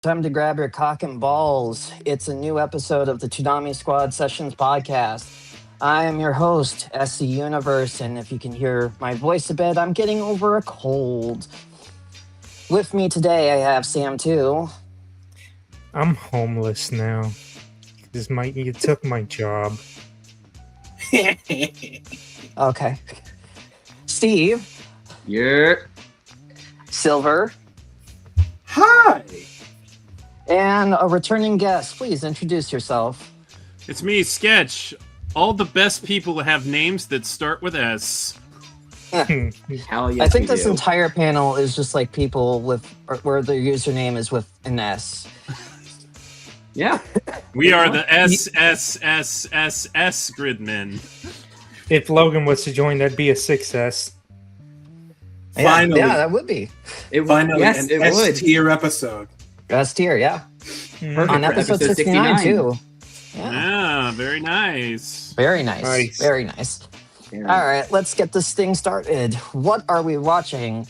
Time to grab your cock and balls. It's a new episode of the Toonami Squad Sessions podcast. I am your host, SC Universe, and if you can hear my voice a bit, I'm getting over a cold. With me today, I have Sam too. I'm homeless now. You took my job. Okay. Steve. Yeah. Silver. Hi. And a returning guest. Please introduce yourself. It's me, Sketch. All the best people have names that start with S. Hell yes, I think we this do. entire panel is just like people with where their username is with an S. Yeah. We are the SSSSS Gridmen. If Logan was to join, that'd be a success. Finally. Yeah, that would be. Finally, Yes, an it S would. tier episode. Best tier, yeah. Perfect On for episode 69 too. Yeah. Yeah, very nice. Very nice. Nice. Very nice. Yeah. All right, let's get this thing started. What are we watching?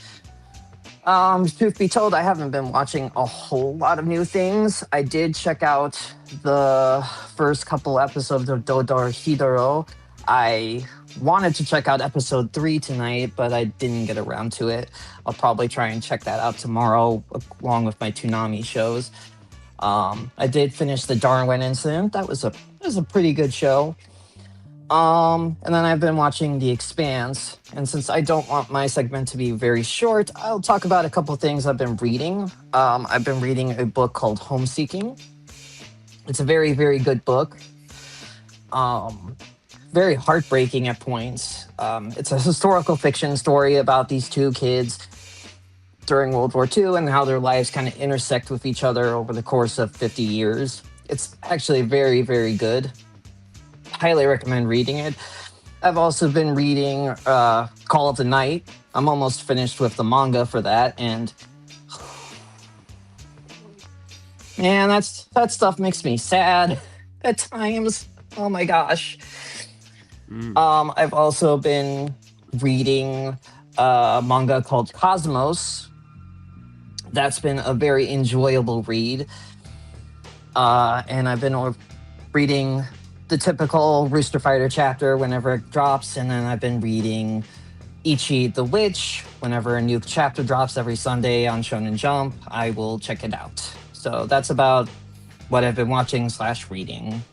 Truth be told, I haven't been watching a whole lot of new things. I did check out the first couple episodes of Dodor Hidoro. I wanted to check out episode 3 tonight, but I didn't get around to it. I'll probably try and check that out tomorrow along with my Toonami shows. I did finish the Darwin Incident. That was a pretty good show. And then I've been watching The Expanse, and since I don't want my segment to be very short, I'll talk about a couple things I've been reading. I've been reading a book called Homeseeking. It's a very, very good book. Very heartbreaking at points. It's a historical fiction story about these two kids during World War II and how their lives kind of intersect with each other over the course of 50 years. It's actually very, very good. Highly recommend reading it. I've also been reading Call of the Night. I'm almost finished with the manga for that, and man, that stuff makes me sad at times. Oh my gosh. I've also been reading a manga called Cosmos. That's been a very enjoyable read. And I've been reading the typical Rooster Fighter chapter whenever it drops, and then I've been reading Ichi the Witch whenever a new chapter drops every Sunday on Shonen Jump. I will check it out. So that's about what I've been watching / reading.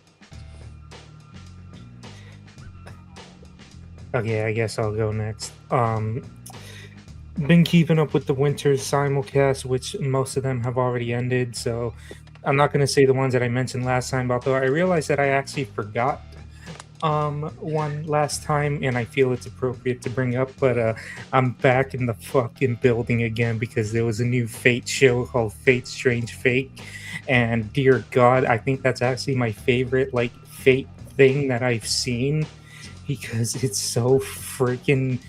Okay, I guess I'll go next. Been keeping up with the winter simulcast, which most of them have already ended, so I'm not going to say the ones that I mentioned last time, although I realized that I actually forgot one last time, and I feel it's appropriate to bring up, but I'm back in the fucking building again because there was a new Fate show called Fate Strange Fate, and dear God, I think that's actually my favorite, Fate thing that I've seen, because it's so freaking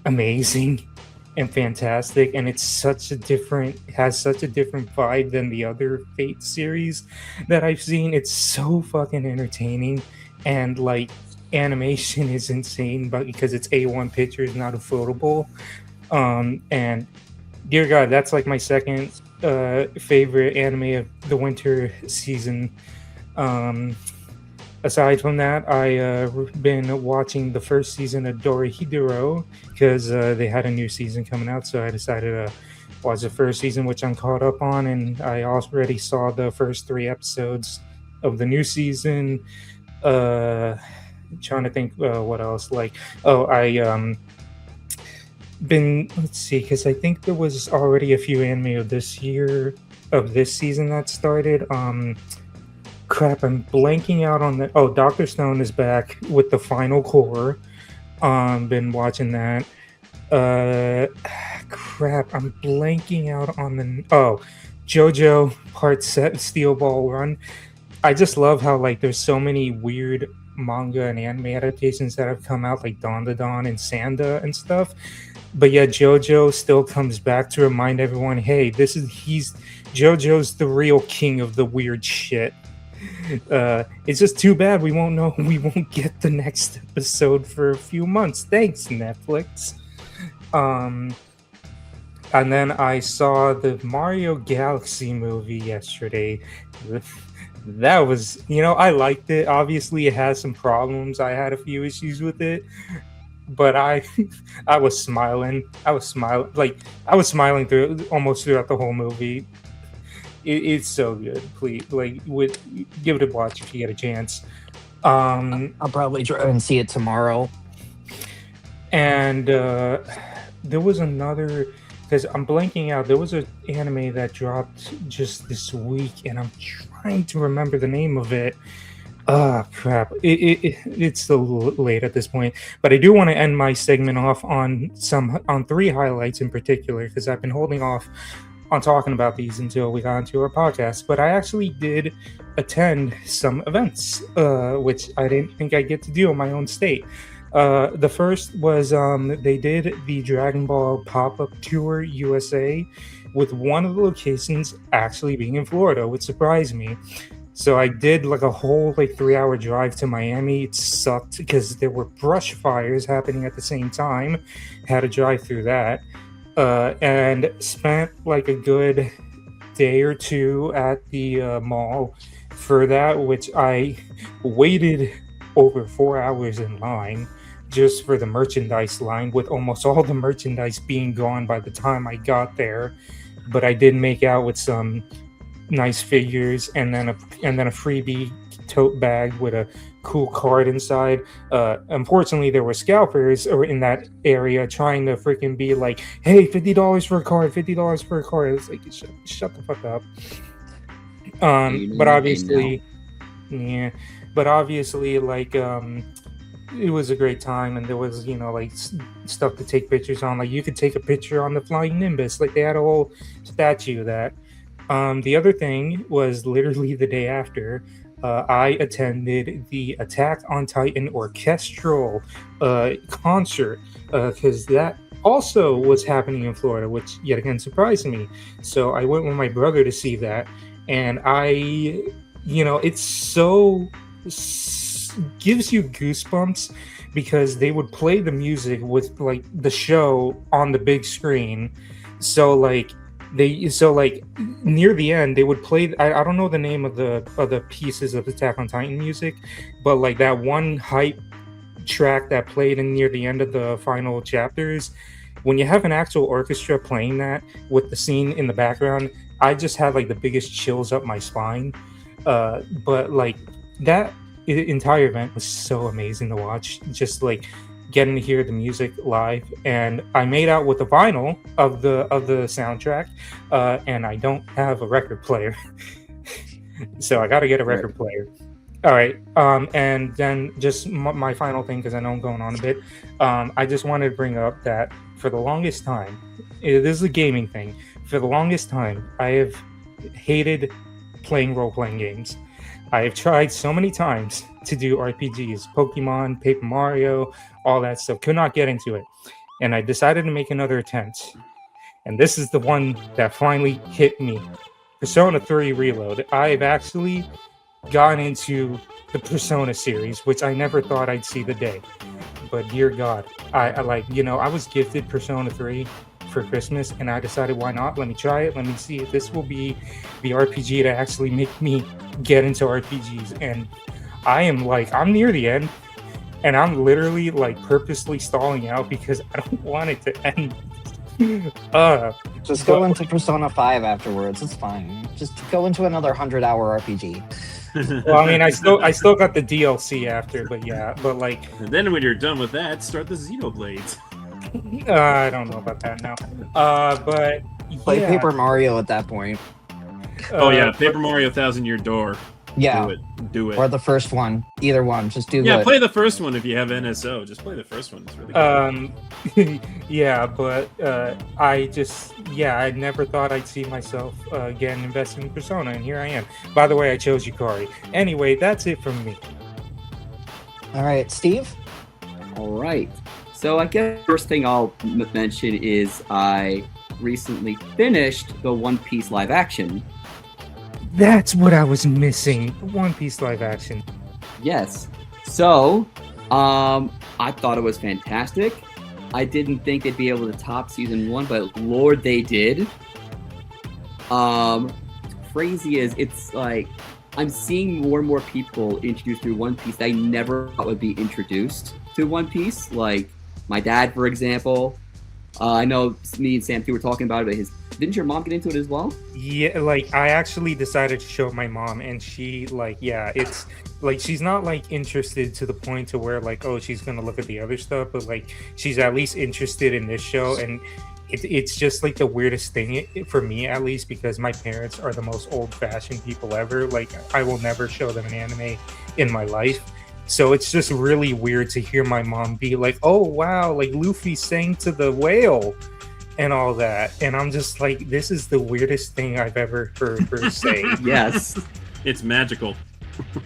amazing and fantastic, and it's has such a different vibe than the other Fate series that I've seen. It's so fucking entertaining, and animation is insane, but because it's A1 pictures, not affordable. And dear God, that's my second favorite anime of the winter season. Aside from that, I've been watching the first season of Dorihidoro because they had a new season coming out, so I decided to watch the first season, which I'm caught up on, and I already saw the first 3 episodes of the new season. Trying to think what else. Let's see, because I think there was already a few anime of this season that started. Crap, I'm blanking out on the. Oh, Dr. Stone is back with the final core. Been watching that. Crap, I'm blanking out on the. Oh, JoJo Part 7 Steel Ball Run. I just love how there's so many weird manga and anime adaptations that have come out, like Dawn to Dawn and Sanda and stuff. But yeah, JoJo still comes back to remind everyone, hey, JoJo's the real king of the weird shit. It's just too bad we won't get the next episode for a few months. Thanks, Netflix. And then I saw the Mario Galaxy movie yesterday. That was, I liked it. Obviously, it has some problems. I had a few issues with it, but I, I was smiling. I was smiling through almost throughout the whole movie. It's so good. Please, give it a watch if you get a chance. I'll probably try and see it tomorrow. And there was another, because I'm blanking out. There was an anime that dropped just this week, and I'm trying to remember the name of it. Ah, crap! It's a little late at this point, but I do want to end my segment off on 3 highlights in particular, because I've been holding off on talking about these until we got into our podcast. But I actually did attend some events, which I didn't think I'd get to do in my own state. The first was they did the Dragon Ball pop-up tour USA, with one of the locations actually being in Florida, which surprised me. So I did a whole 3-hour drive to Miami. It sucked because there were brush fires happening at the same time. Had to drive through that, and spent a good day or two at the mall for that, which I waited over 4 hours in line just for the merchandise line, with almost all the merchandise being gone by the time I got there. But I did make out with some nice figures, and then a freebie tote bag with a cool card inside. Unfortunately, there were scalpers in that area trying to freaking be like, "Hey, $50 for a card, $50 for a card." It's like, shut the fuck up. But obviously, it was a great time, and there was stuff to take pictures on. You could take a picture on the flying Nimbus. They had a whole statue of that. The other thing was literally the day after. I attended the Attack on Titan orchestral concert, because that also was happening in Florida, which yet again surprised me. So I went with my brother to see that, and it's so gives you goosebumps, because they would play the music with the show on the big screen. So near the end they would play, I don't know the name of the pieces of Attack on Titan music, but that one hype track that played in near the end of the final chapters, when you have an actual orchestra playing that with the scene in the background, I just had the biggest chills up my spine. But that entire event was so amazing to watch, just getting to hear the music live. And I made out with the vinyl of the soundtrack, and I don't have a record player. So I got to get a record player. All right, and then just my final thing, because I know I'm going on a bit. I just wanted to bring up that for the longest time, this is a gaming thing, for the longest time I have hated playing role-playing games. I have tried so many times to do RPGs, Pokemon, Paper Mario, all that stuff. Could not get into it. And I decided to make another attempt. And this is the one that finally hit me. Persona 3 Reload. I've actually gotten into the Persona series, which I never thought I'd see the day. But dear God, I was gifted Persona 3 for Christmas, and I decided, why not? Let me try it. Let me see if this will be the RPG to actually make me get into RPGs. And I'm near the end, and I'm literally purposely stalling out because I don't want it to end. Just go into Persona 5 afterwards. It's fine. Just go into another 100-hour RPG. Well, I mean, I still got the DLC after, but yeah, but And then when you're done with that, start the Xenoblades. I don't know about that now. But Play Paper Mario at that point. Paper Mario 1000-Year Door. Yeah. Do it. Or the first one. Either one. Just do Yeah, good. play the first one if you have NSO. Just play the first one. It's really good. Yeah, but I never thought I'd see myself getting invested in Persona, and here I am. By the way, I chose Yukari. Anyway, that's it from me. All right, Steve? All right. So I guess the first thing I'll mention is I recently finished the One Piece live action. That's what I was missing. One Piece live action. Yes. So, I thought it was fantastic. I didn't think they'd be able to top season 1, but Lord, they did. Crazy is it's like I'm seeing more and more people introduced through One Piece that I never thought would be introduced to One Piece. Like my dad, for example. I know me and Sam too were talking about it, but didn't your mom get into it as well? Yeah, like I actually decided to show my mom, and she it's like she's not like interested to the point to where like, oh, she's gonna look at the other stuff, but like she's at least interested in this show. And it's just like the weirdest thing for me, at least, because my parents are the most old-fashioned people ever. Like I will never show them an anime in my life. So it's just really weird to hear my mom be like, oh wow, like Luffy sang to the whale and all that. And I'm just like, this is the weirdest thing I've ever heard her say. Yes. It's magical.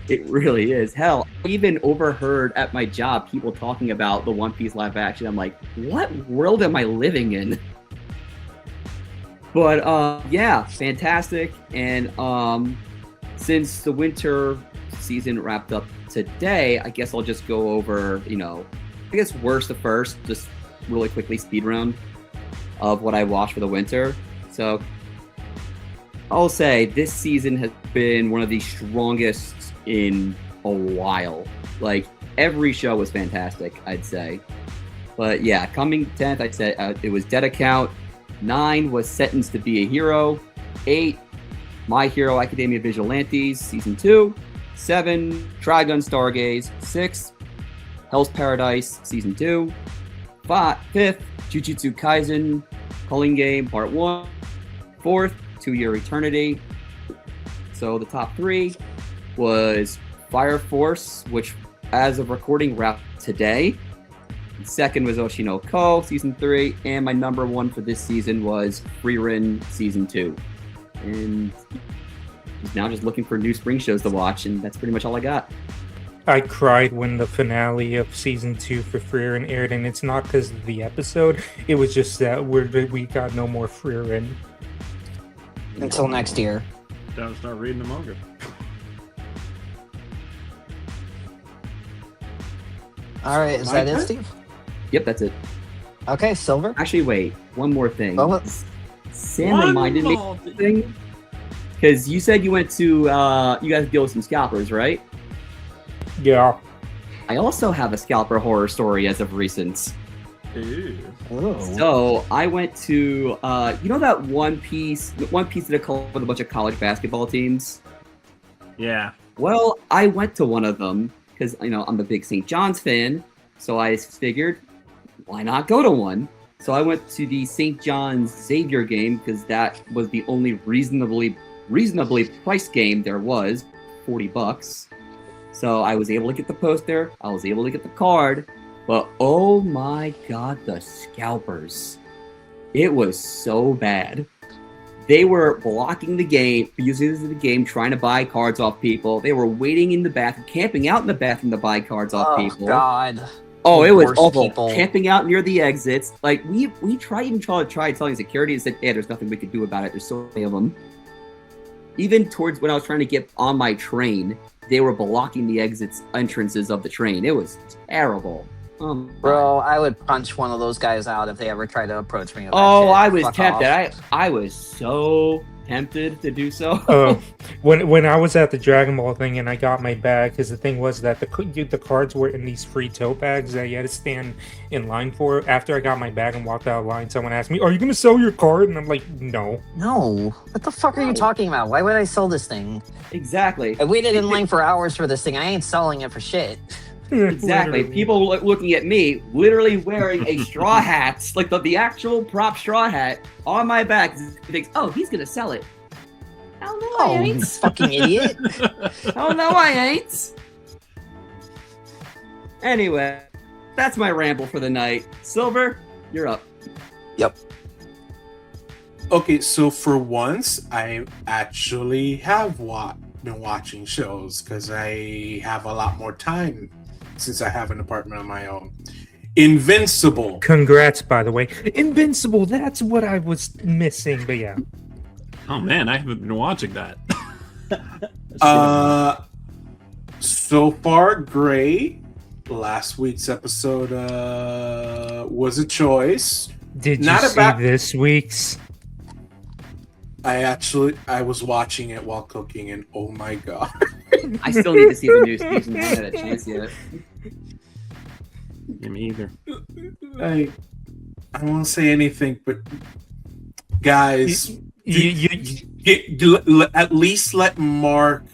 It really is. Hell, I even overheard at my job people talking about the One Piece live action. I'm like, what world am I living in? But yeah, fantastic. And since the winter season wrapped up today, I guess I'll just go over, I guess worst to first, just really quickly speed round of what I watched for the winter. So I'll say this season has been one of the strongest in a while. Like every show was fantastic, I'd say. But yeah, coming 10th, I'd say it was Dead Account. 9 was Sentenced to Be a Hero. 8, My Hero Academia Vigilantes Season 2. 7, Trigun Stargaze. 6, Hell's Paradise Season 2. 5th, Jujutsu Kaisen Calling Game Part 1. 4th, To Your Eternity. So the top 3 was Fire Force, which as of recording wrapped today. Second was Oshinoko Season 3, and my number 1 for this season was Frieren Season 2. And now just looking for new spring shows to watch, and that's pretty much all I got. I cried when the finale of season 2 for Frieren aired, and it's not because of the episode. It was just that we got no more Frieren. Until next year. Time to start reading the manga. All right, is that it, Steve? Yep, that's it. Okay, Silver. Actually, wait, one more thing. Oh, Sam reminded me of something. Because you said you went to, you guys deal with some scalpers, right? Yeah. I also have a scalper horror story as of recent. Ooh. So I went to, that One Piece did a collab with a bunch of college basketball teams? Yeah. Well, I went to one of them because, I'm a big St. John's fan. So I figured, why not go to one? So I went to the St. John's Xavier game because that was the only reasonably priced game there was, $40. So I was able to get the poster, I was able to get the card, but oh my god, the scalpers. It was so bad. They were blocking the game, using the game, trying to buy cards off people. They were waiting in the bathroom, camping out in the bathroom to buy cards off people. Oh, God. Oh, it was Worst awful. people. Camping out near the exits. Like, we tried telling security and said, yeah, there's nothing we could do about it. There's so many of them. Even towards when I was trying to get on my train, they were blocking the entrances of the train. It was terrible. Bro, I would punch one of those guys out if they ever tried to approach me. I was Fuck tempted. off. I was so tempted to do so. When I was at the Dragon Ball thing and I got my bag, because the thing was that the cards were in these free tote bags that you had to stand in line for. After I got my bag and walked out of line, someone asked me, "Are you going to sell your card?" And I'm like, "No." No. What the fuck are you talking about? Why would I sell this thing? Exactly. I waited in line for hours for this thing. I ain't selling it for shit. Exactly. Literally. People looking at me, literally wearing a straw hat, like the actual prop straw hat, on my back. He thinks, oh, he's going to sell it. Hell no, I Oh, you ain't. fucking idiot. Oh, no, I ain't. Anyway, that's my ramble for the night. Silver, you're up. Yep. Okay, so for once, I actually have been watching shows because I have a lot more time since I have an apartment of my own. Invincible. Congrats, by the way. Invincible, that's what I was missing, but yeah. Oh man, I haven't been watching that. So far, great. last week's episode was a choice. Did you Not see about- this week's? I was watching it while cooking, and oh my god. I still need to see the new season. I haven't had a chance yet. Yeah, me either. I won't say anything, but guys, at least let Mark.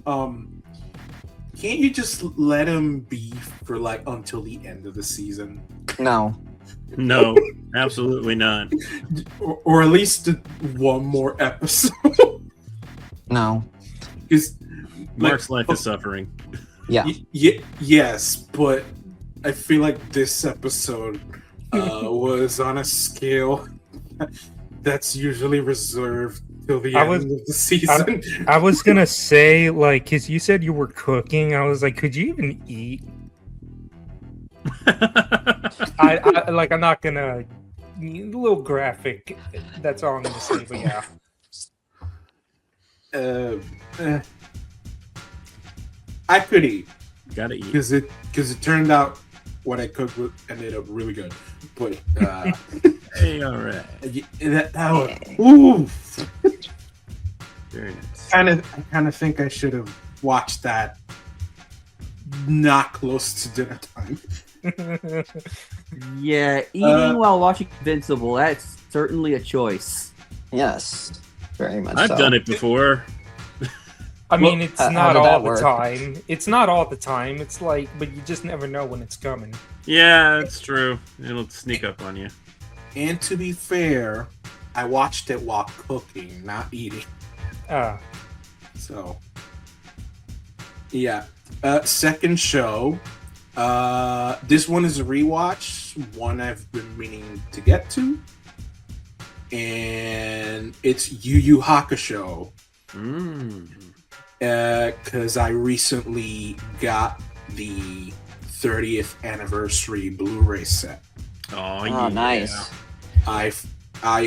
Can't you just let him be for like until the end of the season, No. No, absolutely not. or at least one more episode? No. Because Mark's life is suffering. Yeah. Yes, but I feel like this episode was on a scale that's usually reserved till the end of the season. I was gonna say, like, because you said you were cooking. I was like, could you even eat? I'm not gonna. A little graphic. That's all I'm gonna say. But yeah. I could eat Gotta eat. because it turned out what I cooked ended up really good. But Hey, all right. ooh, Very nice. I kind of think I should have watched that not close to dinner time. Yeah, eating while watching Invincible, that's certainly a choice. Yes. Very much I've so. done it before. I mean, it's how not did all that the work? time. It's not all the time. It's like, but you just never know when it's coming. Yeah, it's true. It'll sneak up on you. And to be fair, I watched it while cooking, not eating. So, yeah. Second show. This one is a rewatch. One I've been meaning to get to. And it's Yu Yu Hakusho. Because I recently got the 30th anniversary Blu-ray set. Oh, Oh, nice. I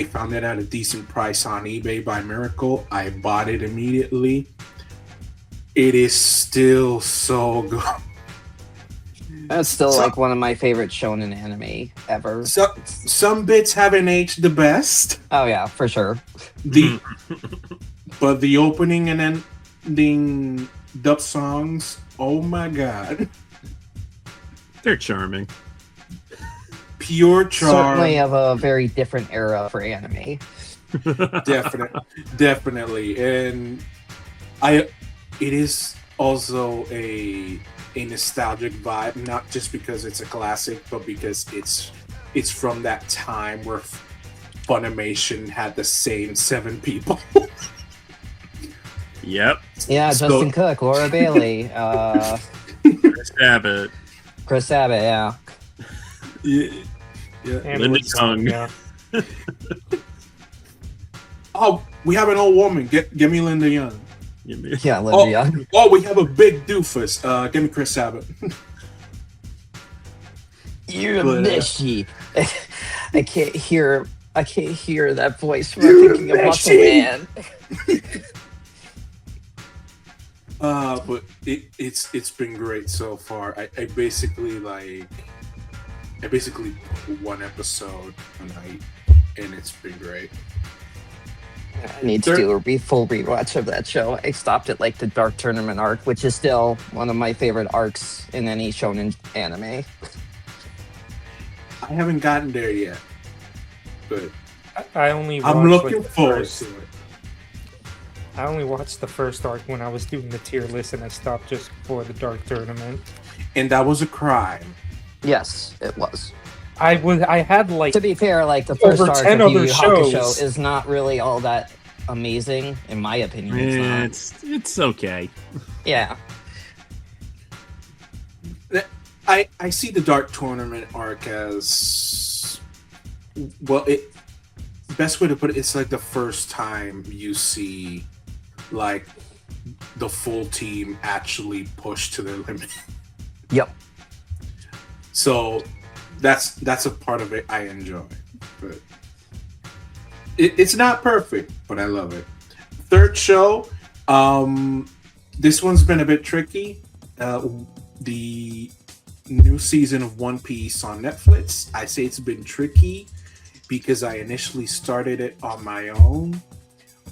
found it at a decent price on eBay by miracle. I bought it immediately. It is still so good. That's still like one of my favorite shonen anime ever. Some bits haven't aged the best. Oh yeah, for sure. But the opening and ending dub songs, oh my god. They're charming. Pure charm. Certainly of a very different era for anime. Definitely. And it is also a nostalgic vibe, not just because it's a classic, but because it's from that time where Funimation had the same 7 people. Yep. Yeah, So- Justin Cook, Laura Bailey, Stab it. Chris Abbott, yeah. Yeah. And Linda with some, Young. yeah. Oh, we have an old woman. Give me Linda Young. Yeah, Olivia. Oh, we have a big doofus. Give me Chris Abbott. You're a But, mischief. I can't hear that voice when I'm thinking of Muscle Man. But it's been great so far. I basically put one episode a night, and it's been great. I need to do a full rewatch of that show. I stopped at like the Dark Tournament arc, which is still one of my favorite arcs in any shonen anime. I haven't gotten there yet, but I only. I'm watched, looking the forward first- to it. I only watched the first arc when I was doing the tier list, and I stopped just before the Dark Tournament. And that was a crime. Yes, it was. I had like To be fair, like the first Over arc 10 of Yu other Yu Hakusho shows. is not really all that amazing, in my opinion. It's Yeah, not. it's okay. Yeah. I see the Dark Tournament arc as well. Best way to put it, it's like the first time you see like the full team actually push to their limit. Yep. So that's a part of it I enjoy, but it's not perfect, but I love it. Third show, this one's been a bit tricky. The new season of One Piece on Netflix. I say it's been tricky because I initially started it on my own,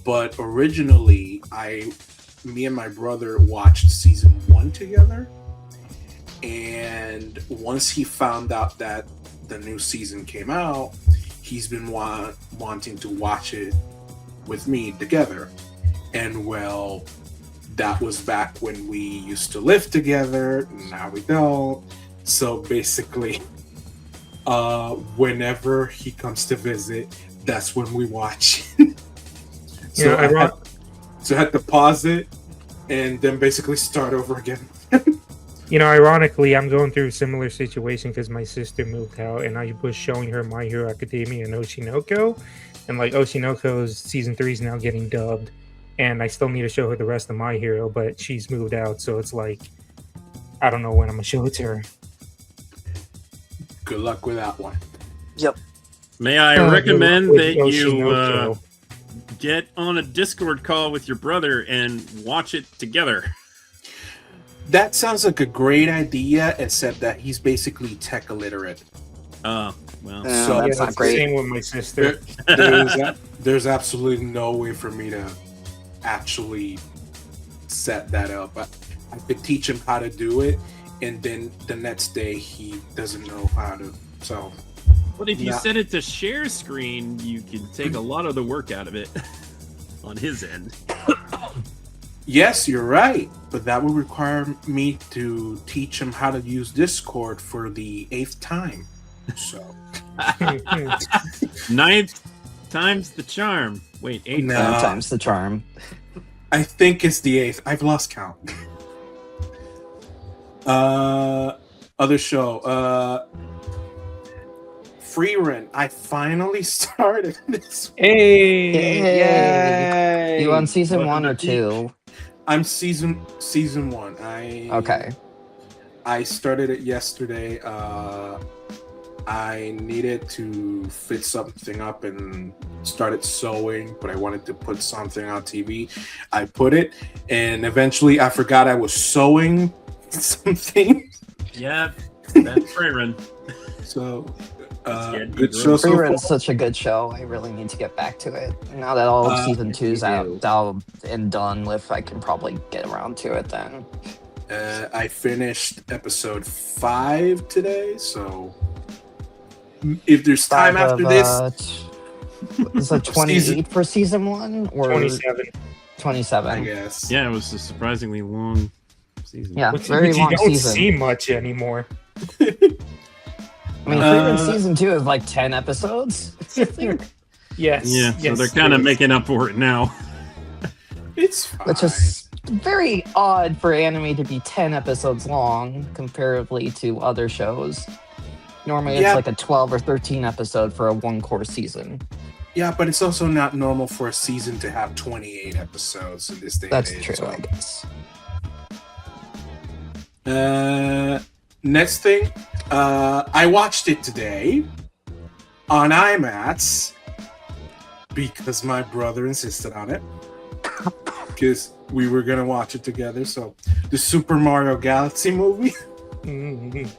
but originally me and my brother watched season 1 together, and once he found out that the new season came out, he's been wanting to watch it with me together. And well, that was back when we used to live together. Now we don't. So basically, whenever he comes to visit, that's when we watch. So I had to pause it and then basically start over again. Ironically, I'm going through a similar situation because my sister moved out, and I was showing her My Hero Academia and Oshinoko, and like Oshinoko's season 3 is now getting dubbed, and I still need to show her the rest of My Hero, but she's moved out, so it's like I don't know when I'm gonna show it to her. Good luck with that one. Yep. May I recommend with that you Oshinoko. get on a Discord call with your brother and watch it together? That sounds like a great idea, except that he's basically tech illiterate. Well. So that's not it's great. the same with my sister. There's absolutely no way for me to actually set that up. I could teach him how to do it, and then the next day he doesn't know how to. So, But if you set it to share screen, you can take a lot of the work out of it on his end. yes, you're right, but that would require me to teach him how to use Discord for the 8th time. So, 9th times the charm. Wait, 8th No. times. Times the charm. I think it's the 8th. I've lost count. Other show. Free Rent. I finally started this. Hey, You on season Welcome 1 or to 2? I'm season 1. Okay. I started it yesterday. I needed to fit something up and started sewing, but I wanted to put something on TV. I put it, and eventually I forgot I was sewing something. Yeah, that's Freeman. So, Yeah, good show so Free far. Rent's such a good show. I really need to get back to it. Now that all of season 2's out and done with, I can probably get around to it then. I finished episode 5 today, so if there's time after this, is it 28 for season 1 or 27. 27? I guess. Yeah, it was a surprisingly long season. Yeah, Which very you long don't season. see much anymore. I mean, Free Rent season 2 is like 10 episodes. Yes. Yeah, yes, so they're kind of it is. making up for it now. It's fine. Which is very odd for anime to be 10 episodes long comparatively to other shows. Normally it's Yeah. like a 12 or 13 episode for a 1-core season. Yeah, but it's also not normal for a season to have 28 episodes in this day That's and age. true, so. I guess. Next thing, I watched it today on IMAX because my brother insisted on it. Because we were gonna watch it together. So, the Super Mario Galaxy movie. Mhm.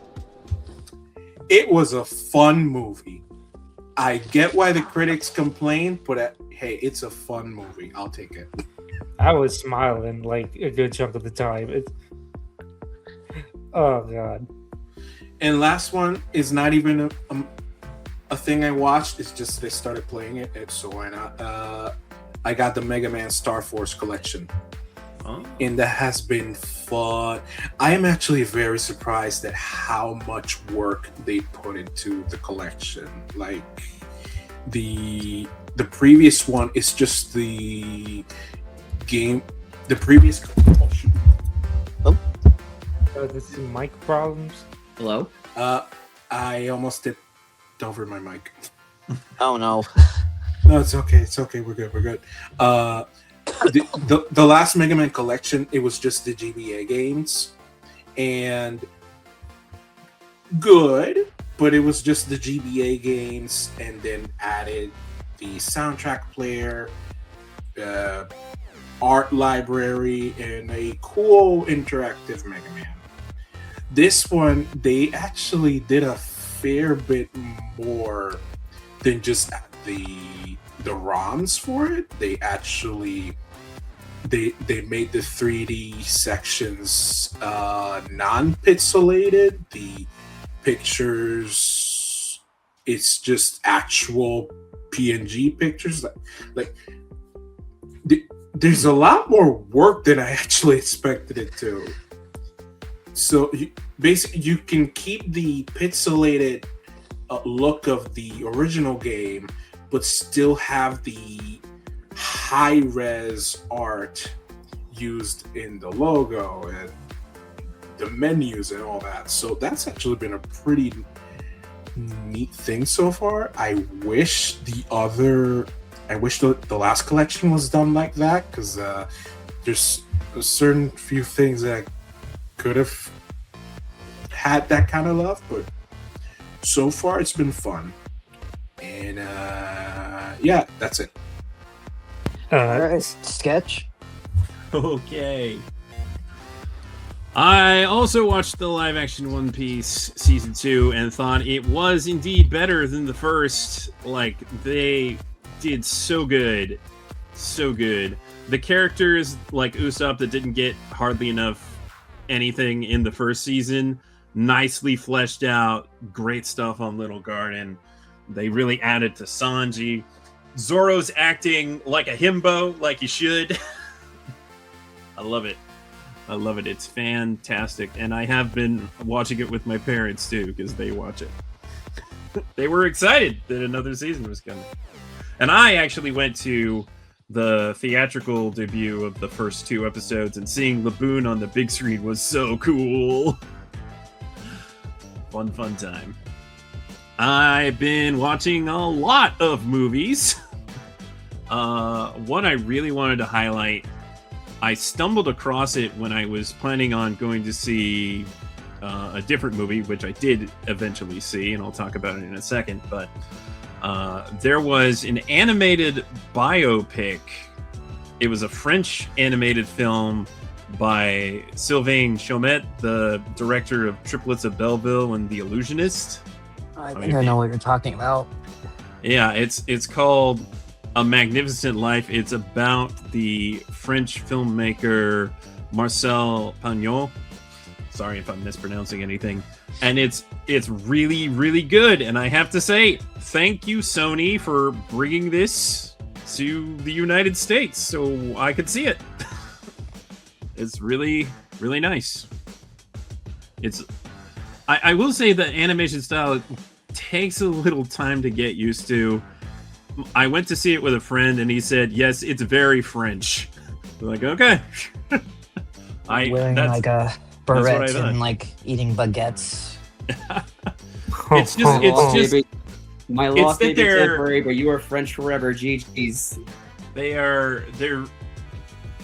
It was a fun movie. I get why the critics complain, but hey, it's a fun movie. I'll take it. I was smiling like a good chunk of the time. Oh god. And last one is not even a thing I watched. It's just they started playing it, so why not? I got the Mega Man Star Force collection, and that has been fun. I am actually very surprised at how much work they put into the collection. Like the previous one is just the game. The previous. This is mic problems. Hello? I almost tipped over my mic. Oh no. No, it's okay. It's okay. We're good. We're good. The last Mega Man collection, it was just the GBA games, and good, but it was just the GBA games, and then added the soundtrack player, art library, and a cool interactive Mega Man. This one, they actually did a fair bit more than just the ROMs for it. They actually they made the 3D sections non-pixelated. The pictures, it's just actual PNG pictures. There's a lot more work than I actually expected it to. So basically, you can keep the pixelated look of the original game, but still have the high-res art used in the logo and the menus and all that. So that's actually been a pretty neat thing so far. I wish the last collection was done like that, because there's a certain few things that could have had that kind of love, but so far it's been fun. And yeah, that's it. All right, Sketch. Okay. I also watched the live action One Piece season 2 and thought it was indeed better than the first. Like, they did so good. So good. The characters like Usopp that didn't get hardly enough anything in the first season, nicely fleshed out, great stuff on Little Garden. They really added to Sanji. Zoro's acting like a himbo, like he should. I love it. I love it. It's fantastic. And I have been watching it with my parents too, because they watch it. They were excited that another season was coming. And I actually went to the theatrical debut of the first 2 episodes, and seeing Laboon on the big screen was so cool. Fun time. I've been watching a lot of movies. One I really wanted to highlight, I stumbled across it when I was planning on going to see a different movie, which I did eventually see, and I'll talk about it in a second, but there was an animated biopic. It was a French animated film by Sylvain Chomet, the director of Triplets of Belleville and The Illusionist. I think I know what you're talking about. Yeah, it's called A Magnificent Life. It's about the French filmmaker Marcel Pagnol. Sorry if I'm mispronouncing anything. And it's really, really good. And I have to say, thank you, Sony, for bringing this to the United States so I could see it. It's really, really nice. I will say the animation style takes a little time to get used to. I went to see it with a friend, and he said, yes, it's very French. I'm like, okay. Wearing like a beret and like eating baguettes. it's just my law may be temporary, but you are French forever. GG's. They're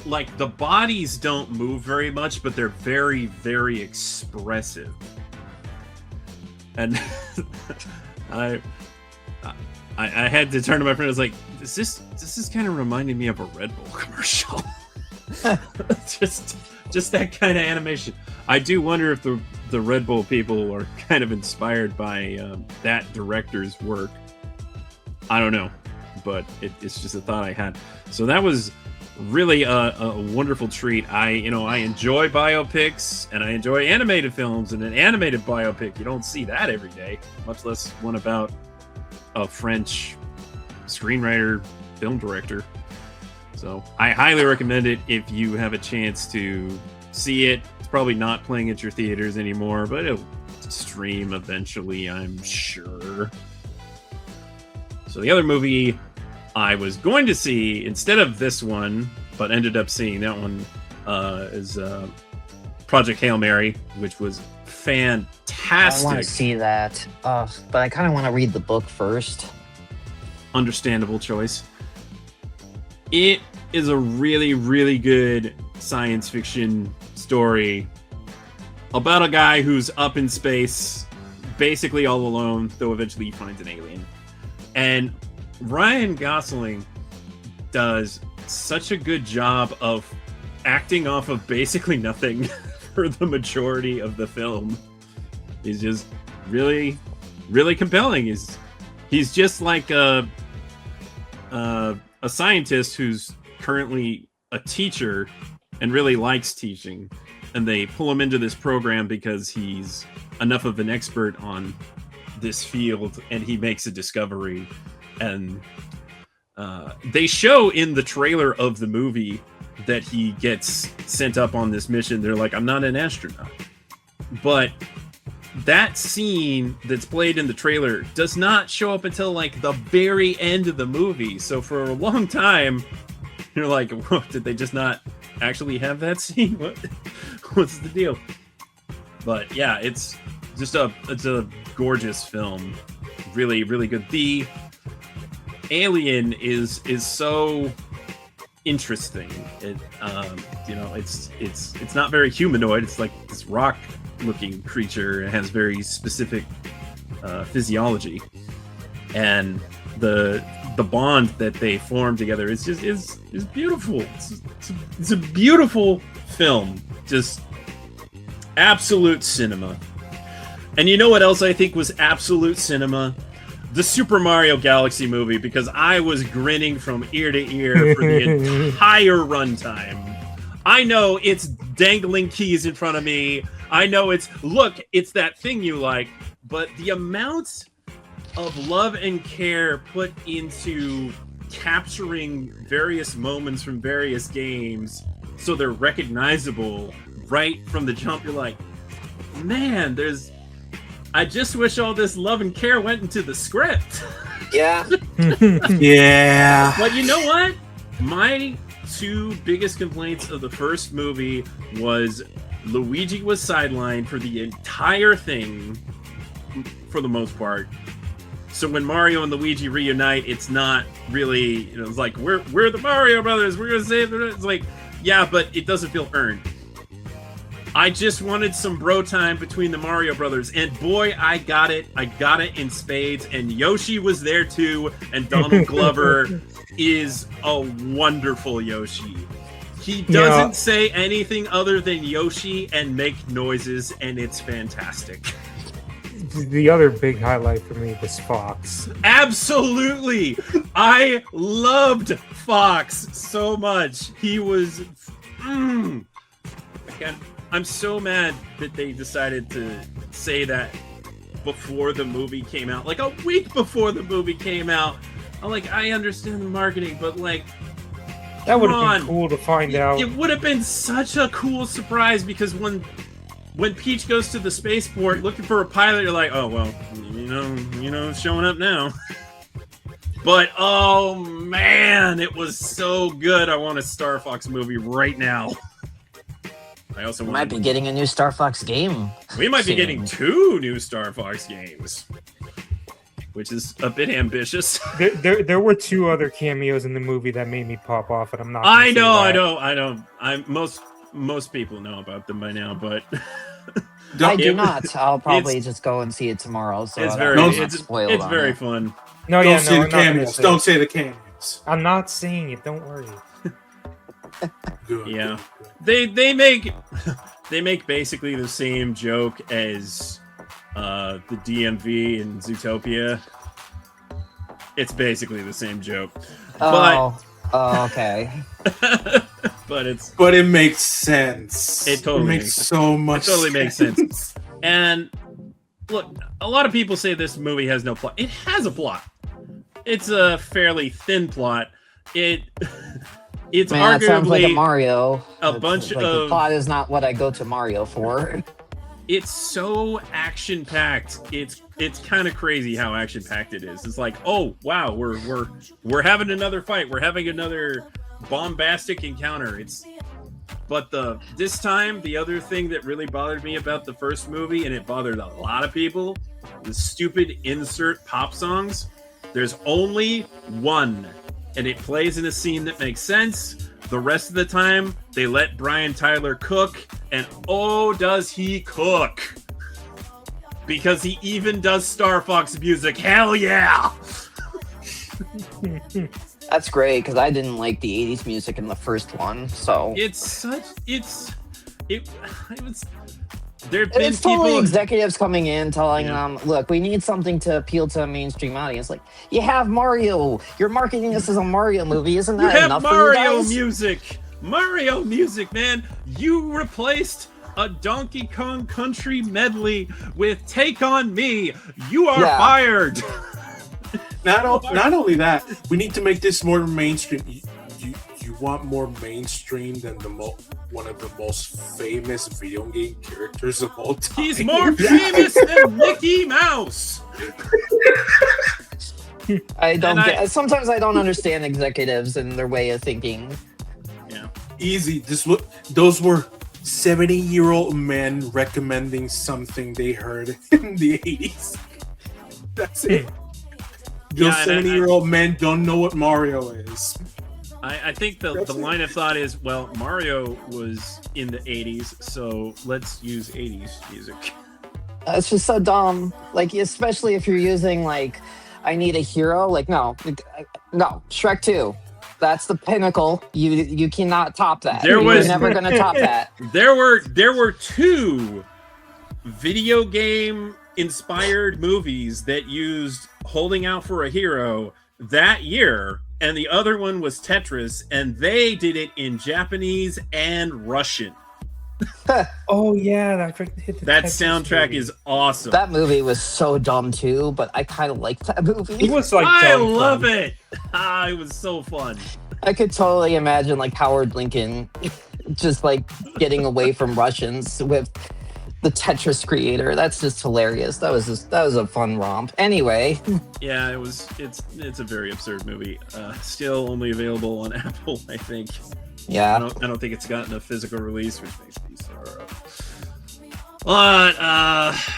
like, the bodies don't move very much, but they're very, very expressive. And I had to turn to my friend. I was like, this is kind of reminding me of a Red Bull commercial. just that kind of animation. I do wonder if the Red Bull people are kind of inspired by that director's work. I don't know, but it's just a thought I had. So that was really a wonderful treat. I enjoy biopics, and I enjoy animated films, and an animated biopic, you don't see that every day, much less one about a French screenwriter, film director. So I highly recommend it if you have a chance to see it. It's probably not playing at your theaters anymore, but it'll stream eventually, I'm sure. So the other movie I was going to see instead of this one, but ended up seeing that one, is Project Hail Mary, which was fantastic. I want to see that, but I kind of want to read the book first. Understandable choice. It is a really, really good science fiction story about a guy who's up in space, basically all alone, though eventually he finds an alien. And Ryan Gosling does such a good job of acting off of basically nothing for the majority of the film. He's just really, really compelling. He's just like a scientist who's currently a teacher and really likes teaching, and they pull him into this program because he's enough of an expert on this field, and he makes a discovery. And they show in the trailer of the movie that he gets sent up on this mission. They're like, I'm not an astronaut. But that scene that's played in the trailer does not show up until like the very end of the movie. So for a long time, you're like, whoa, did they just not actually have that scene? What's the deal? But yeah, it's a gorgeous film. Really, really good. The alien is so interesting. It it's not very humanoid. It's like this rock looking creature. It has very specific physiology, and the bond that they form together is beautiful. It's a beautiful film. Just absolute cinema. And you know what else I think was absolute cinema? The Super Mario Galaxy movie, because I was grinning from ear to ear for the entire runtime. I know it's dangling keys in front of me. I know it's that thing you like, but the amount of love and care put into capturing various moments from various games so they're recognizable right from the jump. You're like, man, I just wish all this love and care went into the script. Yeah. Yeah. But you know what? My two biggest complaints of the first movie was Luigi was sidelined for the entire thing, for the most part. So when Mario and Luigi reunite, it's not really, it's like, we're the Mario brothers, we're gonna save the... It's like, yeah, but it doesn't feel earned. I just wanted some bro time between the Mario brothers, and boy, I got it. I got it in spades, and Yoshi was there too, and Donald Glover is a wonderful Yoshi. He doesn't say anything other than Yoshi and make noises, and it's fantastic. The other big highlight for me was Fox. Absolutely! I loved Fox so much. He was... I'm so mad that they decided to say that before the movie came out. Like a week before the movie came out. I'm like, I understand the marketing, but like... That would have been cool to find out. It would have been such a cool surprise, because when Peach goes to the spaceport looking for a pilot, you're like, oh, well, you know, showing up now. But, oh, man, it was so good. I want a Star Fox movie right now. I also might be getting a new Star Fox game. We might be getting 2 new Star Fox games, which is a bit ambitious. There were 2 other cameos in the movie that made me pop off, and I'm not. I know. Most people know about them by now, but I do not. I'll probably just go and see it tomorrow. So it's very fun. Don't say the cameos. Don't say the cameos. I'm not saying it. Don't worry. Good. Yeah. They make basically the same joke as the DMV in Zootopia. It's basically the same joke. Okay. But it makes sense. It totally makes so much. It totally makes sense. And look, a lot of people say this movie has no plot. It has a plot. It's a fairly thin plot. It's arguably that sounds like a Mario. The plot is not what I go to Mario for. It's so action-packed. It's kind of crazy how action-packed it is. It's like, oh wow, we're having another fight. We're having another bombastic encounter. But this time, the other thing that really bothered me about the first movie, and it bothered a lot of people, the stupid insert pop songs. There's only one, and it plays in a scene that makes sense. The rest of the time, they let Brian Tyler cook, and oh, does he cook! Because he even does Star Fox music. Hell yeah! That's great, because I didn't like the 80s music in the first one, so... it was. There've been It's totally people. executives coming in telling Yeah. them, look, we need something to appeal to a mainstream audience. Like, you have Mario. You're marketing this as a Mario movie. Isn't You that have enough Mario for you guys? music. Mario music, man. You replaced a Donkey Kong Country medley with "Take on Me." You are Yeah. fired. Not only that, we need to make this more mainstream. You want more mainstream than one of the most famous video game characters of all time. He's more famous than Mickey Mouse. I don't And get. Sometimes I don't understand executives and their way of thinking. Yeah. Easy. Those were 70-year-old men recommending something they heard in the 80s. That's it. Those Yeah, and 70-year-old men don't know what Mario is. I think the That's line of thought is, well, Mario was in the 80s, so let's use 80s music. It's just so dumb. Like, especially if you're using like, I need a hero. Like, no, Shrek 2. That's the pinnacle. You cannot top that. There You're was- never gonna top that. There were two video game inspired movies that used Holding Out for a Hero that year, and the other one was Tetris, and they did it in Japanese and Russian. Oh yeah, That soundtrack is awesome. That movie was so dumb too, but I kind of liked that movie. It was like I dumb love fun. it. It was so fun. I could totally imagine like Howard Lincoln just like getting away from Russians with the Tetris creator. That's just hilarious. That was a fun romp. Anyway, Yeah, it's a very absurd movie. Still only available on Apple, I think. yeah. I don't think it's gotten a physical release, which makes me sorrow. But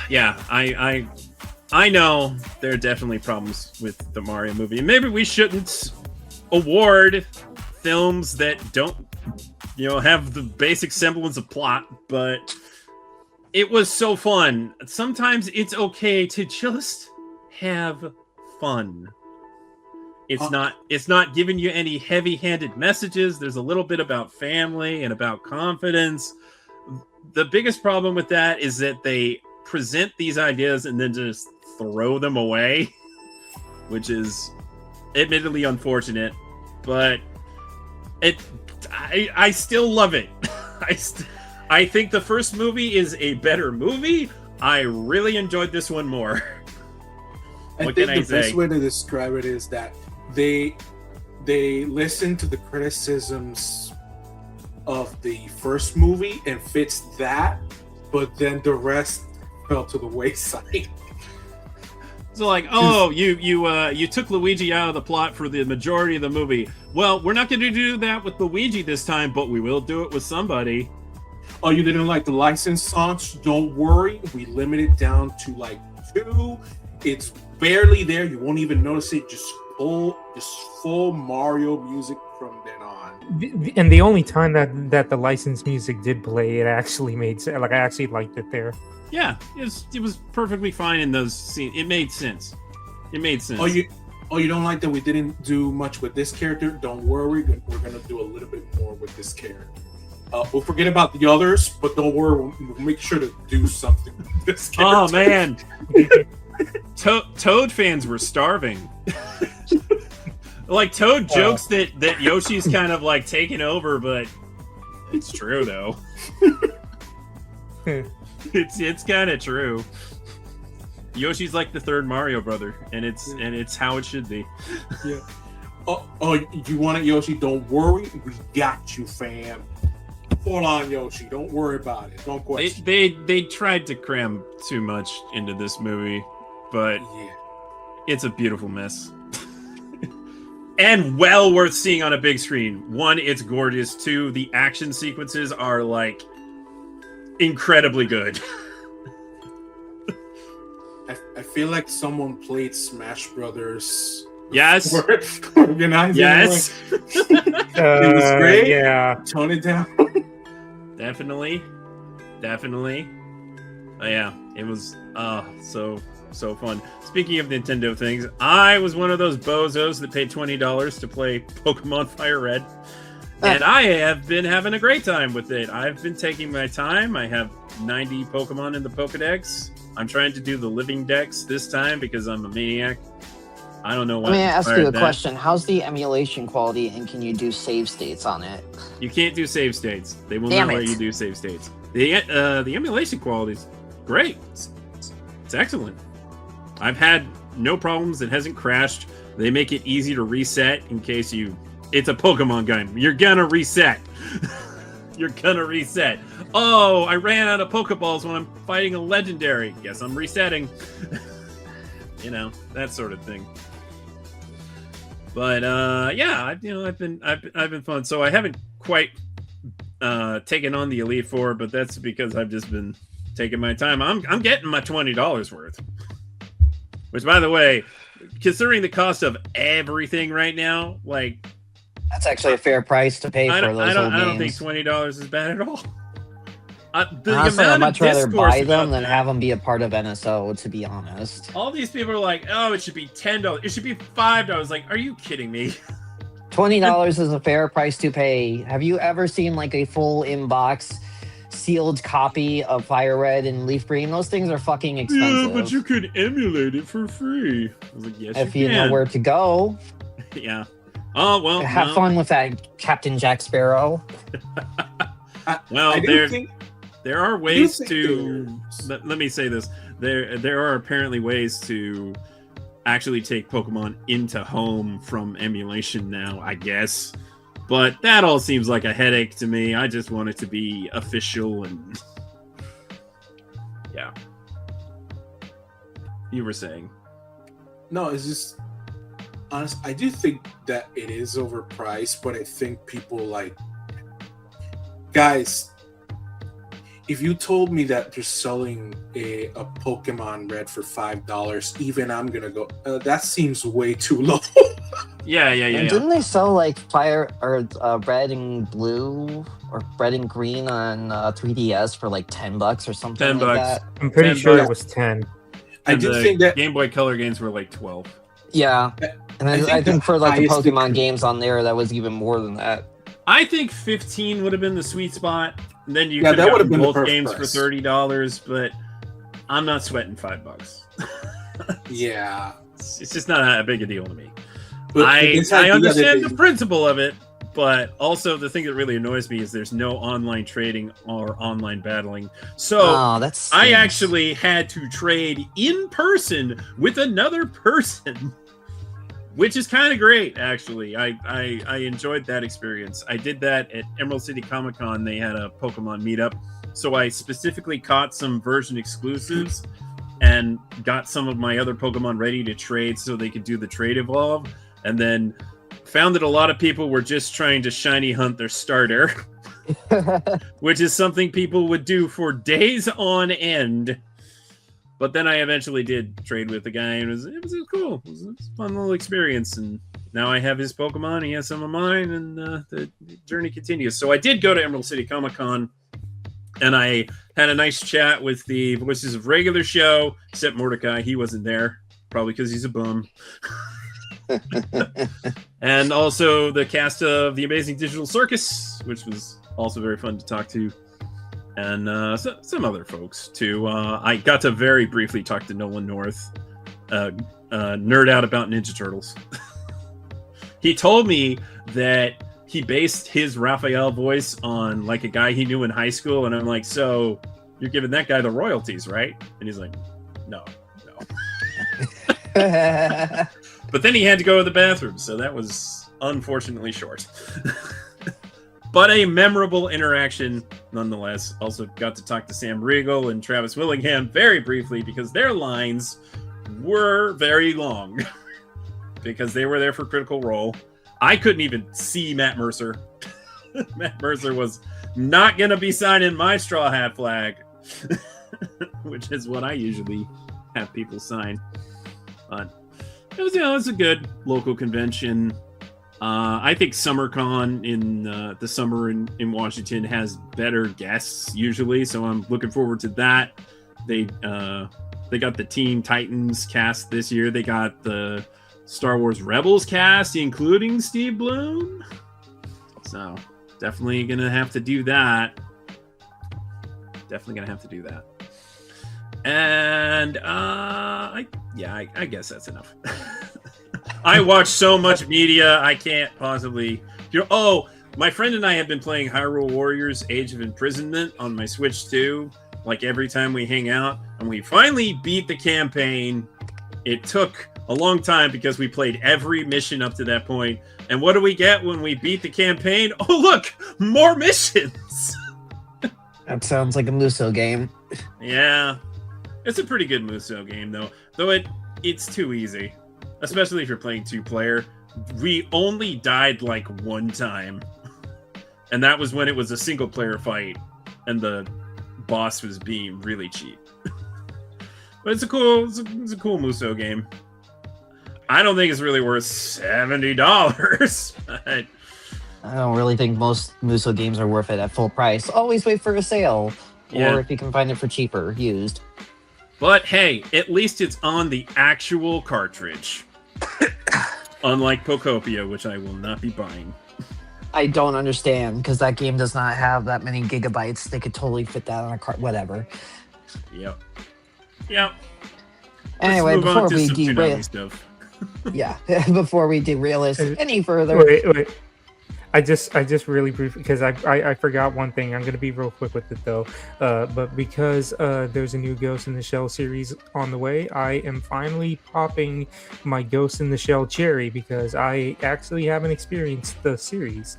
yeah, I know there are definitely problems with the Mario movie, and maybe we shouldn't award films that don't, have the basic semblance of plot, but it was so fun. Sometimes it's okay to just have fun. It's not giving you any heavy-handed messages. There's a little bit about family and about confidence. The biggest problem with that is that they present these ideas and then just throw them away, which is admittedly unfortunate, but I still love it. I think the first movie is a better movie. I really enjoyed this one more. I What think can I the best say? way to describe it is that they listen to the criticisms of the first movie and fixed that, but then the rest fell to the wayside. So like, you took Luigi out of the plot for the majority of the movie. Well, we're not going to do that with Luigi this time, but we will do it with somebody. Oh, you didn't like the licensed songs? Don't worry, we limit it down to like 2. It's barely there. You won't even notice it. Just full Mario music from then on. And the only time that the licensed music did play, it actually made sense. Like I actually liked it there. Yeah, it was perfectly fine in those scenes. It made sense. Oh, you don't like that we didn't do much with this character? Don't worry, we're gonna do a little bit more with this character. We'll forget about the others, but don't worry, we'll make sure to do something with this character. Oh man, Toad fans were starving. Like Toad jokes that Yoshi's kind of like taking over, but it's true though. It's kind of true. Yoshi's like the third Mario brother, and it's how it should be. Yeah. Oh, you want it, Yoshi? Don't worry, we got you, fam. Hold on, Yoshi. Don't worry about it. Don't question. They tried to cram too much into this movie, but Yeah. it's a beautiful mess. And well worth seeing on a big screen. 1, it's gorgeous. 2, the action sequences are like incredibly good. I feel like someone played Smash Brothers. Yes. Organizing. Yes. It was great. Yeah. Tone it down. Definitely. Yeah, it was so fun. Speaking of Nintendo things, I was one of those bozos that paid $20 to play Pokemon Fire Red. And I have been having a great time with it. I've been taking my time. I have 90 Pokemon in the Pokedex. I'm trying to do the living dex this time because I'm a maniac. I don't know why. Let me ask you a that. question. How's the emulation quality, and can you do save states on it? You can't do save states. They will Damn not let it. you do save states. The emulation quality is great. It's excellent. I've had no problems. It hasn't crashed. They make it easy to reset in case you... It's a Pokemon game. You're gonna reset. You're gonna reset. Oh, I ran out of Pokeballs when I'm fighting a legendary. Guess I'm resetting. You know, that sort of thing. But yeah, I've been fun. So I haven't quite taken on the Elite Four, but that's because I've just been taking my time. I'm getting my $20 worth. Which, by the way, considering the cost of everything right now, like That's actually a fair price to pay for those old games. I don't think $20 is bad at all. Honestly, I'd much rather buy them than that. have them be a part of NSO, to be honest. All these people are like, oh, it should be $10. It should be $5. Like, are you kidding me? $20 is a fair price to pay. Have you ever seen like a full inbox sealed copy of Fire Red and Leaf Green? Those things are fucking expensive. Yeah, but you could emulate it for free. I was like, yes, if you you know can. where to go. Yeah. Oh, well. Have fun with that, Captain Jack Sparrow. Well, there are ways to... Let me say this. There are apparently ways to actually take Pokemon into home from emulation now, I guess. But that all seems like a headache to me. I just want it to be official and... Yeah. You were saying? No, it's just honest. I do think that it is overpriced, but I think people like guys. If you told me that they're selling a Pokemon Red for $5, even I'm gonna go. That seems way too low. Yeah. And didn't they sell like Fire or Red and Blue or Red and Green on 3DS for like $10 or something $10. like that? I'm pretty $10. sure it was 10. I do think that Game Boy Color games were like 12. Yeah, and I think for like the highest Pokemon games on there, that was even more than that. I think 15 would have been the sweet spot. And then you Yeah, could that have would have gotten been the both perfect games price. for $30, but I'm not sweating $5. yeah. It's just not a big a deal to me. But I this idea understand that the principle of it, but also the thing that really annoys me is there's no online trading or online battling. So Oh, that's I actually had to trade in person with another person, which is kind of great, actually. I enjoyed that experience. I did that at Emerald City Comic Con. They had a Pokemon meetup, so I specifically caught some version exclusives and got some of my other Pokemon ready to trade so they could do the trade evolve, and then found that a lot of people were just trying to shiny hunt their starter, which is something people would do for days on end. But then I eventually did trade with the guy, and it was cool. It was a fun little experience, and now I have his Pokemon, he has some of mine, and the journey continues. So I did go to Emerald City Comic Con, and I had a nice chat with the voices of regular show, except Mordecai. He wasn't there, probably because he's a bum. And also the cast of The Amazing Digital Circus, which was also very fun to talk to. And some other folks, too. I got to very briefly talk to Nolan North, nerd out about Ninja Turtles. He told me that he based his Raphael voice on like a guy he knew in high school, and I'm like, so you're giving that guy the royalties, right? And he's like, no. But then he had to go to the bathroom, so that was unfortunately short. But a memorable interaction nonetheless. Also got to talk to Sam Riegel and Travis Willingham very briefly because their lines were very long because they were there for Critical Role. I couldn't even see Matt Mercer. Matt Mercer was not going to be signing my Straw Hat flag, which is what I usually have people sign. But it was, it's a good local convention. I think SummerCon in the summer in Washington has better guests usually, so I'm looking forward to that. They got the Teen Titans cast this year. They got the Star Wars Rebels cast, including Steve Bloom. So definitely gonna have to do that. Definitely gonna have to do that. And I guess that's enough. I watch so much media, I can't possibly. Oh, my friend and I have been playing Hyrule Warriors: Age of Imprisonment on my Switch too. Like every time we hang out, and we finally beat the campaign. It took a long time because we played every mission up to that point. And what do we get when we beat the campaign? Oh, look, more missions. That sounds like a Muso game. Yeah, it's a pretty good Muso game though. Though it's too easy, especially if you're playing 2-player. We only died like one time, and that was when it was a single-player fight, and the boss was being really cheap. But it's a cool Muso game. I don't think it's really worth $70. But I don't really think most Muso games are worth it at full price. Always wait for a sale, Yeah. or if you can find it for cheaper, used. But hey, at least it's on the actual cartridge. Unlike Pocopia, which I will not be buying. I don't understand, because that game does not have that many gigabytes. They could totally fit that on a cart, whatever. Yep. Anyway, Let's move on before to we some derail, Toonami stuff. yeah, before we derail this any further, Wait. I just really briefly, because I forgot one thing. I'm gonna be real quick with it though. But because there's a new Ghost in the Shell series on the way, I am finally popping my Ghost in the Shell cherry because I actually haven't experienced the series.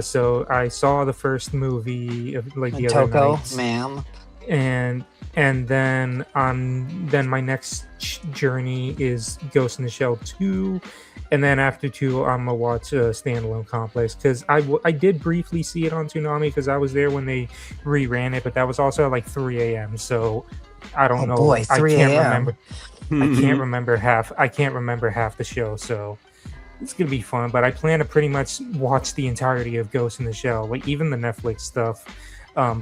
So I saw the first movie like the other Toko, night, ma'am. and then my next journey is Ghost in the Shell 2, and then after 2 I'm gonna watch Standalone Complex, because I did briefly see it on Toonami because I was there when they reran it, but that was also at like 3 a.m. so I don't know. Boy, 3 I can't a.m. remember. I can't remember half the show, so it's gonna be fun. But I plan to pretty much watch the entirety of Ghost in the Shell, like even the Netflix stuff.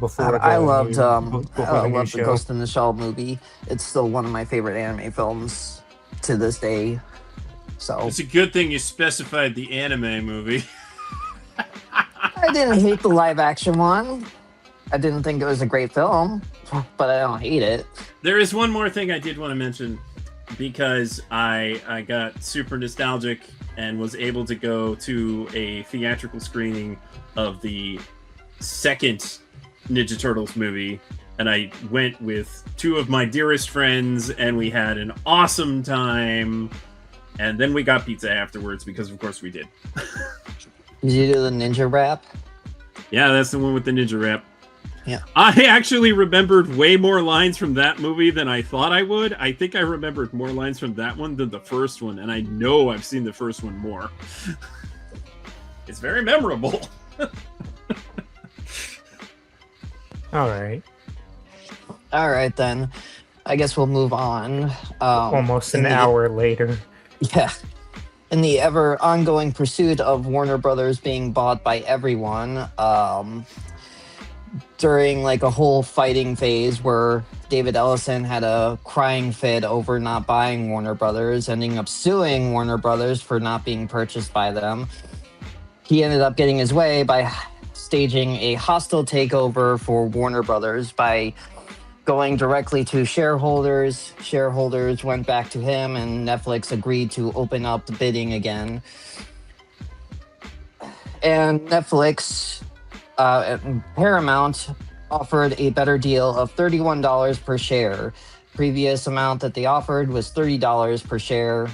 Before I loved the the Ghost in the Shell movie. It's still one of my favorite anime films to this day. So It's a good thing you specified the anime movie. I didn't hate the live action one. I didn't think it was a great film, but I don't hate it. There is one more thing I did want to mention, because I got super nostalgic and was able to go to a theatrical screening of the second Ninja Turtles movie, and I went with 2 of my dearest friends, and we had an awesome time, and then we got pizza afterwards, because of course we did. Did you do the ninja rap? Yeah, that's the one with the ninja rap. Yeah. I actually remembered way more lines from that movie than I thought I would. I think I remembered more lines from that one than the first one, and I know I've seen the first one more. It's very memorable. All right. All right, then. I guess we'll move on. Almost an hour later. Yeah. In the ever ongoing pursuit of Warner Brothers being bought by everyone, during like a whole fighting phase where David Ellison had a crying fit over not buying Warner Brothers, ending up suing Warner Brothers for not being purchased by them. He ended up getting his way by staging a hostile takeover for Warner Brothers by going directly to shareholders. Shareholders went back to him, and Netflix agreed to open up the bidding again. And Netflix, Paramount offered a better deal of $31 per share. Previous amount that they offered was $30 per share.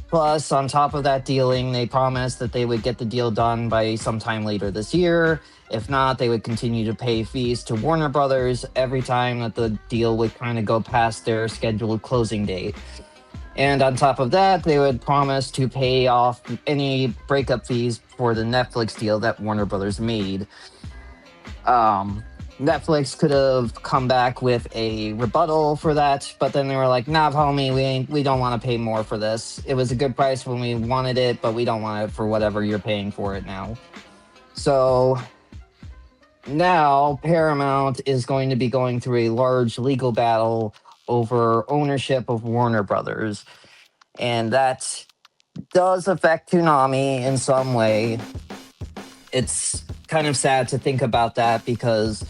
Plus, on top of that dealing, they promised that they would get the deal done by sometime later this year. If not, they would continue to pay fees to Warner Brothers every time that the deal would kind of go past their scheduled closing date. And on top of that, they would promise to pay off any breakup fees for the Netflix deal that Warner Brothers made. Netflix could have come back with a rebuttal for that, but then they were like, nah, homie, we don't want to pay more for this. It was a good price when we wanted it, but we don't want it for whatever you're paying for it now. So now Paramount is going to be going through a large legal battle over ownership of Warner Brothers. And that does affect Toonami in some way. it's kind of sad to think about that because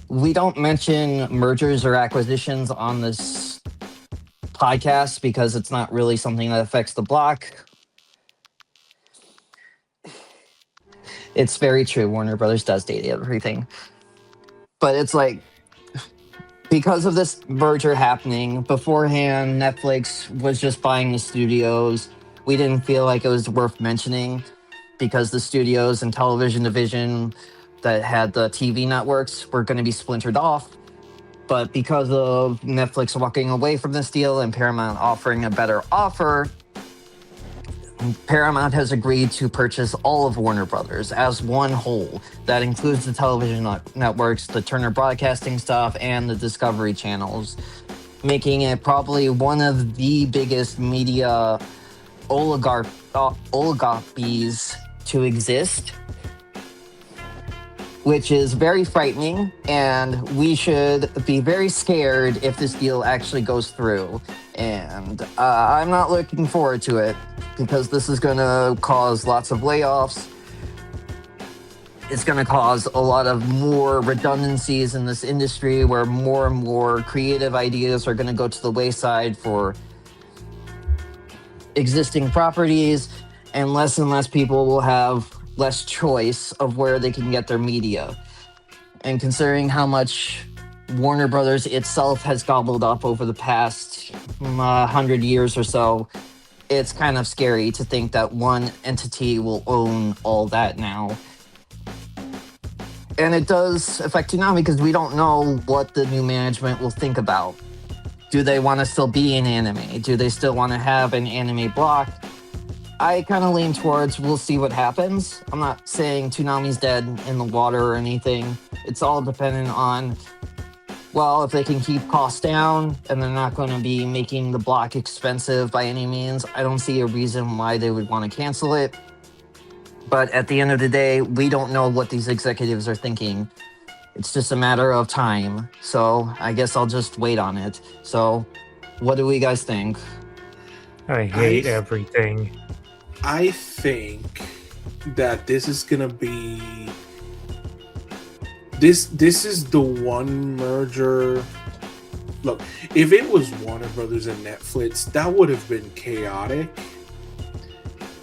we don't mention mergers or acquisitions on this podcast because it's not really something that affects the block. It's very true. Warner Brothers does date everything. But it's like, because of this merger happening, beforehand, Netflix was just buying the studios. We didn't feel like it was worth mentioning because the studios and television division that had the TV networks were going to be splintered off. But because of Netflix walking away from this deal and Paramount offering a better offer, Paramount has agreed to purchase all of Warner Brothers as one whole. That includes the television networks, the Turner Broadcasting stuff, and the Discovery channels, making it probably one of the biggest media oligarchies to exist, which is very frightening, and we should be very scared if this deal actually goes through. And I'm not looking forward to it because this is going to cause lots of layoffs. It's going to cause a lot of more redundancies in this industry where more and more creative ideas are going to go to the wayside for existing properties, and less people will have less choice of where they can get their media. And considering how much Warner Brothers itself has gobbled up over the past 100 years or so, it's kind of scary to think that one entity will own all that now. And it does affect Toonami because we don't know what the new management will think about. Do they want to still be in anime? Do they still want to have an anime block? I kind of lean towards we'll see what happens. I'm not saying Toonami's dead in the water or anything. It's all dependent on, well, if they can keep costs down and they're not going to be making the block expensive by any means, I don't see a reason why they would want to cancel it. But at the end of the day, we don't know what these executives are thinking. It's just a matter of time. So I guess I'll just wait on it. So what do we guys think? I hate everything. I think that this is gonna be this is the one merger. Look, if it was Warner Brothers and Netflix, that would have been chaotic.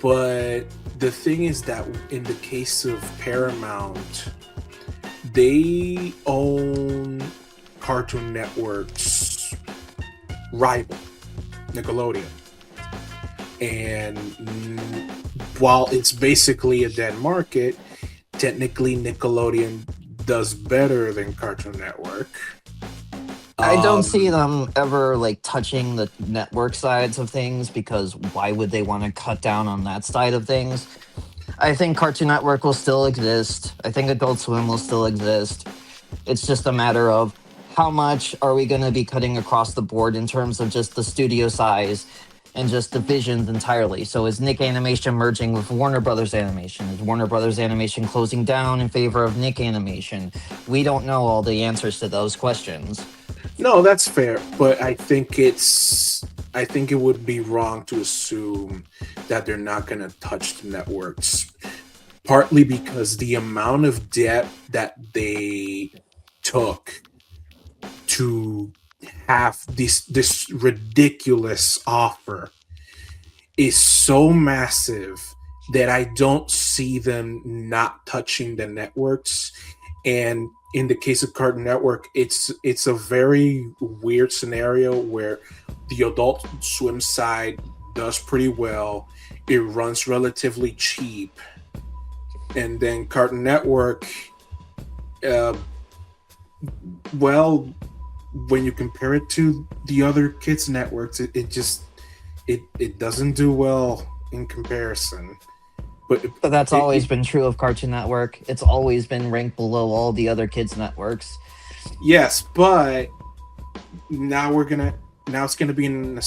But the thing is that in the case of Paramount, they own Cartoon Network's rival, Nickelodeon. And while it's basically a dead market, technically Nickelodeon does better than Cartoon Network. I don't see them ever like touching the network sides of things because why would they want to cut down on that side of things? I think Cartoon Network will still exist. I think Adult Swim will still exist. It's just a matter of how much are we going to be cutting across the board in terms of just the studio size and just divisions entirely. So is Nick Animation merging with Warner Brothers Animation? Is Warner Brothers Animation closing down in favor of Nick Animation? We don't know all the answers to those questions. No, that's fair, but I think it would be wrong to assume that they're not going to touch the networks. Partly because the amount of debt that they took to have this ridiculous offer is so massive that I don't see them not touching the networks. And in the case of Cartoon Network, it's a very weird scenario where the Adult Swim side does pretty well. It runs relatively cheap. And then Cartoon Network, well, when you compare it to the other kids networks, it doesn't do well in comparison. But that's always been true of Cartoon Network. It's always been ranked below all the other kids networks. Yes, but now it's gonna be in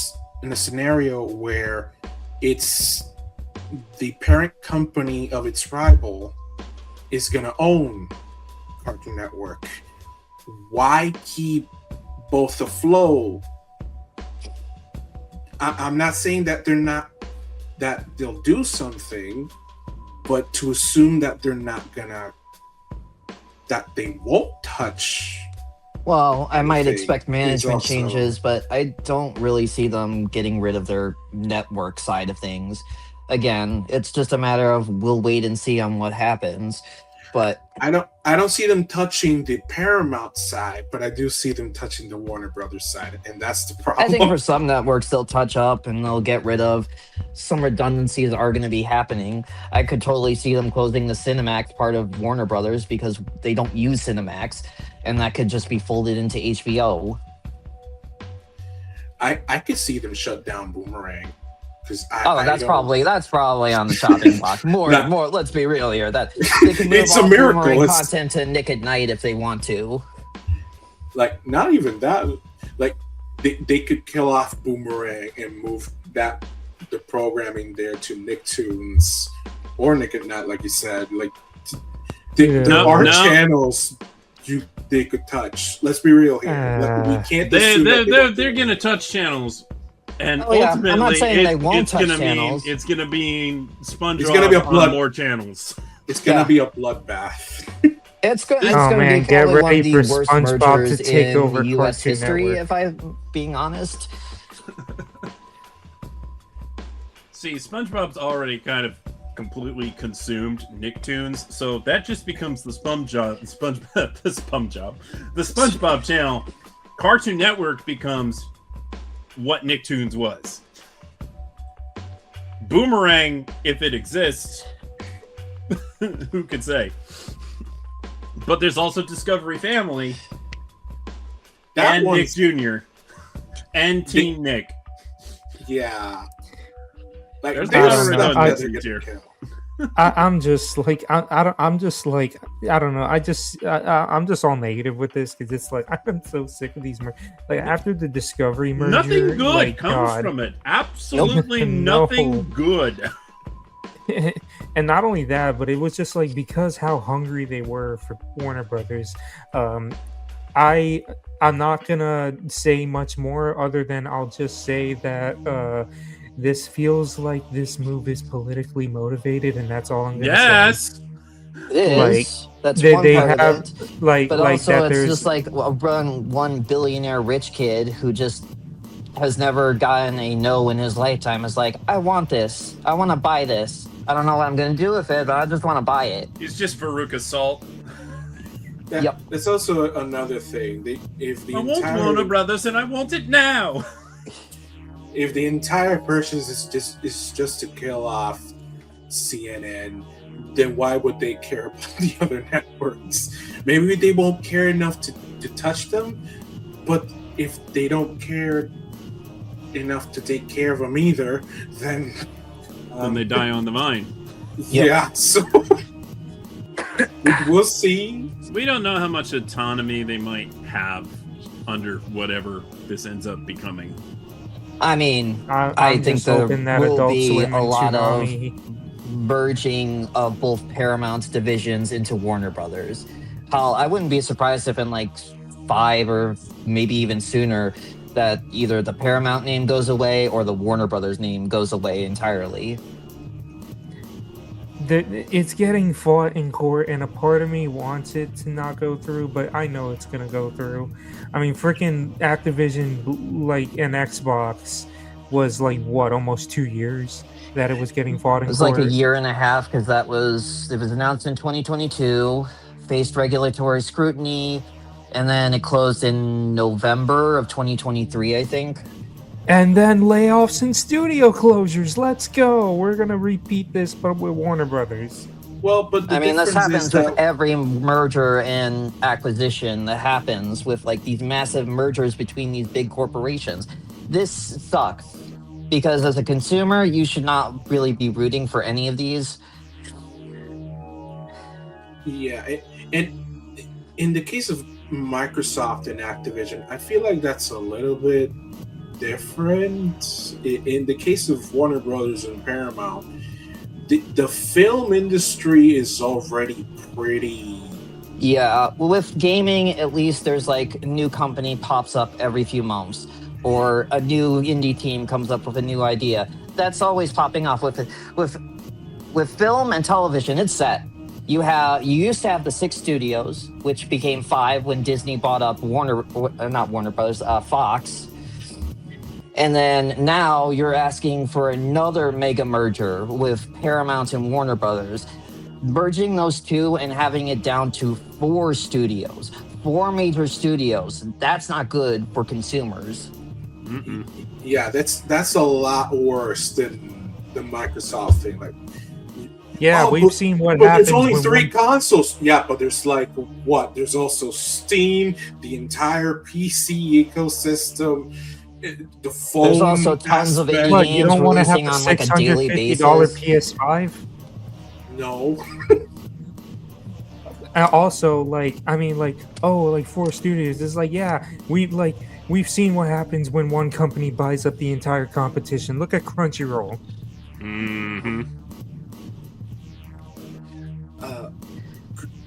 a scenario where it's the parent company of its rival is gonna own Cartoon Network. Why keep both afloat? I'm not saying that they'll do something, but to assume that they won't touch. Well, I might anything expect is management also- changes, but I don't really see them getting rid of their network side of things. Again, it's just a matter of we'll wait and see on what happens. But I don't see them touching the Paramount side, but I do see them touching the Warner Brothers side, and that's the problem. I think for some networks they'll touch up and they'll get rid of some redundancies are going to be happening. I could totally see them closing the Cinemax part of Warner Brothers because they don't use Cinemax, and that could just be folded into HBO. I could see them shut down Boomerang. That's probably on the chopping block. More. Let's be real here. That they can move It's a all miracle. Boomerang It's- content to Nick at Night if they want to. Like, not even that. Like, they could kill off Boomerang and move the programming there to Nicktoons or Nick at Night, like you said. Like, there are channels they could touch. Let's be real here. Like, we can't. assume that They're gonna touch channels. And Oh, yeah. I'm not ultimately, saying they won't it's touch gonna channels. It's gonna be SpongeBob It's gonna be a on blood- more channels. It's gonna Yeah. be a bloodbath. It's going Oh, to man, be get probably one of ready the for worst SpongeBob mergers to take in over U.S. Cartoon history, Network. if I'm being honest. See, SpongeBob's already kind of completely consumed Nicktoons, so that just becomes the SpongeBob channel. Cartoon Network becomes what Nicktoons was. Boomerang, if it exists, who could say? But there's also Discovery Family and one's- Nick Jr. and Teen Nick. Yeah. Like, There's a lot of stuff that redundancies they're here. gonna kill. I'm just like I don't. I'm just like I don't know. I'm just all negative with this because it's like I'm so sick of these. Like after the Discovery merger, Nothing good like, comes God. from it. Absolutely No. nothing good. And not only that, but it was just like because how hungry they were for Warner Brothers. I'm not gonna say much more other than I'll just say that this feels like this move is politically motivated, and that's all I'm gonna say. Yes. It is. Like, That's they one part have of it. like But like also, that. it's There's just like one billionaire rich kid who just has never gotten a no in his lifetime is like, I want this. I want to buy this. I don't know what I'm going to do with it, but I just want to buy it. He's just Veruca Salt. Yep. That's also another thing. I want Warner Brothers and I want it now. If the entire purchase is just to kill off CNN, then why would they care about the other networks? Maybe they won't care enough to touch them, but if they don't care enough to take care of them either, then Then they die on the vine. Yeah, so we'll see. We don't know how much autonomy they might have under whatever this ends up becoming. I mean, I'm I think just there hoping that will Adult be Swim a and lot of Toonami- merging of both Paramount's divisions into Warner Brothers. Hell, I wouldn't be surprised if in like 5 or maybe even sooner that either the Paramount name goes away or the Warner Brothers name goes away entirely. It's getting fought in court, and a part of me wants it to not go through, but I know it's gonna go through. I mean, freaking Activision, like, and Xbox was like what, almost 2 years that it was getting fought in It was court. like a year and a half because it was announced in 2022, faced regulatory scrutiny, and then it closed in November of 2023, I think. And then layoffs and studio closures. Let's go. We're gonna repeat this, but with Warner Brothers. Well, but the I mean, this difference is happens with that- every merger and acquisition that happens with like these massive mergers between these big corporations. This sucks because as a consumer, you should not really be rooting for any of these. Yeah, and in the case of Microsoft and Activision, I feel like that's a little bit different. In the case of Warner Brothers and Paramount, the film industry is already pretty. Yeah, well, with gaming, at least there's like a new company pops up every few months, or a new indie team comes up with a new idea. That's always popping off with with film and television, it's set. You used to have the 6 studios, which became 5 when Disney bought up not Warner Brothers, Fox. And then now you're asking for another mega merger with Paramount and Warner Brothers. Merging those two and having it down to 4 studios, 4 major studios, that's not good for consumers. Mm-mm. Yeah, that's a lot worse than the Microsoft thing. Like, Yeah, we've seen what but happens. there's only when 3 consoles. Yeah, but there's like what? There's also Steam, the entire PC ecosystem, the phone. There's also tons of aspect. indie What, you don't want to have releasing the on like a daily $650 basis. PS5? No. And also, like, I mean, like, oh, like 4 studios. It's like, yeah, we've seen what happens when one company buys up the entire competition. Look at Crunchyroll. Mm-hmm.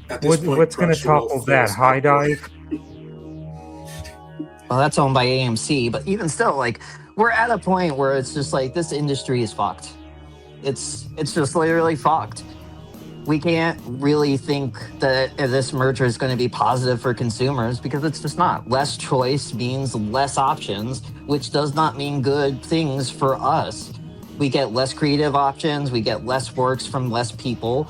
At this point, What's going to Crunchyroll topple that? feels High like- Dive? Well, that's owned by AMC, but even still, like, we're at a point where it's just like this industry is fucked. It's just literally fucked. We can't really think that this merger is going to be positive for consumers because it's just not. Less choice means less options, which does not mean good things for us. We get less creative options. We get less works from less people.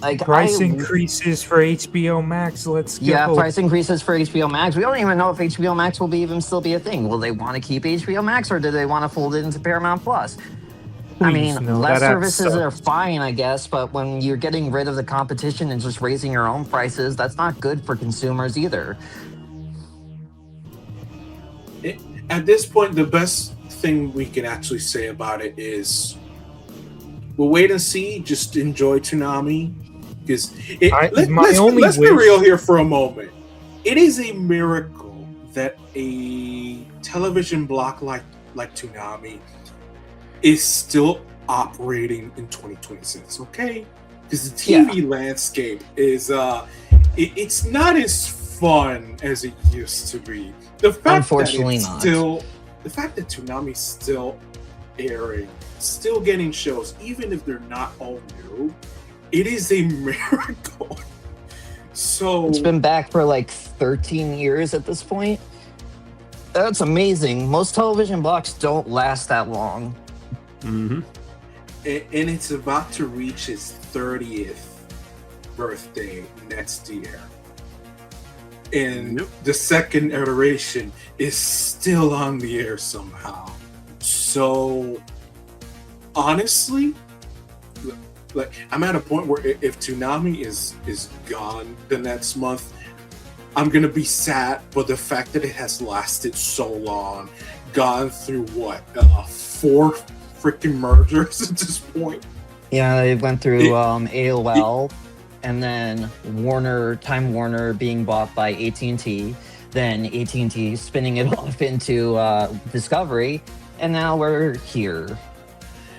Like Price increases for HBO Max. Let's go. Yeah, price increases for HBO Max. We don't even know if HBO Max will still be a thing. Will they want to keep HBO Max or do they want to fold it into Paramount Plus? I Please, mean, no, less that services sucks. are fine, I guess, but when you're getting rid of the competition and just raising your own prices, that's not good for consumers either. At this point, the best thing we can actually say about it is we'll wait and see. Just enjoy Toonami. Because let's be real here for a moment. It is a miracle that a television block like Toonami is still operating in 2026. Okay, because the TV landscape is it's not as fun as it used to be. The fact Unfortunately, that the fact that Toonami's still airing, still getting shows, even if they're not all new. It is a miracle. So It's been back for like 13 years at this point. That's amazing. Most television blocks don't last that long. Mm-hmm. And it's about to reach its 30th birthday next year. And the second iteration is still on the air somehow. So honestly, like, I'm at a point where if Toonami is gone the next month, I'm gonna be sad. But the fact that it has lasted so long, gone through 4 freaking mergers at this point. Yeah, they went through AOL, and then Time Warner being bought by AT&T, then AT&T spinning it off into Discovery, and now we're here.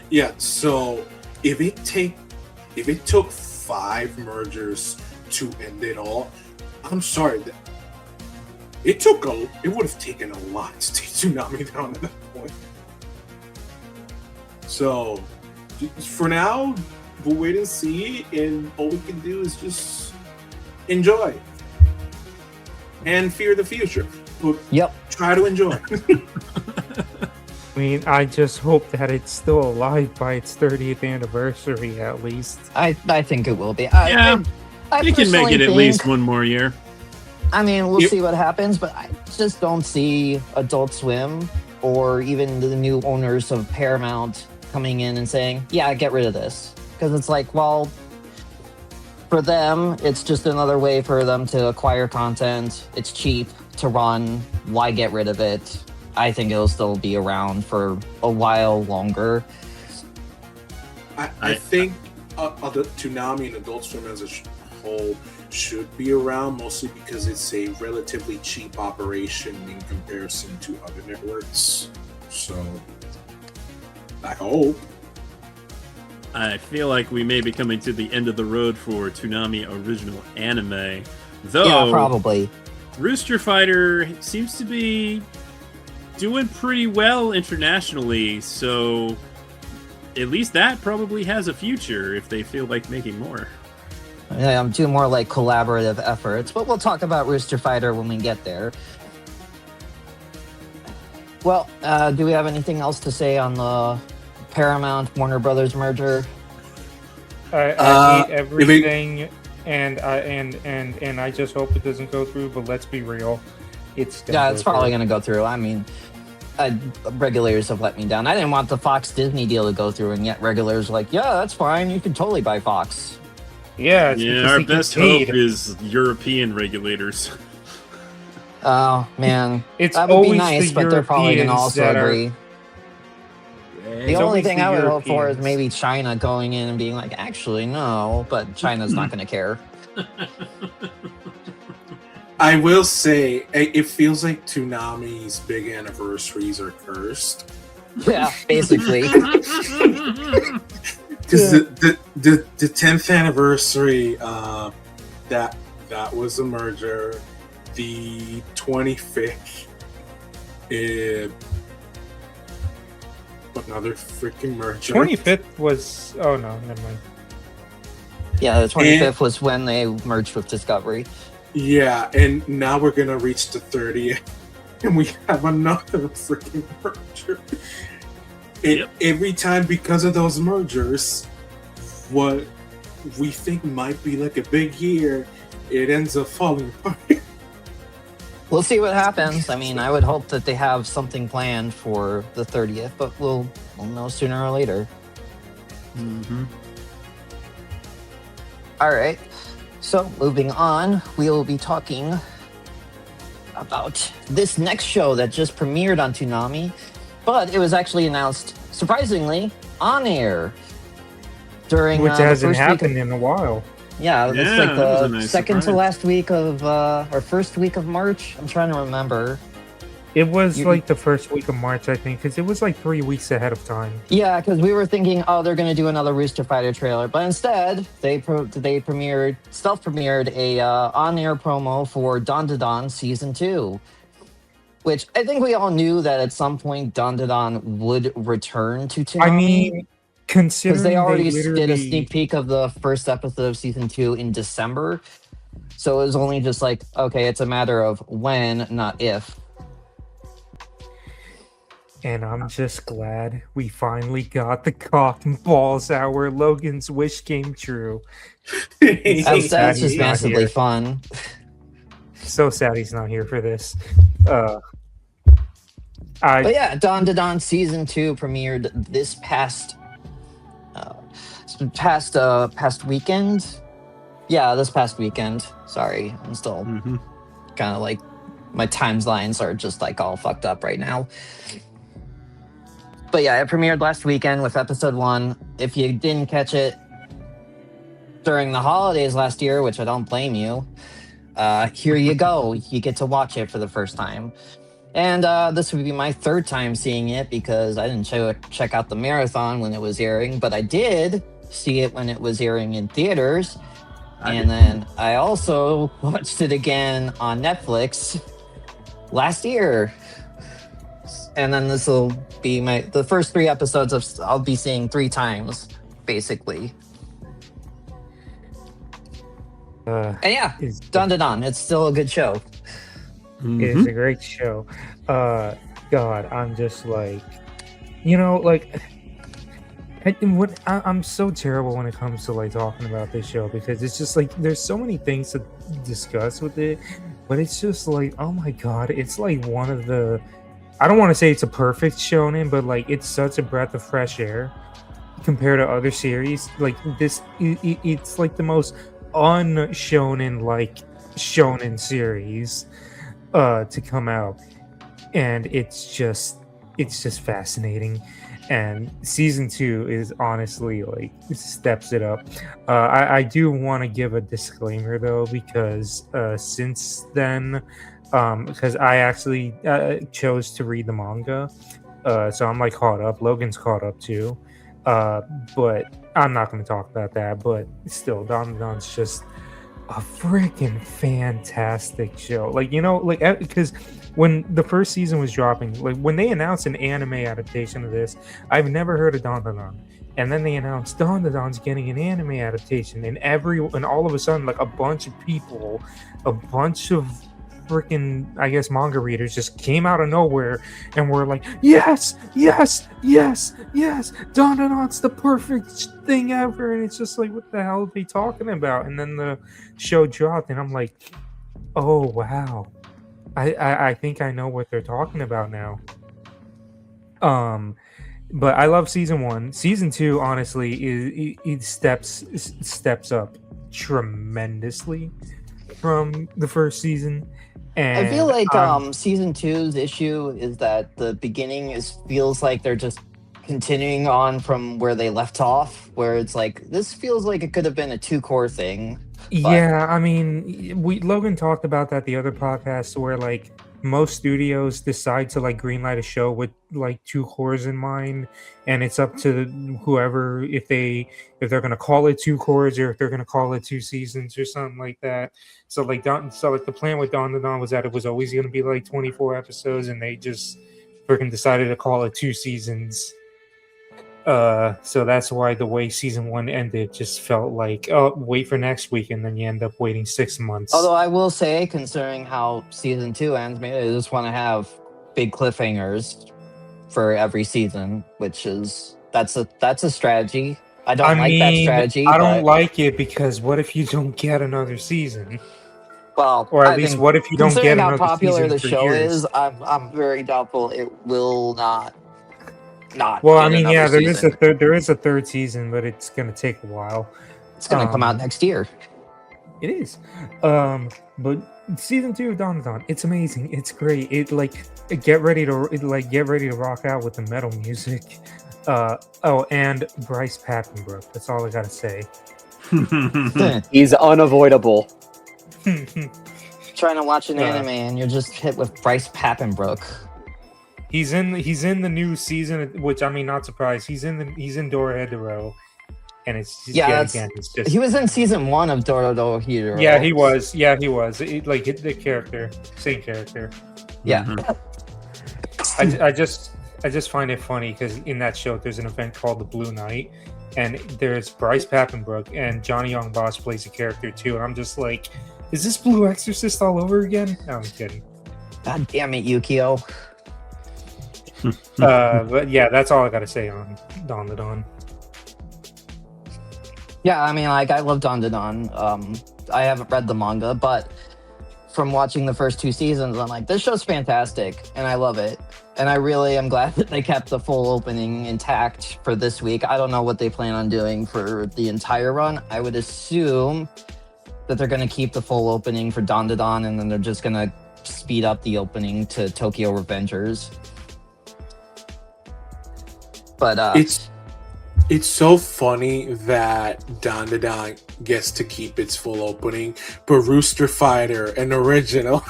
Yeah. So if it took 5 mergers to end it all, I'm sorry. It would have taken a lot to take Toonami down at that point. So, for now, we'll wait and see, and all we can do is just enjoy and fear the future. But try to enjoy. I mean, I just hope that it's still alive by its 30th anniversary, at least. I think it will be. I can make personally it at think- least one more year. I mean, we'll see what happens, but I just don't see Adult Swim or even the new owners of Paramount coming in and saying, yeah, get rid of this. Because it's like, well, for them, it's just another way for them to acquire content. It's cheap to run. Why get rid of it? I think it'll still be around for a while longer. I think Toonami and Adult Swim as a whole should be around, mostly because it's a relatively cheap operation in comparison to other networks. So, I hope. I feel like we may be coming to the end of the road for Toonami original anime. Though, Yeah, probably. Rooster Fighter seems to be doing pretty well internationally, so at least that probably has a future if they feel like making more. Yeah, do more like collaborative efforts, but we'll talk about Rooster Fighter when we get there. Well, do we have anything else to say on the Paramount Warner Brothers merger? I hate everything, and I just hope it doesn't go through. But let's be real, it's probably going to go through. I mean, regulators have let me down. I didn't want the Fox Disney deal to go through, and yet regulators are like, yeah, that's fine. You can totally buy Fox. Yeah, our best hope is European regulators. Oh man, it's that would be nice, but they're probably going to also agree. The only thing I would hope for is maybe China going in and being like, actually, no, but China's not going to care. I will say, it feels like Toonami's big anniversaries are cursed. Yeah, basically. Because the 10th anniversary, that was a merger. The 25th, another freaking merger. 25th was... Oh, no, never mind. Yeah, the 25th was when they merged with Discovery. Yeah, and now we're going to reach the 30th, and we have another freaking merger. And every time, because of those mergers, what we think might be like a big year, it ends up falling apart. We'll see what happens. I mean, I would hope that they have something planned for the 30th, but we'll know sooner or later. Mm-hmm. All right. So, moving on, we will be talking about this next show that just premiered on Toonami, but it was actually announced, surprisingly, on air during which the hasn't first happened in a while. Yeah, it's like that was a the nice second surprise. to last week of, or first week of March. I'm trying to remember. It was like the first week of March, I think, because it was like 3 weeks ahead of time. Yeah, because we were thinking, oh, they're going to do another Rooster Fighter trailer, but instead they self-premiered a on-air promo for Don Da Don Season 2, which I think we all knew that at some point Don Da Don would return to Toonami. I mean, considering because they already literally did a sneak peek of the first episode of Season 2 in December, so it was only just like, okay, it's a matter of when, not if. And I'm just glad we finally got the Caulk and Bawls hour. Logan's wish came true. That's sad just he's not massively here. fun. So sad he's not here for this. But yeah, Don Da Don Season 2 premiered this past weekend. Yeah, this past weekend. Sorry, I'm still kind of like, my timelines are just like all fucked up right now. But yeah, it premiered last weekend with episode 1. If you didn't catch it during the holidays last year, which I don't blame you, here you go. You get to watch it for the first time. And this would be my third time seeing it because I didn't check out the marathon when it was airing, but I did see it when it was airing in theaters. And then I also watched it again on Netflix last year. And then this will be the first 3 episodes I'll be seeing 3 times, basically. And yeah, Don Da Don. It's still a good show. It's a great show. God, I'm just like, like, I'm so terrible when it comes to like talking about this show because it's just like there's so many things to discuss with it, but it's just like, oh my God, it's like one of the. I don't want to say it's a perfect shonen, but like it's such a breath of fresh air compared to other series. Like this, it's like the most un-shonen like shonen series to come out, and it's just fascinating. And season 2 is honestly like steps it up. I do want to give a disclaimer though, because since then. Because I actually chose to read the manga, so I'm like caught up. Logan's caught up too, but I'm not going to talk about that. But still, Don Don's just a freaking fantastic show. Like, you know, like, because when the first season was dropping, like when they announced an anime adaptation of this, I've never heard of Dandadan. And then they announced Dandadan's getting an anime adaptation, and all of a sudden, like a bunch of people, a bunch of freaking, I guess, manga readers just came out of nowhere and were like, yes, yes, yes, yes, Dandadan's the perfect thing ever. And it's just like, what the hell are they talking about? And then the show dropped, and I'm like, oh wow, I think I know what they're talking about now. But I love season 1. Season 2, honestly, it steps up tremendously from the first season. And I feel like season 2's issue is that the beginning feels like they're just continuing on from where they left off, where it's like, this feels like it could have been a 2-core thing. Yeah, I mean, Logan talked about that the other podcast, where like most studios decide to like greenlight a show with like 2 cores in mind, and it's up to whoever if they're gonna call it 2 cores or if they're gonna call it 2 seasons or something like that. So like the plan with Dandadan was that it was always gonna be like 24 episodes, and they just freaking decided to call it 2 seasons. So that's why the way season 1 ended just felt like, oh, wait for next week, and then you end up waiting 6 months. Although I will say, considering how season 2 ends, maybe I just want to have big cliffhangers for every season, which is that's a strategy. I don't like that strategy. I don't like it because what if you don't get another season? Well, or at least what if you don't get another season? Considering how popular the for show years? is, I'm very doubtful it will not. Well, I mean, yeah, there is a third season, but it's gonna take a while. It's gonna come out next year. It is. But season 2 of Dandadan, it's amazing. It's great. Get ready to rock out with the metal music. And Bryce Papenbrook. That's all I gotta say. He's unavoidable. Trying to watch an anime and you're just hit with Bryce Papenbrook. He's in the new season, which, I mean, not surprised. He's in Dorohedoro, and it's just he was in season 1 of Dorohedoro. Yeah, he was. The character, same character. Yeah. Mm-hmm. I just find it funny because in that show there's an event called the Blue Night, and there's Bryce Papenbrook and Johnny Young Bosch plays a character too, and I'm just like, is this Blue Exorcist all over again? No, I'm kidding. God damn it, Yukio. But yeah, that's all I gotta say on Dandadan. Yeah, I mean, like, I love Dandadan. I haven't read the manga, but from watching the first 2 seasons, I'm like, this show's fantastic, and I love it. And I really am glad that they kept the full opening intact for this week. I don't know what they plan on doing for the entire run. I would assume that they're going to keep the full opening for Dandadan, and then they're just going to speed up the opening to Tokyo Revengers. But it's so funny that Dandadan gets to keep its full opening, but Rooster Fighter, an original.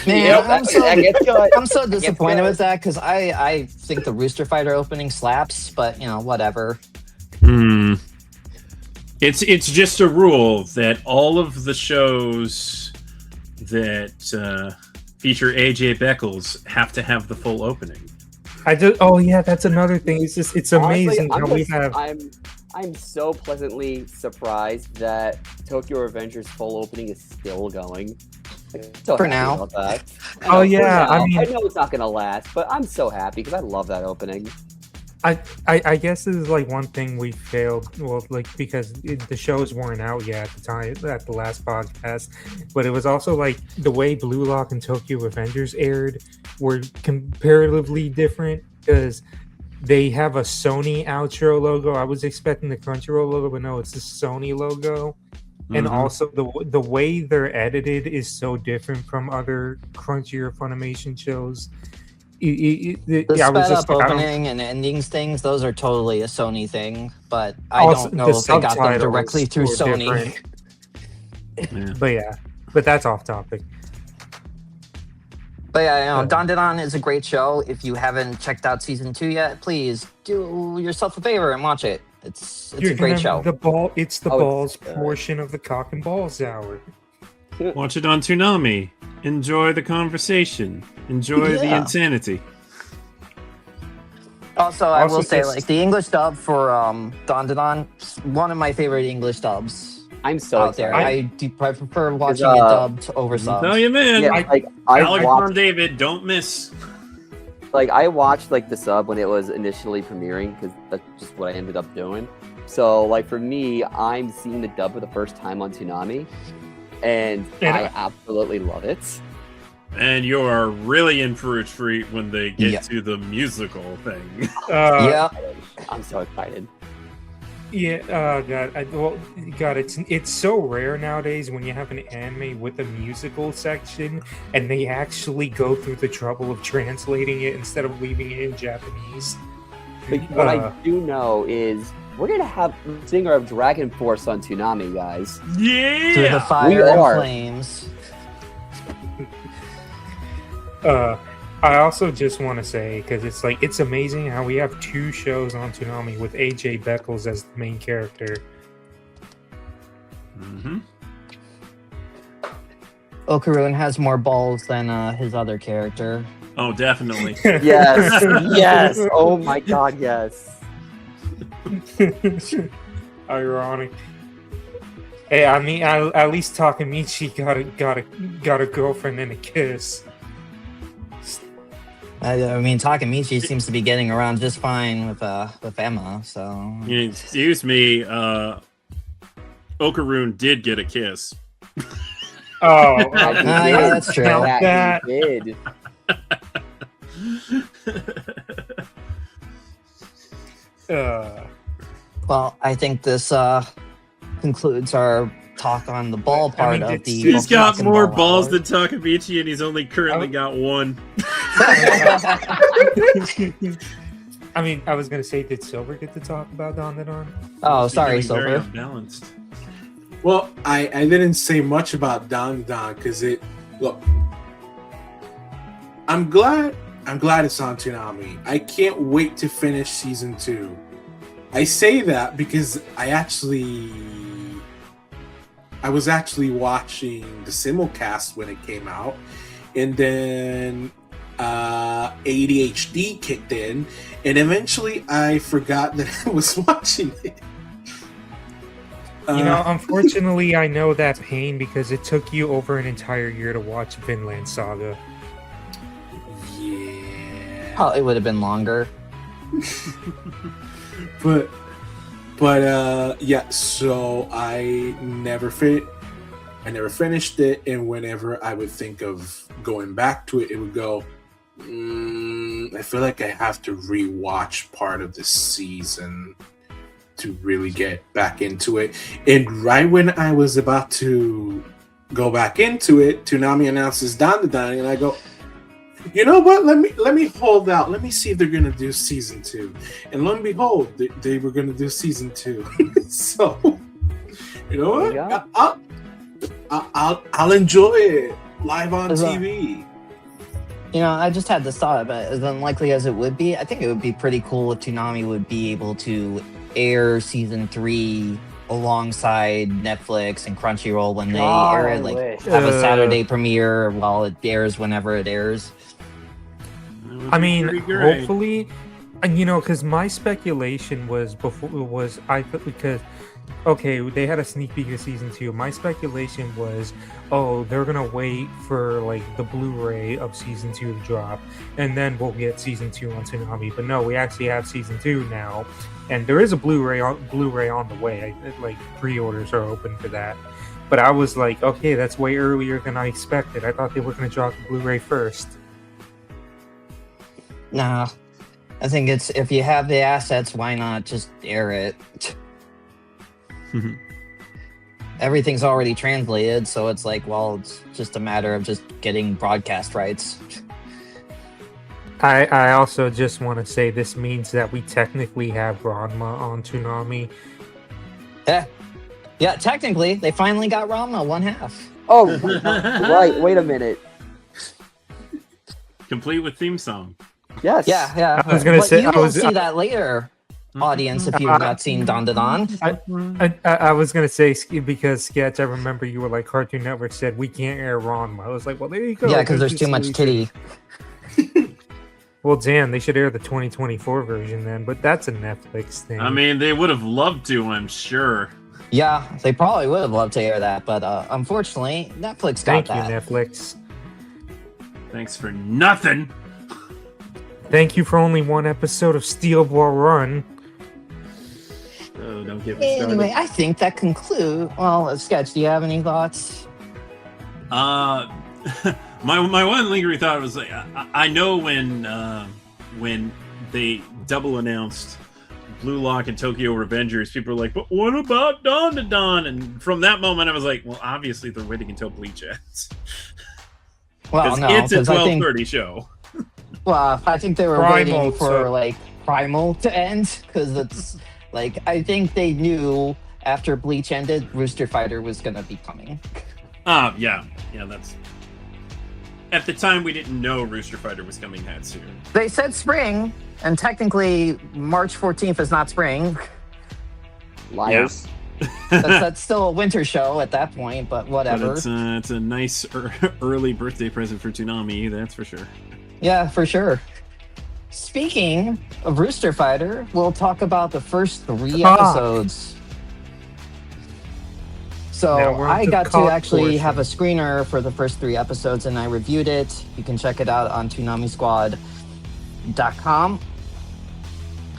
Man, I'm so disappointed with that because I think the Rooster Fighter opening slaps, but whatever. It's just a rule that all of the shows that feature AJ Beckles have to have the full opening. That's another thing. It's amazing how we have. I'm so pleasantly surprised that Tokyo Revengers full opening is still going. So for now. About that. I mean, I know it's not gonna last, but I'm so happy because I love that opening. I guess this is like one thing we failed. Well, like because the shows weren't out yet at the time at the last podcast, but it was also like the way Blue Lock and Tokyo Revengers aired were comparatively different because they have a Sony outro logo. I was expecting the Crunchyroll logo, but no, it's the Sony logo. And also the way they're edited is so different from other Crunchy or Funimation shows. The sped up opening and endings things, those are totally a Sony thing, but I don't know if they got them directly through Sony. But that's off topic. But yeah, Dandadan is a great show. If you haven't checked out season 2 yet, please do yourself a favor and watch it. It's You're a great gonna- show. The ball. It's the Oh, it's balls good. portion of the cock and balls hour. Watch it on Toonami. Enjoy the conversation. Enjoy the Yeah. insanity. Also, I will Also say, just- like, the English dub for Don Don, one of my favorite English dubs I'm so out there. excited. I prefer watching it dubbed over Tell subs. you, man. Yeah, like I Alec watched, Von David, don't miss. I watched like the sub when it was initially premiering because that's just what I ended up doing. So like for me, I'm seeing the dub for the first time on Toonami, and And I absolutely love it. And you're really in for a treat when they get Yeah. to the musical thing. Yeah. I'm so excited. Yeah, God, it's so rare nowadays when you have an anime with a musical section and they actually go through the trouble of translating it instead of leaving it in Japanese. Like, what I Uh, do know is we're gonna have the singer of Dragon Force on Toonami, guys. Through the Yeah. fire and are. flames. I also just want to say, because it's amazing how we have two shows on Toonami with AJ Beckles as the main character. Mm-hmm. Okarun has more balls than his other character. Oh, definitely. Yes, yes. Oh my God, yes. Ironic. Hey, I mean, at least Takamichi got a girlfriend and a kiss. I mean, Takamichi seems to be getting around just fine with Emma. So Excuse me, Okarun did get a kiss. Oh, yeah, that's true. Now That that- he did. well, I think this concludes our talk on the ball I part mean, of it's- the. He's got Pokemon more Ball balls hour. than Takamichi, and he's only currently got one. I mean, I was gonna say, did Silver get to talk about Don? Oh, He's sorry, becoming very Silver. unbalanced. Well, I didn't say much about Don because look. I'm glad it's on Toonami. I can't wait to finish season 2. I say that because I was actually watching the simulcast when it came out, and then ADHD kicked in, and eventually I forgot that I was watching it. You know, unfortunately, I know that pain because it took you over an entire year to watch Vinland Saga. Yeah. Probably would have been longer. but yeah, so I never finished it, and whenever I would think of going back to it, it would go, I feel like I have to rewatch part of the season to really get back into it. And right when I was about to go back into it, Toonami announces Don the Don, and I go, you know what? Let me hold out. Let me see if they're gonna do season 2. And lo and behold, they were gonna do season 2. So, you know what? Yeah. I'll enjoy it live on Is that- TV. You know, I just had this thought, but as unlikely as it would be, I think it would be pretty cool if Toonami would be able to air season 3 alongside Netflix and Crunchyroll when they air it. Like, wish. have a Saturday premiere while it airs whenever it airs. That would I be mean, pretty great. hopefully, and you know, because my speculation was because okay, they had a sneak peek of season 2. My speculation was, oh, they're gonna wait for like the Blu-ray of season 2 to drop, and then we'll get season 2 on Toonami. But no, we actually have season 2 now, and there is a Blu-ray on the way. Like pre-orders are open for that. But I was like, okay, that's way earlier than I expected. I thought they were gonna drop the Blu-ray first. Nah, I think it's if you have the assets, why not just air it? Everything's already translated, so it's like, well, it's just a matter of just getting broadcast rights. I also just want to say this means that we technically have Ranma on Toonami. Yeah, technically, they finally got Rama one half. Oh, right. Wait a minute. Complete with theme song. Yes. Yeah. I was gonna But say- you I will was- see that later. audience if you have not seen Don Da Don. I was gonna say because Sketch. I remember you were like Cartoon Network said we can't air Ranma. I was like, well, there you go. Yeah, because there's too much titty. Well, damn, they should air the 2024 version then, but that's a Netflix thing. I mean, they would have loved to, I'm sure. Yeah, they probably would have loved to air that, but unfortunately, Netflix got Thank you, that. Netflix. Thanks for nothing. Thank you for only one episode of Steel Ball Run. Oh, don't get me started. Anyway, I think that concludes. Well, Sketch, do you have any thoughts? My one lingering thought was like, I know when they double announced Blue Lock and Tokyo Revengers, people were like, but what about Don Da Don? And from that moment, I was like, well, obviously they're waiting until Bleach ends. Well, no, it's a because I think 12:30 show. well, I think they were Primal, waiting for so- like Primal to end because it's like I think they knew after Bleach ended, Rooster Fighter was gonna be coming. Yeah, that's. At the time, we didn't know Rooster Fighter was coming that soon. They said spring, and technically March 14th is not spring. Liars. That's still a winter show at that point, but But whatever. it's a nice early birthday present for Toonami, that's for sure. Yeah, for sure. Speaking of Rooster Fighter, we'll talk about the first 3 episodes. Now So we're I into got to Caulk actually portion. have a screener for the first 3 episodes, and I reviewed it. You can check it out on ToonamiSquad.com.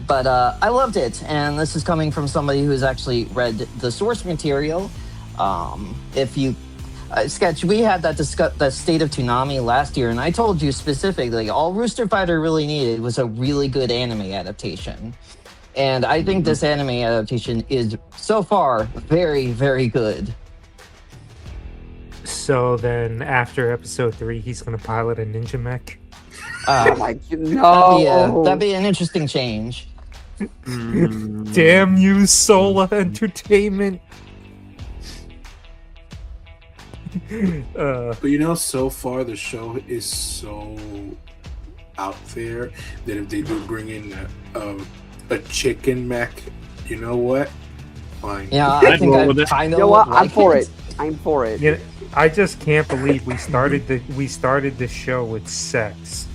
But I loved it, and this is coming from somebody who's actually read the source material. If you Sketch, we had that State of Toonami last year, and I told you specifically all Rooster Fighter really needed was a really good anime adaptation. And I think this anime adaptation is so far very, very good. So then, after episode 3, he's gonna pilot a ninja mech. Oh my no. That'd be an interesting change. Damn you, Sola Entertainment! But so far the show is so out there that if they do bring in a chicken mech, you know what? Fine. Yeah, I I'd think roll I with it. kind You of know what? like I'm for it. I'm for it. Yeah, I just can't believe we started the show with sex.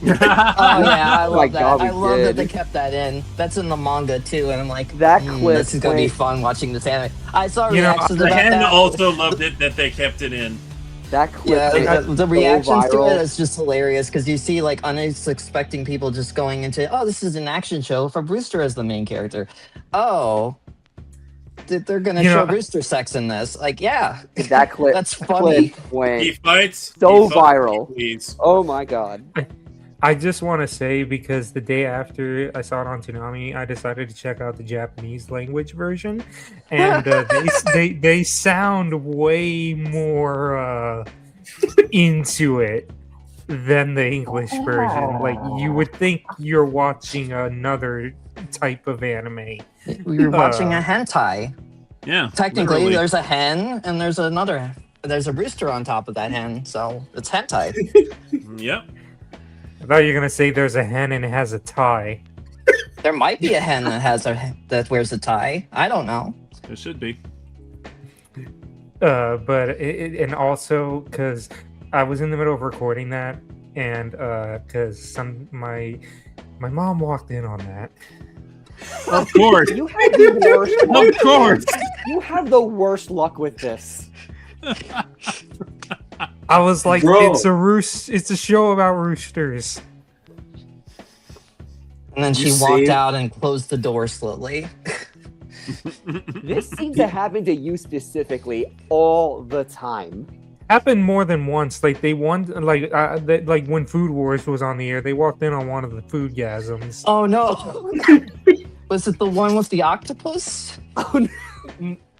Oh yeah, I Oh my love that. God, we I love that did. they kept that in. That's in the manga too, and I'm like, That clip this is gonna be went- fun watching this anime. I saw You know, reactions The about hen that. also loved it that they kept it in. That clip Yeah, went the so reactions to viral. it is just hilarious because you see like unexpecting people just going into, oh, this is an action show for Brewster as the main character. Oh, they're gonna You show know- Brewster sex in this. Like, yeah, That clip. that's funny. Clip went He fights. So he fucks, viral. he bleeds. Oh my god. I just want to say, because the day after I saw it on Toonami, I decided to check out the Japanese language version, and they sound way more into it than the English version. Like, you would think you're watching another type of anime. You're watching a hentai. Yeah. Technically, literally. there's a hen and there's a rooster on top of that hen, so it's hentai. Yep. I thought you were gonna say there's a hen and it has a tie. There might be a hen that wears a tie. I don't know. It should be. But and also because I was in the middle of recording that, and because my mom walked in on that. Of course. You have the worst luck. Of course. You have the worst luck with this. I was like, Bro. it's a show about roosters. And then You she walked saved- out and closed the door slowly. This seems to happen to you specifically all the time. Happened more than once. Like they won, like when Food Wars was on the air, they walked in on one of the food gasms. Oh no! Was it the one with the octopus? Oh,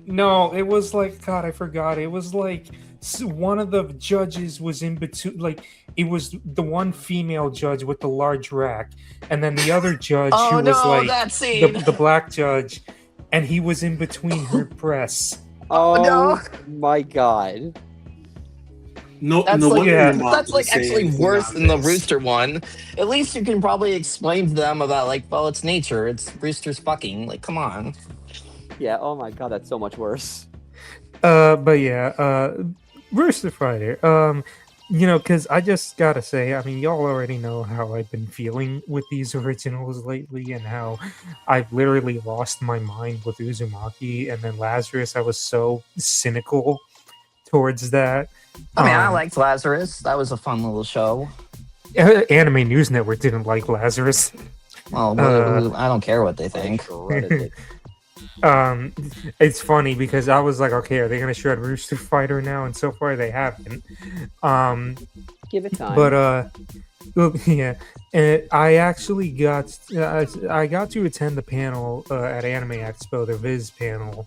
No, it was like, God, I forgot. It was like one of the judges was in between. Like it was the one female judge with the large rack, and then the other judge Oh who no, was like that scene! the black judge, and he was in between her breasts. oh no. my god. No, That's no like wonder your mom that's didn't like say actually anything worse on than the this. rooster one. At least you can probably explain to them about like, well, it's nature. It's roosters fucking. Like, come on. Yeah. Oh my god, that's so much worse. But yeah, Rooster Fighter. Because I just gotta say, I mean, y'all already know how I've been feeling with these originals lately, and how I've literally lost my mind with Uzumaki, and then Lazarus. I was so cynical towards that. I mean, I liked Lazarus. That was a fun little show. Anime News Network didn't like Lazarus. Well, I don't care what they think. Shredded it. It's funny because I was like, okay, are they gonna shred Rooster Fighter now? And so far they haven't. Give it time. But well, yeah, and I actually got I got to attend the panel at Anime Expo, the Viz panel,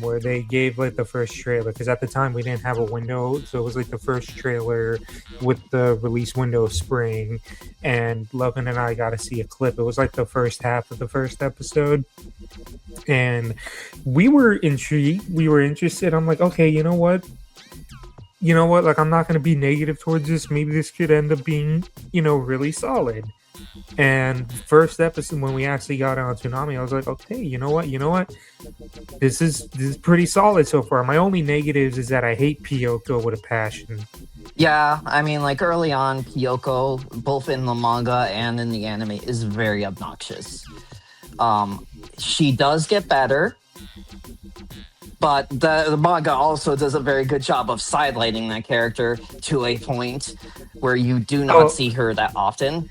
where they gave like the first trailer, because at the time we didn't have a window, so it was like the first trailer with the release window of spring, and Logan and I got to see a clip. It was like the first half of the first episode, and we were intrigued, we were interested. I'm like, okay, you know what, like, I'm not going to be negative towards this. Maybe this could end up being, really solid. And first episode, when we actually got on Toonami, I was like, okay, you know what? This is pretty solid so far. My only negatives is that I hate Pyoko with a passion. Yeah, I mean, like early on, Pyoko, both in the manga and in the anime, is very obnoxious. She does get better, but the manga also does a very good job of sidelighting that character to a point where you do not see her that often.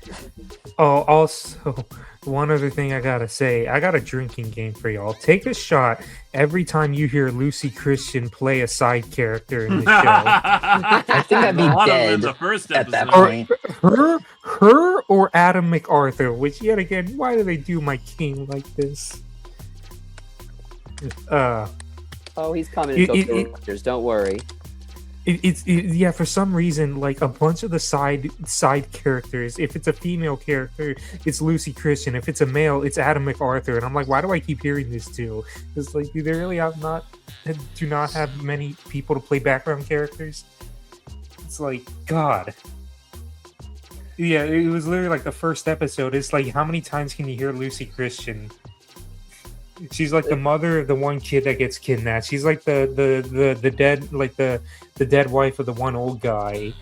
Oh, also, one other thing I gotta say, I got a drinking game for y'all. Take a shot every time you hear Lucy Christian play a side character in the show. I think I'd be dead the first at that episode. point. Her or Adam MacArthur, which yet again, why do they do my king like this? Oh, he's coming in Tokyo Rangers, don't worry. Yeah, for some reason, like a bunch of the side characters, if it's a female character, it's Lucy Christian. If it's a male, it's Adam MacArthur. And I'm like, why do I keep hearing this too? It's like, do they really do not have many people to play background characters? It's like, God. Yeah, it was literally like the first episode. It's like, how many times can you hear Lucy Christian? She's like the mother of the one kid that gets kidnapped. She's like the dead, like the dead wife of the one old guy,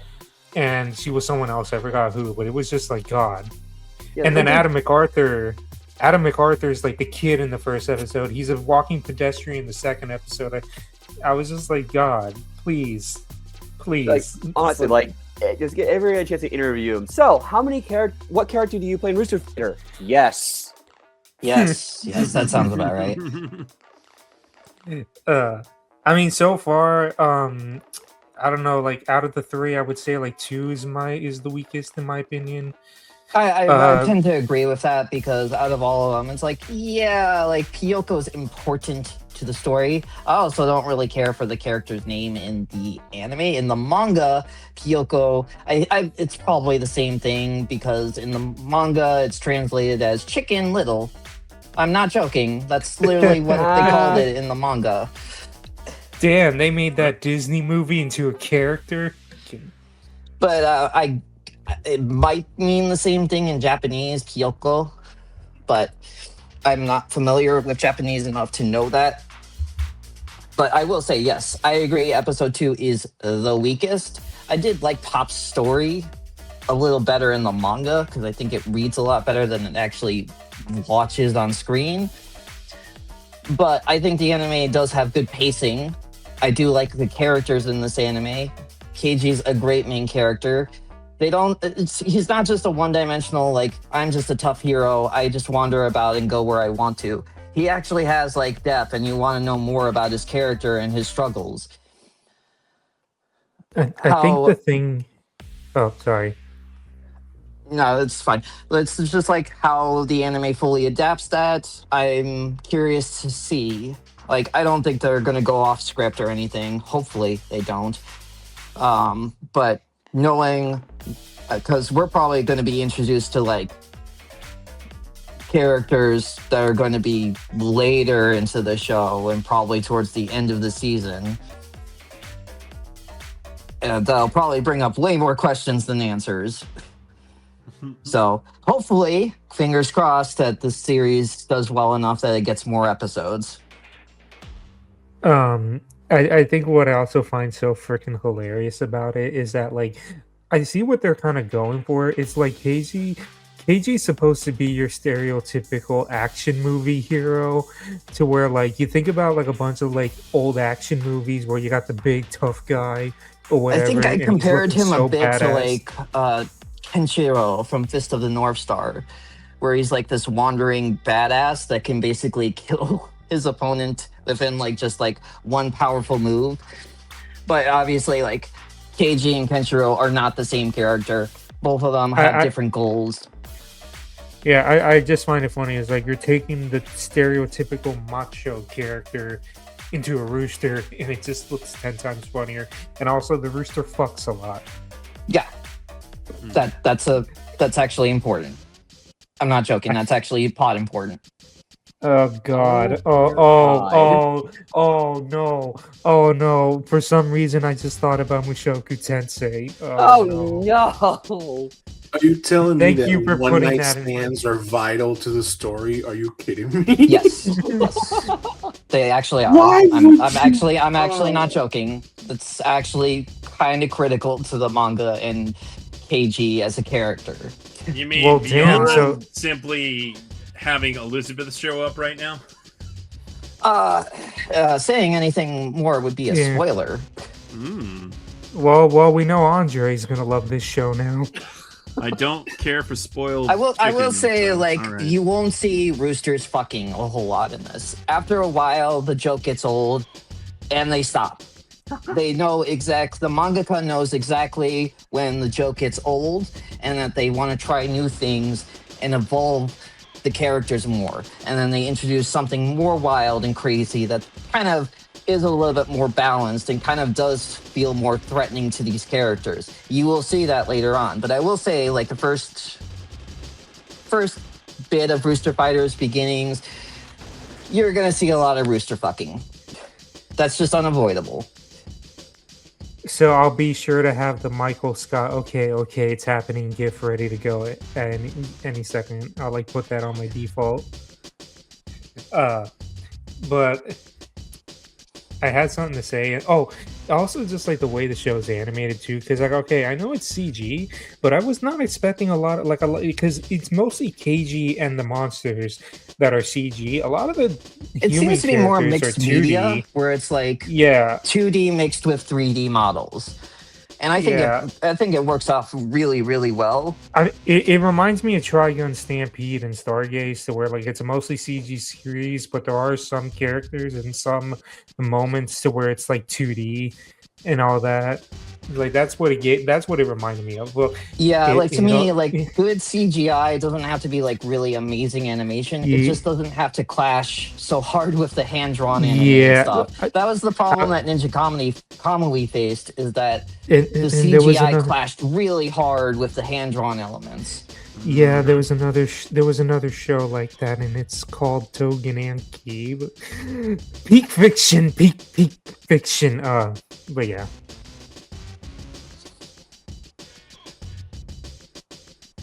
and she was someone else. I forgot who, but it was just like, God. Yeah, and then Adam MacArthur is like the kid in the first episode. He's a walking pedestrian in the second episode. I was just like, God, please. Like, honestly, like, just get everyone a chance to interview him. So, what character do you play in Rooster Fighter? Yes, that sounds about right. I mean, so far, I don't know, like, out of the three, I would say like 2 is the weakest in my opinion. I tend to agree with that, because out of all of them, it's like, yeah, like Pyoko's important to the story. I also don't really care for the character's name in the anime. In the manga, Pyoko, it's probably the same thing, because in the manga it's translated as Chicken Little. I'm not joking. That's literally what they called it in the manga. Damn, they made that Disney movie into a character. But it might mean the same thing in Japanese, Kyoko, but I'm not familiar with Japanese enough to know that. But I will say, yes, I agree, episode 2 is the weakest. I did like Pop's story a little better in the manga, because I think it reads a lot better than it actually watches on screen. But I think the anime does have good pacing. I do like the characters in this anime. Keiji's a great main character. He's not just a one-dimensional, like, I'm just a tough hero, I just wander about and go where I want to. He actually has, like, depth, and you want to know more about his character and his struggles. I think the thing... Oh, sorry. No, it's fine. It's just like how the anime fully adapts that. I'm curious to see. Like, I don't think they're going to go off script or anything. Hopefully they don't. But knowing, because we're probably going to be introduced to, like, characters that are going to be later into the show and probably towards the end of the season. And that'll probably bring up way more questions than answers. So hopefully, fingers crossed that the series does well enough that it gets more episodes. I think what I also find so freaking hilarious about it is that like I see what they're kind of going for. It's like KG's supposed to be your stereotypical action movie hero, to where like you think about like a bunch of like old action movies where you got the big tough guy or whatever. I think I and he's compared looking him a so bit to badass. like Kenshiro from Fist of the North Star, where he's like this wandering badass that can basically kill his opponent within like just like one powerful move. But obviously, like KG and Kenshiro are not the same character. Both of them have different goals. Yeah, I just find it funny. Is like you're taking the stereotypical macho character into a rooster, and it just looks 10 times funnier. And also, the rooster fucks a lot. Yeah, that's actually important. I'm not joking. That's actually plot important. Oh God! Oh no! For some reason, I just thought about Mushoku Tensei. Oh no! no! Are you telling Thank me you for that one putting night that in stands are vital to the story? Are you kidding me? Yes, yes. They actually are. Why I'm would actually not joking. It's actually kind of critical to the manga and KG as a character. You mean Well, beyond damn, so- simply having Elizabeth show up right now? Saying anything more would be a Yeah. spoiler. Well, we know Andre's gonna love this show now. I don't care for spoiled. I will chicken, say, so, like, all right. you won't see roosters fucking a whole lot in this. After a while, the joke gets old, and they stop. They know the mangaka knows exactly when the joke gets old, and that they want to try new things and evolve the characters more. And then they introduce something more wild and crazy that kind of is a little bit more balanced and kind of does feel more threatening to these characters. You will see that later on. But I will say, like, the first bit of Rooster Fighter's beginnings, you're going to see a lot of rooster fucking. That's just unavoidable. So I'll be sure to have the Michael Scott. Okay, it's happening. GIF ready to go at any second. I'll like put that on my default. But I had something to say. Oh, also just like the way the show is animated too, because like I know it's CG, but I was not expecting a lot because it's mostly KG and the monsters that are CG. A lot of the it human seems to be more characters mixed are 2D. media, where it's like 2D mixed with 3D models. And I think it works off really, really well. It reminds me of Trigun Stampede and Stargaze, to where like it's a mostly CG series, but there are some characters and some moments to where it's like 2D and all that. Like that's what it reminded me of. Well, to me, like good CGI doesn't have to be like really amazing animation. It just doesn't have to clash so hard with the hand-drawn animation stuff. That was the problem that Ninja Kamui faced, is that the CGI clashed really hard with the hand-drawn elements. Yeah, there was another show like that, and it's called Togen Anki. Peak Fiction. But yeah.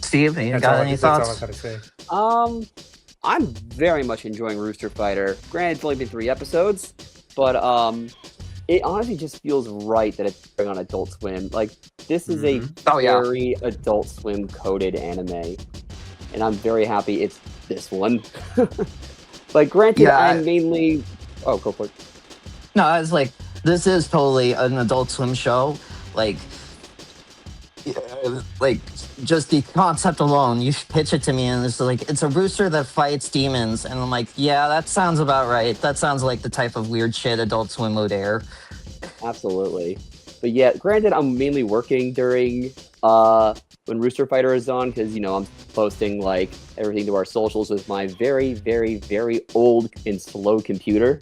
Steve, you got any thoughts? That's all I gotta say. I'm very much enjoying Rooster Fighter. Granted, it's only been 3 episodes, but it honestly just feels right that it's on Adult Swim. Like, this is a very Adult Swim coded anime, and I'm very happy it's this one. Like, granted, I'm mainly... Oh, go for it. No, I was like, this is totally an Adult Swim show. Like, just the concept alone, you pitch it to me and it's like, it's a rooster that fights demons, and I'm like, yeah, that sounds about right. That sounds like the type of weird shit Adult Swim would air. Absolutely. But yeah, granted, I'm mainly working during when Rooster Fighter is on, because I'm posting like everything to our socials with my very, very, very old and slow computer.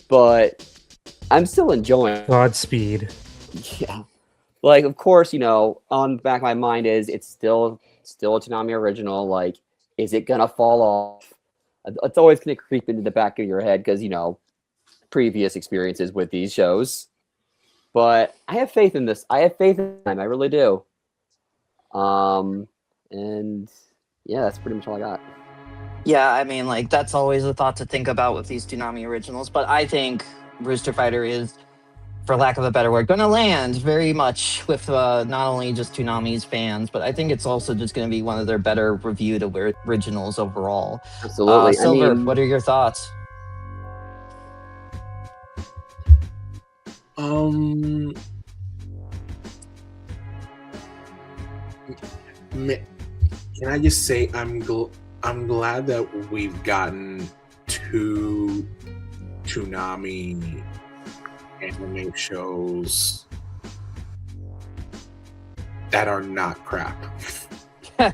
But I'm still enjoying it. Godspeed. Yeah. Like, of course, on the back of my mind is it's still a Toonami original. Like, is it gonna fall off? It's always gonna creep into the back of your head because previous experiences with these shows. But I have faith in this. I have faith in them. I really do. And yeah, that's pretty much all I got. Yeah, I mean, like, that's always a thought to think about with these Toonami originals, but I think Rooster Fighter is, for lack of a better word, going to land very much with not only just Toonami's fans, but I think it's also just going to be one of their better reviewed originals overall. Absolutely. Silver, what are your thoughts? Can I just say I'm glad that we've gotten 2 Toonami anime shows that are not crap. Yeah.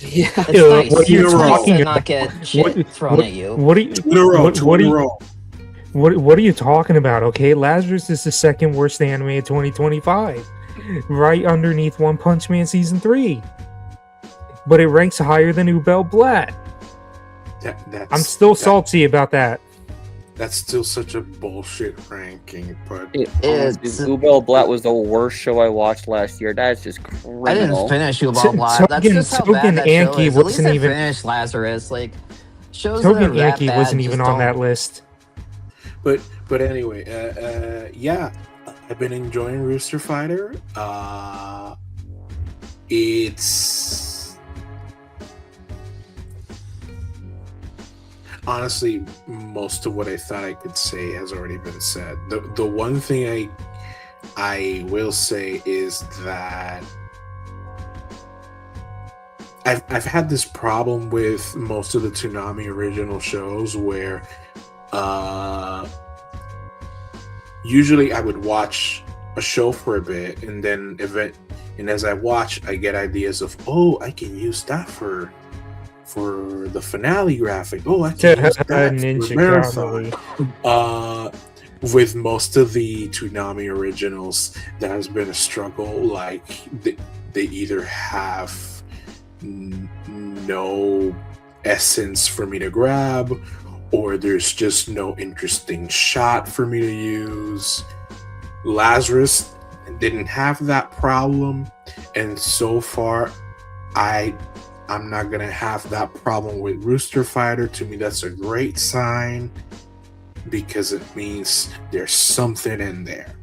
It's Ew, nice. what are you It's nice talking to about? not get shit thrown at you. What are you? 2 in a row. What, 2 what in are a you? row. What are you talking about? Okay, Lazarus is the second worst anime of 2025, right underneath One Punch Man season 3. But it ranks higher than Ubel Blatt. I'm still salty about that. That's still such a bullshit ranking, but Ubel Blatt was the worst show I watched last year. That's just criminal. I didn't finish Ubal Blatt. That's just how bad that show is. At least I finished Lazarus. Like, shows that are Togen that Yankee bad wasn't even just on that don't- list. But anyway, yeah, I've been enjoying Rooster Fighter. It's honestly most of what I thought I could say has already been said. The one thing I will say is that I've had this problem with most of the Toonami original shows where usually I would watch a show for a bit and then as I watch I get ideas of, oh, I can use that for the finale graphic. Oh, I can use that Ninja for marathon. With most of the Toonami originals, that has been a struggle. Like they either have no essence for me to grab, or there's just no interesting shot for me to use. Lazarus didn't have that problem, and so far I'm not gonna have that problem with Rooster Fighter. To me, that's a great sign because it means there's something in there.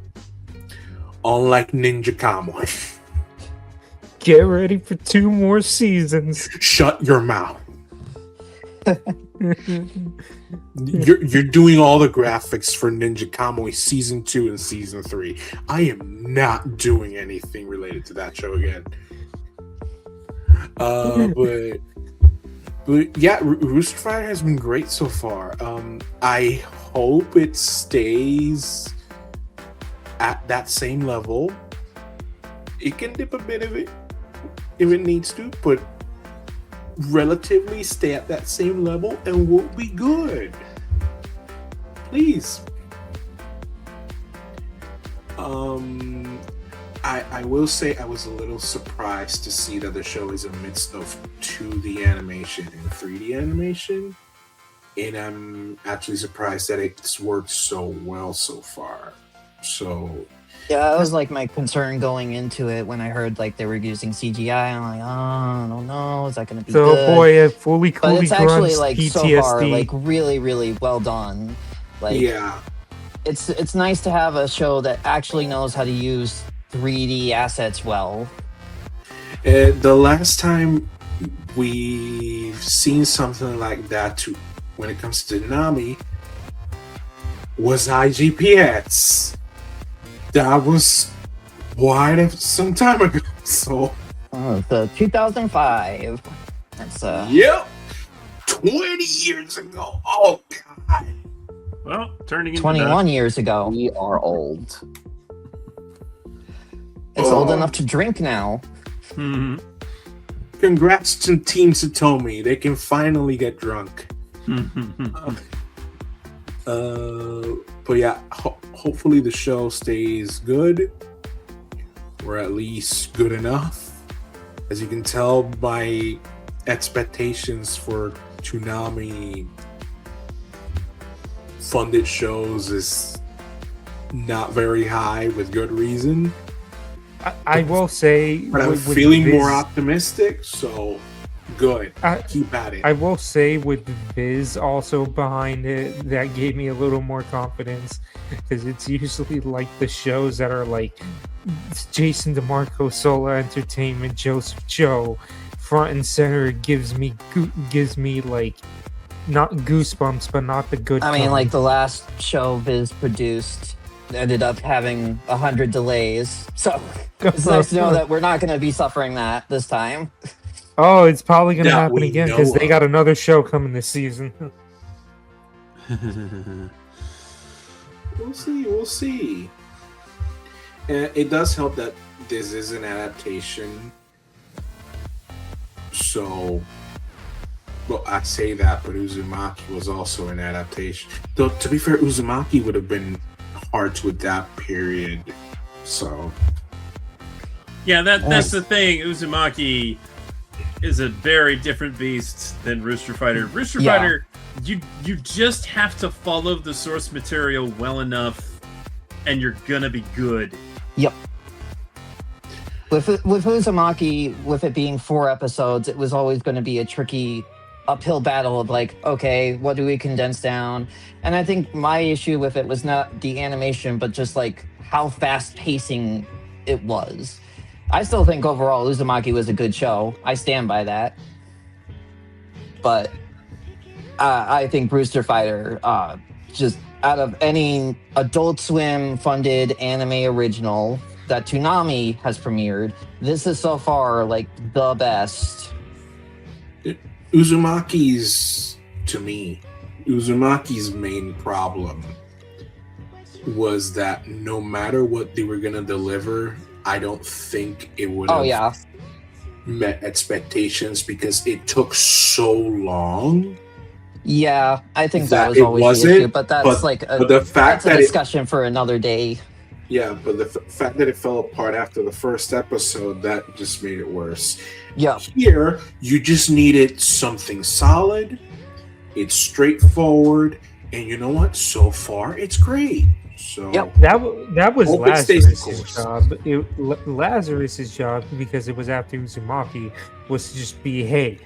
Unlike Ninja Kamui. Get ready for 2 more seasons. Shut your mouth. You're doing all the graphics for Ninja Kamui season 2 and season 3. I am not doing anything related to that show again. But yeah, Rooster Fighter has been great so far. I hope it stays at that same level. It can dip a bit of it if it needs to, but relatively stay at that same level and we'll be good. Please. I will say I was a little surprised to see that the show is a mix of 2D animation and 3D animation, and I'm actually surprised that it's worked so well so far. So yeah, that was like my concern going into it when I heard like they were using CGI. I'm like, oh, I don't know, is that going to be So good? boy, it fully But coolly it's actually grunts like PTSD. so far like really, really well done. Like, yeah, it's nice to have a show that actually knows how to use 3D assets well. the last time we've seen something like that when it comes to Toonami was IGPX. That was quite some time ago. So The 2005. That's yep, 20 years ago. Oh god. Well, turning into 21 years ago. We are old. It's old enough to drink now. Mhm. Congrats to Team Satomi. They can finally get drunk. But yeah, hopefully the show stays good, or at least good enough. As you can tell, my expectations for Toonami funded shows is not very high with good reason. I will say, But I'm with feeling Viz, more optimistic, so good. Keep at it. I will say with Viz also behind it, that gave me a little more confidence because it's usually like the shows that are like Jason DeMarco, Solar Entertainment, Joseph Joe, front and center gives me like not goosebumps, but not the good. I mean, kind. like the last show Viz produced ended up having 100 delays, so it's nice to know that we're not going to be suffering that this time. Oh, it's probably going to That happen we again know because they of. got another show coming this season. We'll see. We'll see. And it does help that this is an adaptation. So, well, I say that, but Uzumaki was also an adaptation. Though, to be fair, Uzumaki would have been hard to adapt, period. So, Yeah, that's the thing. Uzumaki is a very different beast than Rooster Fighter. Rooster Yeah. Fighter, you just have to follow the source material well enough, and you're gonna be good. Yep. With Uzumaki, with it being 4 episodes, it was always going to be a tricky uphill battle of like, okay, what do we condense down? And I think my issue with it was not the animation, but just like how fast pacing it was. I still think overall Uzumaki was a good show. I stand by that. But I think Brewster Fighter, just out of any Adult Swim funded anime original that Toonami has premiered, this is so far like the best. Uzumaki's main problem was that no matter what they were going to deliver, I don't think it would have met expectations because it took so long. Yeah, I think that That was it always the wasn't, issue, but that's but the fact that's a that discussion for another day. Yeah, but the fact that it fell apart after the first episode, that just made it worse. Yeah. Here, you just needed something solid. It's straightforward, and you know what? So far, it's great. So Yep. That was Hope it stays the Lazarus's course. job. Lazarus's job, because it was after Uzumaki, was to just be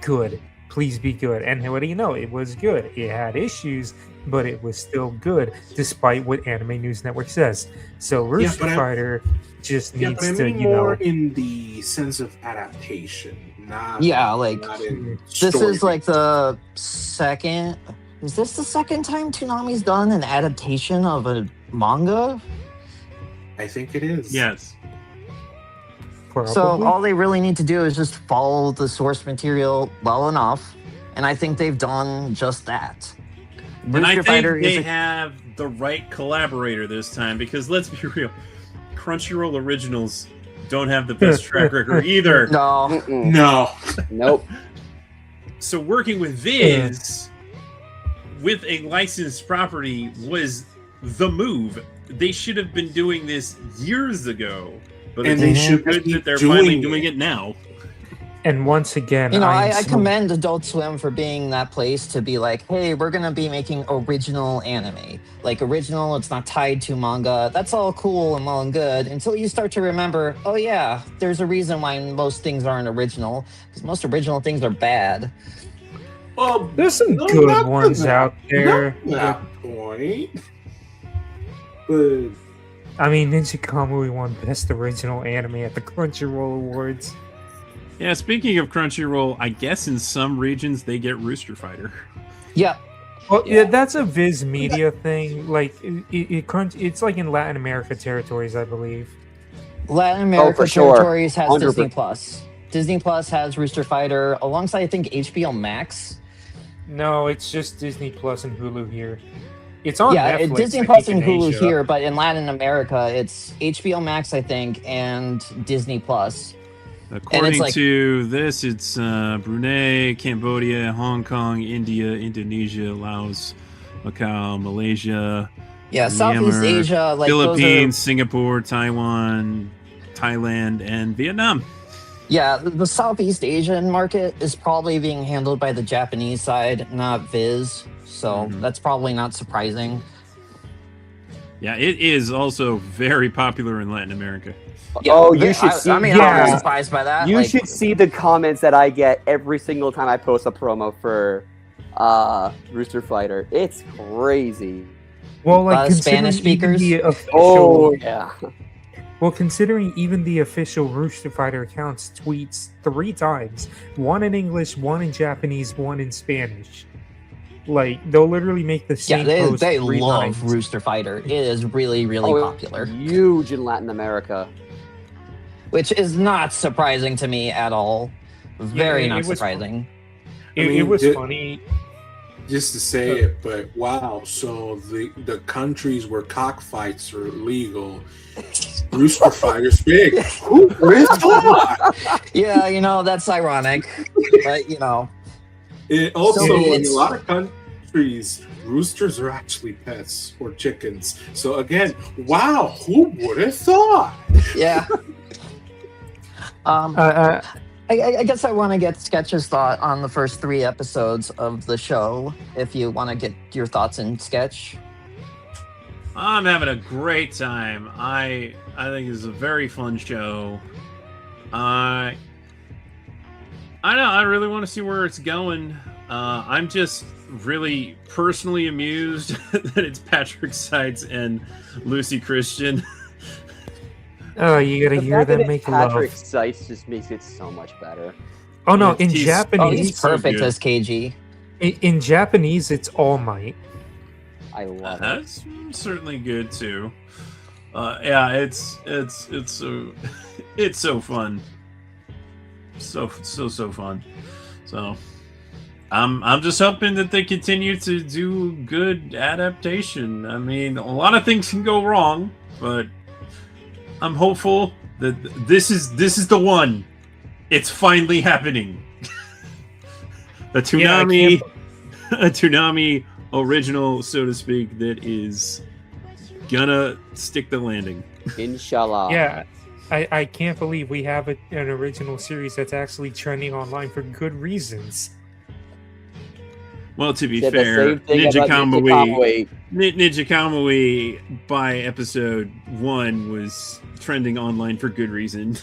good. Please be good. And what do you know? It was good. It had issues, but it was still good, despite what Anime News Network says. So Rooster Fighter just needs but I to, mean more in the sense of adaptation, not not in this story. is like the second. Is this the second time Toonami's done an adaptation of a manga? I think it is. Yes. Probably. So all they really need to do is just follow the source material well enough, and I think they've done just that. And I Rooster think Fighter they is have the right collaborator this time because let's be real, Crunchyroll Originals don't have the best track record either. no. No. Nope. So working with Viz with a licensed property was the move. They should have been doing this years ago, but And it's they should good keep that they're doing finally it. doing it now. And once again, You know, I'm I so- commend Adult Swim for being that place to be like, hey, we're going to be making original anime. Like, original, it's not tied to manga. That's all cool and well and good until you start to remember, oh, yeah, there's a reason why most things aren't original, because most original things are bad. Well, There's some not good to ones that- out there. Not to that point. But I mean, Ninja Kamui won Best Original Anime at the Crunchyroll Awards. Yeah, speaking of Crunchyroll, I guess in some regions they get Rooster Fighter. Yeah. Well, yeah, that's a Viz Media thing. Like, it's like in Latin America territories, I believe. Latin America for sure. territories has 100%. Disney Plus. Disney Plus has Rooster Fighter alongside, I think, HBO Max. No, it's just Disney Plus and Hulu here. It's on Yeah, Netflix. Disney I Plus think, and in Hulu Asia. here, but in Latin America, it's HBO Max, I think, and Disney Plus. According like- to this, it's Brunei, Cambodia, Hong Kong, India, Indonesia, Laos, Macau, Malaysia, Yeah, Southeast Myanmar, Asia, like Philippines, Singapore, Taiwan, Thailand, and Vietnam. Yeah, the Southeast Asian market is probably being handled by the Japanese side, not Viz. So Mhm. that's probably not surprising. Yeah, it is also very popular in Latin America. Yeah, Oh, you should see. I mean, yeah. I'm not surprised by that. You like, should see the comments that I get every single time I post a promo for Rooster Fighter. It's crazy. Well, like Spanish considering even speakers? the official, Oh yeah. well, considering even the official Rooster Fighter accounts tweets 3 times, one in English, one in Japanese, one in Spanish. Like they'll literally make the yeah, same they post 3 love times. Rooster Fighter. It is really, really Oh, popular, Huge in Latin America. which is not surprising to me at all. Very it not was- surprising. It, I mean, it was the- funny. Just to say it, but wow! So the countries where cockfights are legal, Rooster Fighter's big. Who would have thought? Yeah, that's ironic, but It also, So in a it's- lot of countries, roosters are actually pets or chickens. So again, wow! Who would have thought? yeah. I guess I want to get Sketch's thought on the first 3 episodes of the show. If you want to get your thoughts in Sketch. I'm having a great time. I think it's a very fun show. I know. I really want to see where it's going. I'm just really personally amused that it's Patrick Seitz and Lucy Christian. Oh, you gotta The hear fact that them it's make Patrick love. Seitz just makes it so much better. Oh no, Yeah, in he's- Oh, Japanese, he's so perfect good. as KG. in Japanese, it's All Might. I love it. That's certainly good too. Yeah, it's so it's so fun. So fun. So I'm just hoping that they continue to do good adaptation. I mean, a lot of things can go wrong, but I'm hopeful that this is the one. It's finally happening. A Toonami, a Toonami original, so to speak, that is gonna stick the landing. Inshallah. Yeah, I can't believe we have an original series that's actually trending online for good reasons. Well, to be Said the fair, same thing Ninja about Kamui, Kamui. Ninja Kamui by episode 1 was trending online for good reason.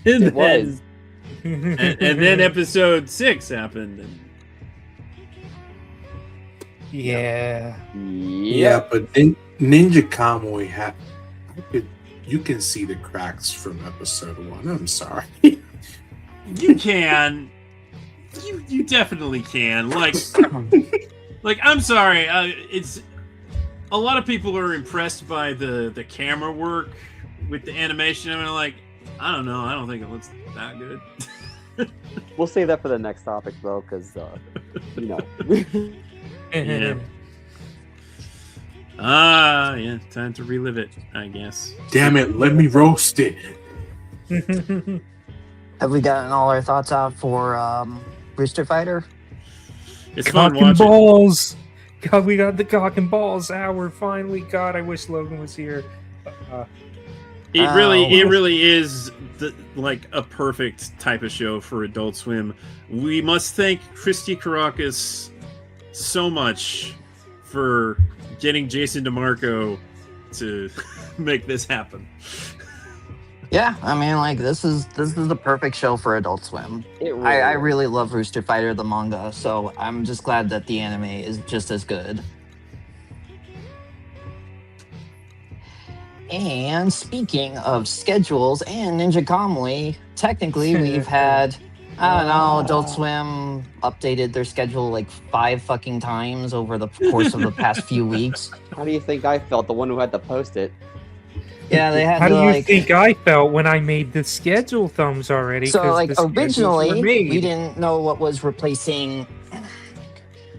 and It was. and then episode 6 happened. And Yeah. Yeah, but Ninja Kamui you can see the cracks from episode 1. I'm sorry. you can, you definitely can. Like I'm sorry. It's a lot of people are impressed by the camera work with the animation. I mean, like, I don't know. I don't think it looks that good. We'll save that for the next topic, though, because Yeah. Yeah, time to relive it, I guess. Damn it! Let me roast it. Have we gotten all our thoughts out for Rooster Fighter? It's fun Cock and watching. balls. God, we got the cock and balls hour finally. God, I wish Logan was here. It really is like a perfect type of show for Adult Swim. We must thank Christy Caracas so much for getting Jason DeMarco to make this happen. Yeah, I mean, like this is the perfect show for Adult Swim. it really I is. really love Rooster Fighter the manga, so I'm just glad that the anime is just as good. And speaking of schedules and Ninja Kamui, technically we've had, I don't know, Adult Swim updated their schedule like 5 fucking times over the course of the past few weeks. How do you think I felt, the one who had to post it? Yeah, they had How to do you like. think I felt when I made the schedule thumbs already? So 'Cause like the schedules originally were made. we didn't know what was replacing.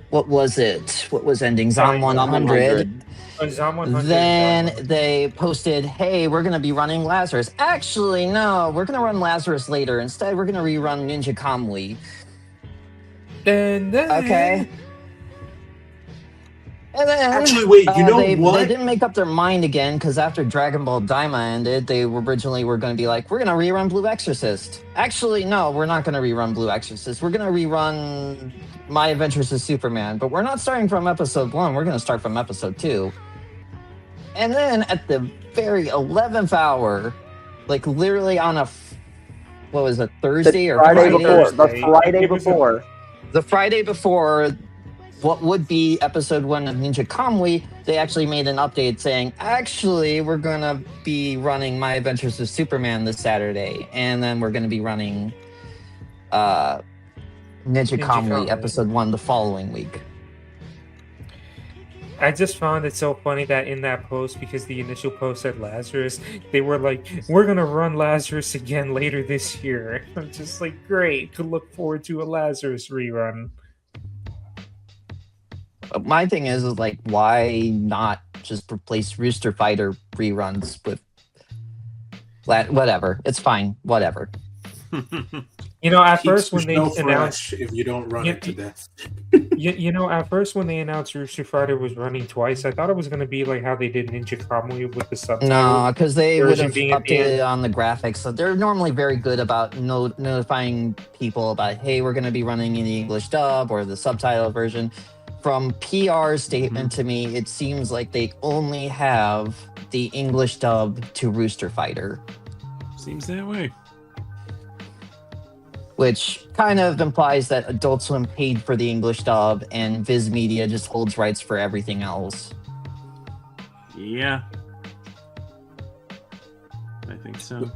What was it? What was ending? Zom 100. Zom 100. Then they posted, hey, we're going to be running Lazarus. Actually, no, we're going to run Lazarus later. Instead, we're going to rerun Ninja Kamui. Then, Okay. And then, Actually, wait. You know they what? didn't make up their mind again because after Dragon Ball Daima ended, they originally were going to be like, we're going to rerun Blue Exorcist. Actually, no, we're not going to rerun Blue Exorcist. We're going to rerun My Adventures as Superman. But we're not starting from episode 1. We're going to start from episode 2. And then at the very 11th hour, like literally on what was it, Thursday or Friday Friday? before. The Thursday. Friday It was a- before. The Friday before what would be episode 1 of Ninja Kamui, they actually made an update saying, actually, we're going to be running My Adventures with Superman this Saturday. And then we're going to be running Ninja Kamui Kamui. episode 1 the following week. I just found it so funny that in that post, because the initial post said Lazarus, they were like, we're going to run Lazarus again later this year. I'm just like, great, to look forward to a Lazarus rerun. But my thing is like, why not just replace Rooster Fighter reruns with whatever? It's fine, whatever. You know, at Keeps first the when they show announced, fresh if you don't run it to death. you know, at first when they announced Rooster Fighter was running twice, I thought it was going to be like how they did Ninja Kamui with the subtitle. No, because they would version have being at the end. updated on the graphics. So they're normally very good about notifying people about, hey, we're going to be running in the English dub or the subtitle version. From PR statement to me, it seems like they only have the English dub to Rooster Fighter, Seems that way. which kind of implies that Adult Swim paid for the English dub and Viz Media just holds rights for everything else. Yeah. I think so.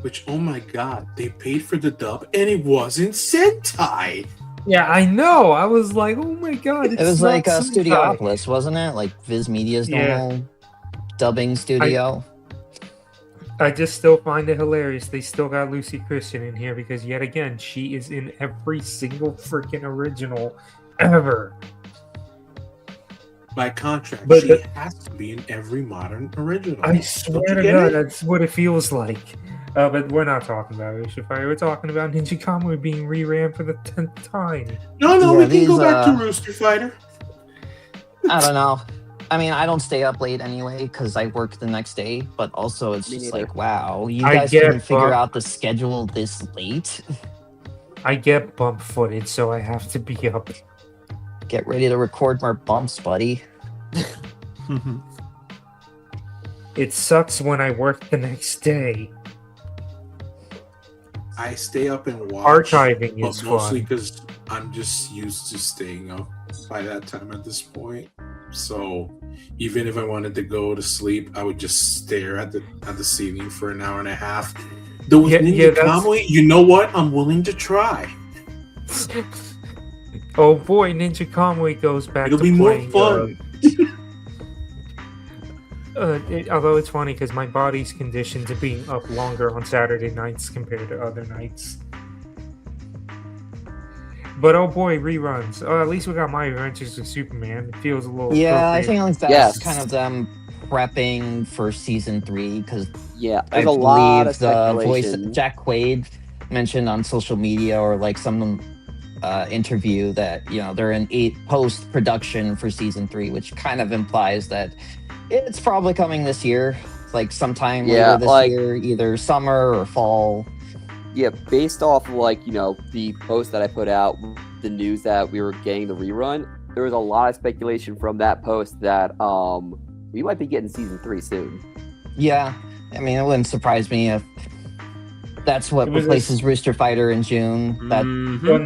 Which, oh my god, they paid for the dub and it wasn't Sentai. Yeah, I know. I was like, oh my god. It was like a Studiopolis, wasn't it? Like Viz Media's Yeah. normal dubbing studio. I just still find it hilarious. They still got Lucy Christian in here because, yet again, she is in every single freaking original ever. By contract, But she has to be in every modern original. I swear Don't to you get God, it? that's what it feels like. But we're not talking about Rooster Fighter. We're talking about Ninja Kamui being re-ran for the 10th time. No, Yeah, we can these, go back to Rooster Fighter. I don't know. I mean, I don't stay up late anyway because I work the next day. But also, it's Me just neither. like, wow, you I guys get couldn't it, figure Buck. out the schedule this late. I get bump footed, so I have to be up. Get ready to record more bumps, buddy. It sucks when I work the next day. I stay up and watch. Archiving but is mostly fun. because I'm just used to staying up by that time at this point. So even if I wanted to go to sleep, I would just stare at the ceiling for an hour and a half. Though with Ninja Kamui, you know what? I'm willing to try. Oh boy, Ninja Kamui goes back It'll to be more playing, fun. although it's funny because my body's conditioned to being up longer on Saturday nights compared to other nights. But oh boy, reruns. Oh, at least we got My Adventures with Superman. It feels a little Yeah, I appropriate. think like that's Yes. kind of them prepping for season 3 because Yeah, I there's a lot believe of the voice speculation. Jack Quaid mentioned on social media or like some interview that they're in post production for season 3, which kind of implies that it's probably coming this year, like sometime later this year, either summer or fall. Yeah, based off of the post that I put out, the news that we were getting the rerun, there was a lot of speculation from that post that we might be getting season 3 soon. Yeah, I mean, it wouldn't surprise me if that's what It was replaces Rooster Fighter in June. That Well,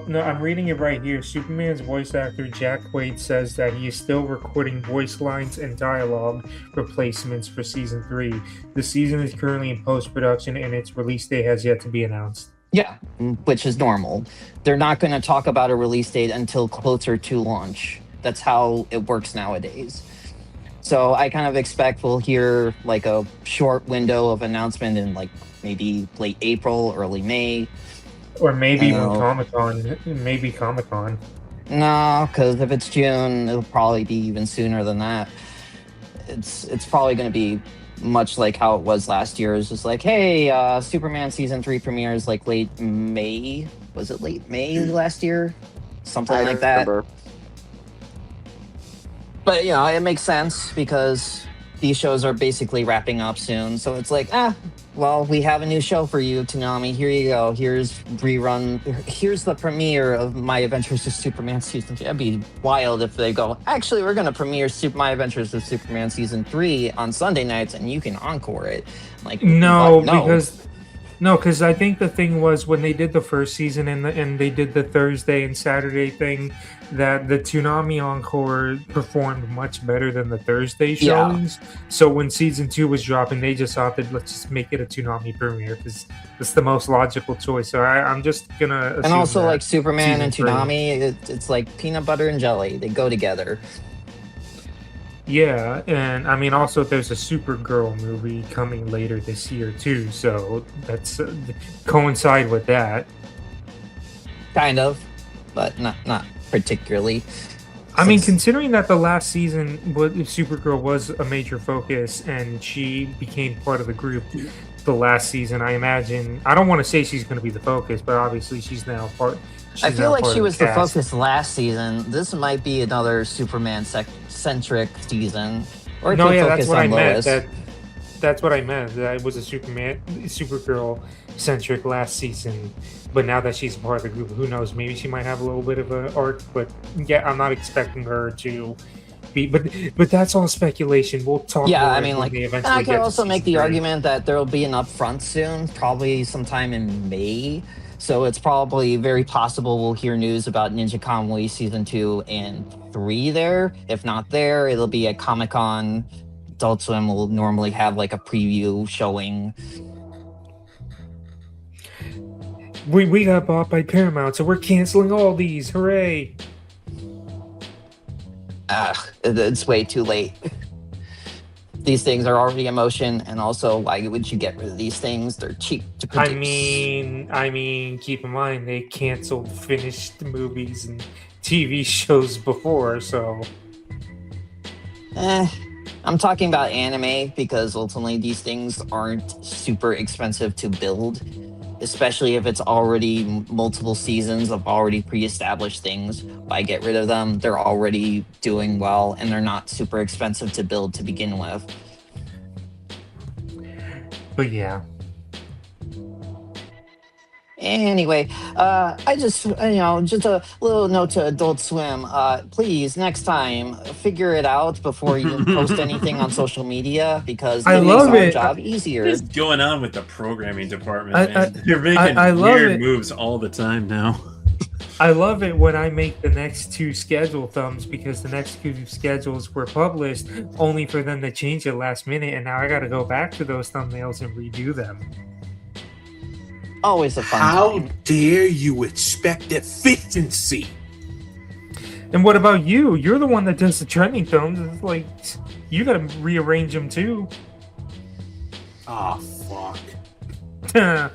no, I'm reading it right here. Superman's voice actor Jack Quaid says that he is still recording voice lines and dialogue replacements for season 3. The season is currently in post-production and its release date has yet to be announced. Yeah, which is normal. They're not going to talk about a release date until closer to launch. That's how it works nowadays. So I kind of expect we'll hear like a short window of announcement in like maybe late April, early May. Or maybe even No. Comic-Con. Maybe Comic-Con. No, because if it's June, it'll probably be even sooner than that. It's probably going to be much like how it was last year. It's just like, hey, Superman season 3 premieres like late May. Was it late May last year? Something I like that. remember. But it makes sense because these shows are basically wrapping up soon. So it's like, Well, we have a new show for you, Toonami. Here you go. Here's the premiere of My Adventures with Superman season 2. That'd be wild if they go, actually, we're going to premiere My Adventures with Superman season 3 on Sunday nights, and you can encore it. Like, No, what? because I think the thing was when they did the first season and they did the Thursday and Saturday thing, that the Toonami Encore performed much better than the Thursday showings. Yeah. So when season 2 was dropping, they just thought that let's just make it a Toonami premiere because it's the most logical choice. So I'm just gonna assume and also like Superman and Toonami, it's like peanut butter and jelly. They go together. Yeah, and I mean, also there's a Supergirl movie coming later this year too, so that's coincide with that. Kind of, but not particularly. I mean, considering that the last season, Supergirl was a major focus, and she became part of the group the last season, I imagine. I don't want to say she's going to be the focus, but obviously she's now part. I feel like she was the focus last season. This might be another Superman-centric season. Or no, yeah, that's what I meant. That's what I meant. That it was a Supergirl-centric last season. But now that she's part of the group, who knows? Maybe she might have a little bit of an arc. But yeah, I'm not expecting her to be. But that's all speculation. We'll talk. Yeah, I mean, like, I can also make the argument that there will be an upfront soon, probably sometime in May. So it's probably very possible we'll hear news about Ninja Kamui season 2 and 3 there. If not there, it'll be at Comic-Con. Adult Swim will normally have like a preview showing. We got bought by Paramount, so we're canceling all these. Hooray! It's way too late. These things are already in motion, and also, why would you get rid of these things? They're cheap to produce. I mean, keep in mind they canceled finished movies and TV shows before, so. I'm talking about anime because ultimately these things aren't super expensive to build, especially if it's already multiple seasons of already pre-established things. Why get rid of them? They're already doing well, and they're not super expensive to build to begin with. But yeah. Anyway, I just, just a little note to Adult Swim. Please, next time, figure it out before you post anything on social media, because it makes our job easier. What's going on with the programming department, man? You're making weird moves all the time now. I love it when I make the next 2 schedule thumbs, because the next 2 schedules were published only for them to change it last minute, and now I got to go back to those thumbnails and redo them. Always a fun time. How dare you expect efficiency? And what about you? You're the one that does the trending thumbs. It's like, you got to rearrange them too. Oh, fuck. I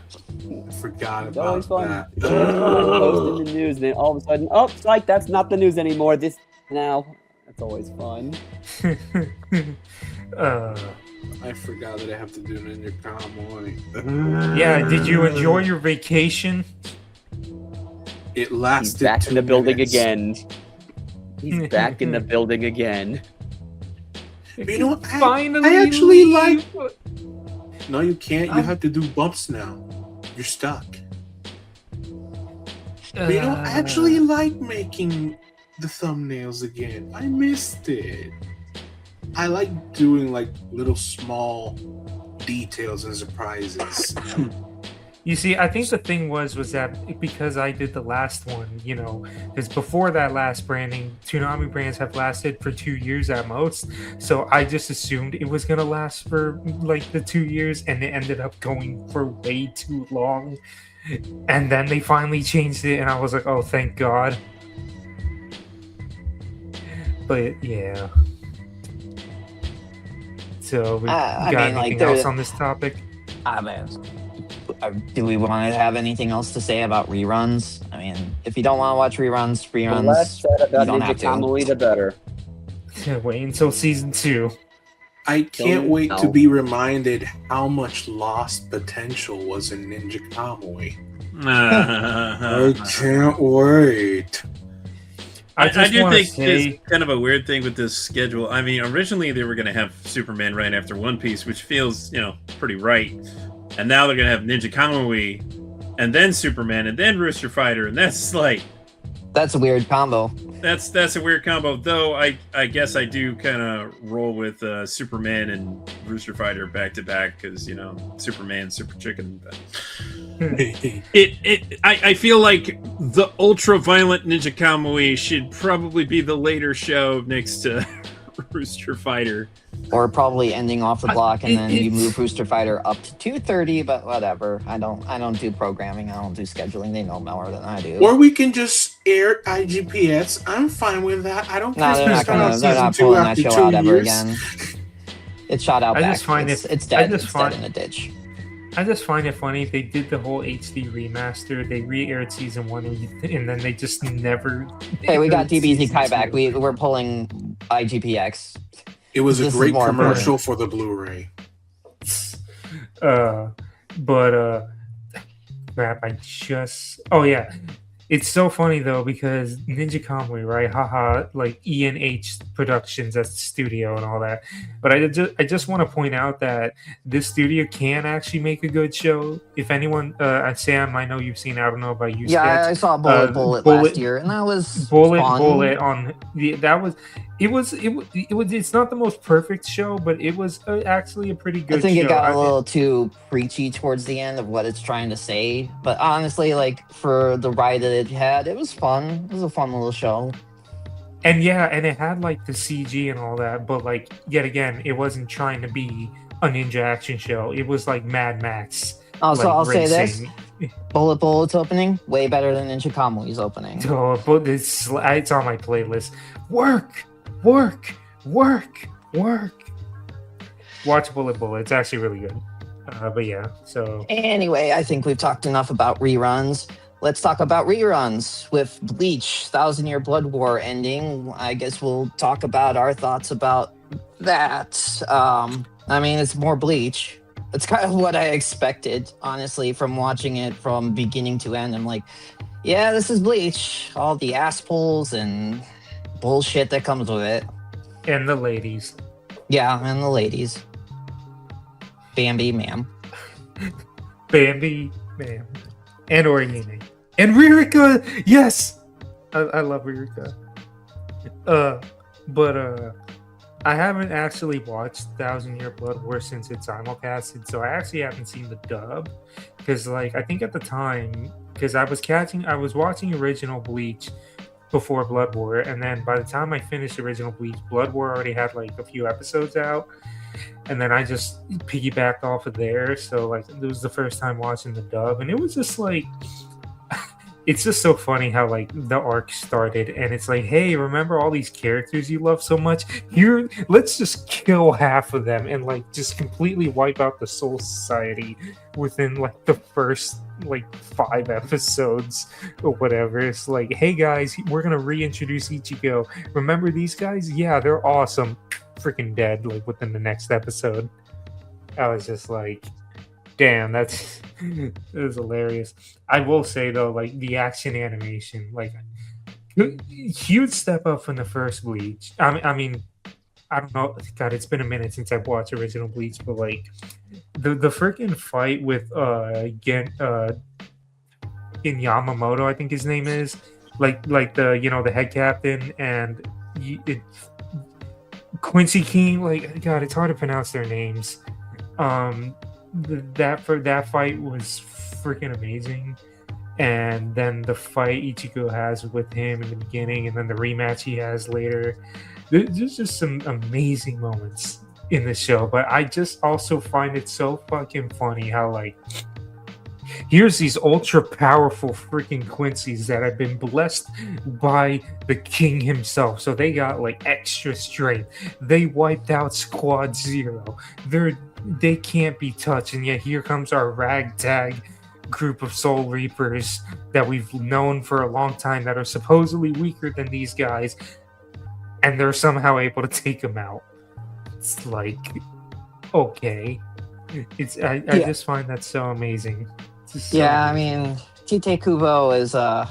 forgot about that. Post in the news, and then all of a sudden, oh, psych, that's not the news anymore. This now. That's always fun. I forgot that I have to do Ninja Kamui. Yeah, did you enjoy your vacation? It lasted. He's back 2 in the building minutes. again. He's back in the building again. But you know what? Finally, I actually like. No, you can't. You have to do bumps now. You're stuck. But you know, I actually like making the thumbnails again. I missed it. I like doing like little small details and surprises. You see, I think the thing was that because I did the last one, because before that last branding, Toonami brands have lasted for 2 years at most. So I just assumed it was going to last for like the 2 years, and it ended up going for way too long. And then they finally changed it, and I was like, oh, thank God. But yeah. So we got anything else on this topic? Do we want to have anything else to say about reruns? I mean, if you don't want to watch reruns, The less said about you don't Ninja have to. Kamui, the better. Wait until season 2. I can't wait to be reminded how much lost potential was in Ninja Kamui. I can't wait. I do think there's kind of a weird thing with this schedule. I mean, originally they were going to have Superman right after One Piece, which feels, pretty right. and now they're gonna have Ninja Kamui, and then Superman, and then Rooster Fighter, and that's like That's a weird combo. that's a weird combo. Though I guess I do kind of roll with Superman and Rooster Fighter back to back because Superman, Super Chicken. I feel like the ultra violent Ninja Kamui should probably be the later show next to Rooster Fighter. Or probably ending off the block, and then you move Rooster Fighter up to 2:30. But whatever. I don't do programming. I don't do scheduling. They know more than I do. Or we can just air IGPS. I'm fine with that. I don't care. No, they're not pulling that show out ever again. It's shot out back. It's dead. It's dead in a ditch. I just find it funny. They did the whole HD remaster. They re-aired season 1, and then they just never. Hey, we got DBZ Kai back. We're pulling IGPX. It was a great commercial for the Blu-ray. Crap! Oh yeah, it's so funny though because Ninja Kamui, right? Haha, like E&H Productions, that's the studio and all that. But I just want to point out that this studio can actually make a good show. If anyone, Sam, I know you've seen. I don't know about you. Yeah, I saw Bullet last year, and that was Bullet fun. It's not the most perfect show, but it was actually a pretty good show. I think it got a little too preachy towards the end of what it's trying to say. But honestly, like for the ride that it had, it was fun. It was a fun little show. And it had like the CG and all that, but like yet again, it wasn't trying to be a ninja action show. It was like Mad Max. Also, like, I'll say this: Bullet's opening way better than Ninja Kamui's opening. Oh, but it's on my playlist. Work. Watch Bullet. It's actually really good. But yeah, so anyway, I think we've talked enough about reruns. Let's talk about reruns. With Bleach, 1,000 Year Blood War ending, I guess we'll talk about our thoughts about that. I mean, it's more Bleach. It's kind of what I expected, honestly, from watching it from beginning to end. I'm like, yeah, this is Bleach. All the ass pulls and bullshit that comes with it. And the ladies. Yeah, and the ladies. Bambi, ma'am. Bambi, ma'am. And Orihime. And Ririka! Yes! I love Ririka. But I haven't actually watched 1,000 Year Blood War since it's simulcasted, so I actually haven't seen the dub. Because, like, I think at the time, because I was watching original Bleach before Blood War, and then by the time I finished original Bleach, Blood War already had like a few episodes out, and then I just piggybacked off of there. So like it was the first time watching the dub, and it was just like it's just so funny how like the arc started, and it's like, hey, remember all these characters you love so much? Here, let's just kill half of them and like just completely wipe out the Soul Society within like the first like 5 episodes or whatever. It's like, hey guys, we're gonna reintroduce Ichigo. Remember these guys? Yeah, they're awesome. Freaking dead like within the next episode. I was just like, damn, it was hilarious. I will say though, like the action animation, like huge step up from the first Bleach. I mean, I don't know. God, it's been a minute since I've watched original Bleach, but like the freaking fight with Gen Yamamoto, I think his name is, like the the head captain and Quincy King. Like God, it's hard to pronounce their names. That fight was freaking amazing. And then the fight Ichigo has with him in the beginning, and then the rematch he has later. There's just some amazing moments in the show, but I just also find it so fucking funny how like here's these ultra powerful freaking Quincy's that have been blessed by the king himself, so they got like extra strength. They wiped out Squad Zero. They can't be touched, and yet here comes our ragtag group of Soul Reapers that we've known for a long time that are supposedly weaker than these guys, and they're somehow able to take them out. It's like, okay. I just find that so amazing. I mean, Tite Kubo is I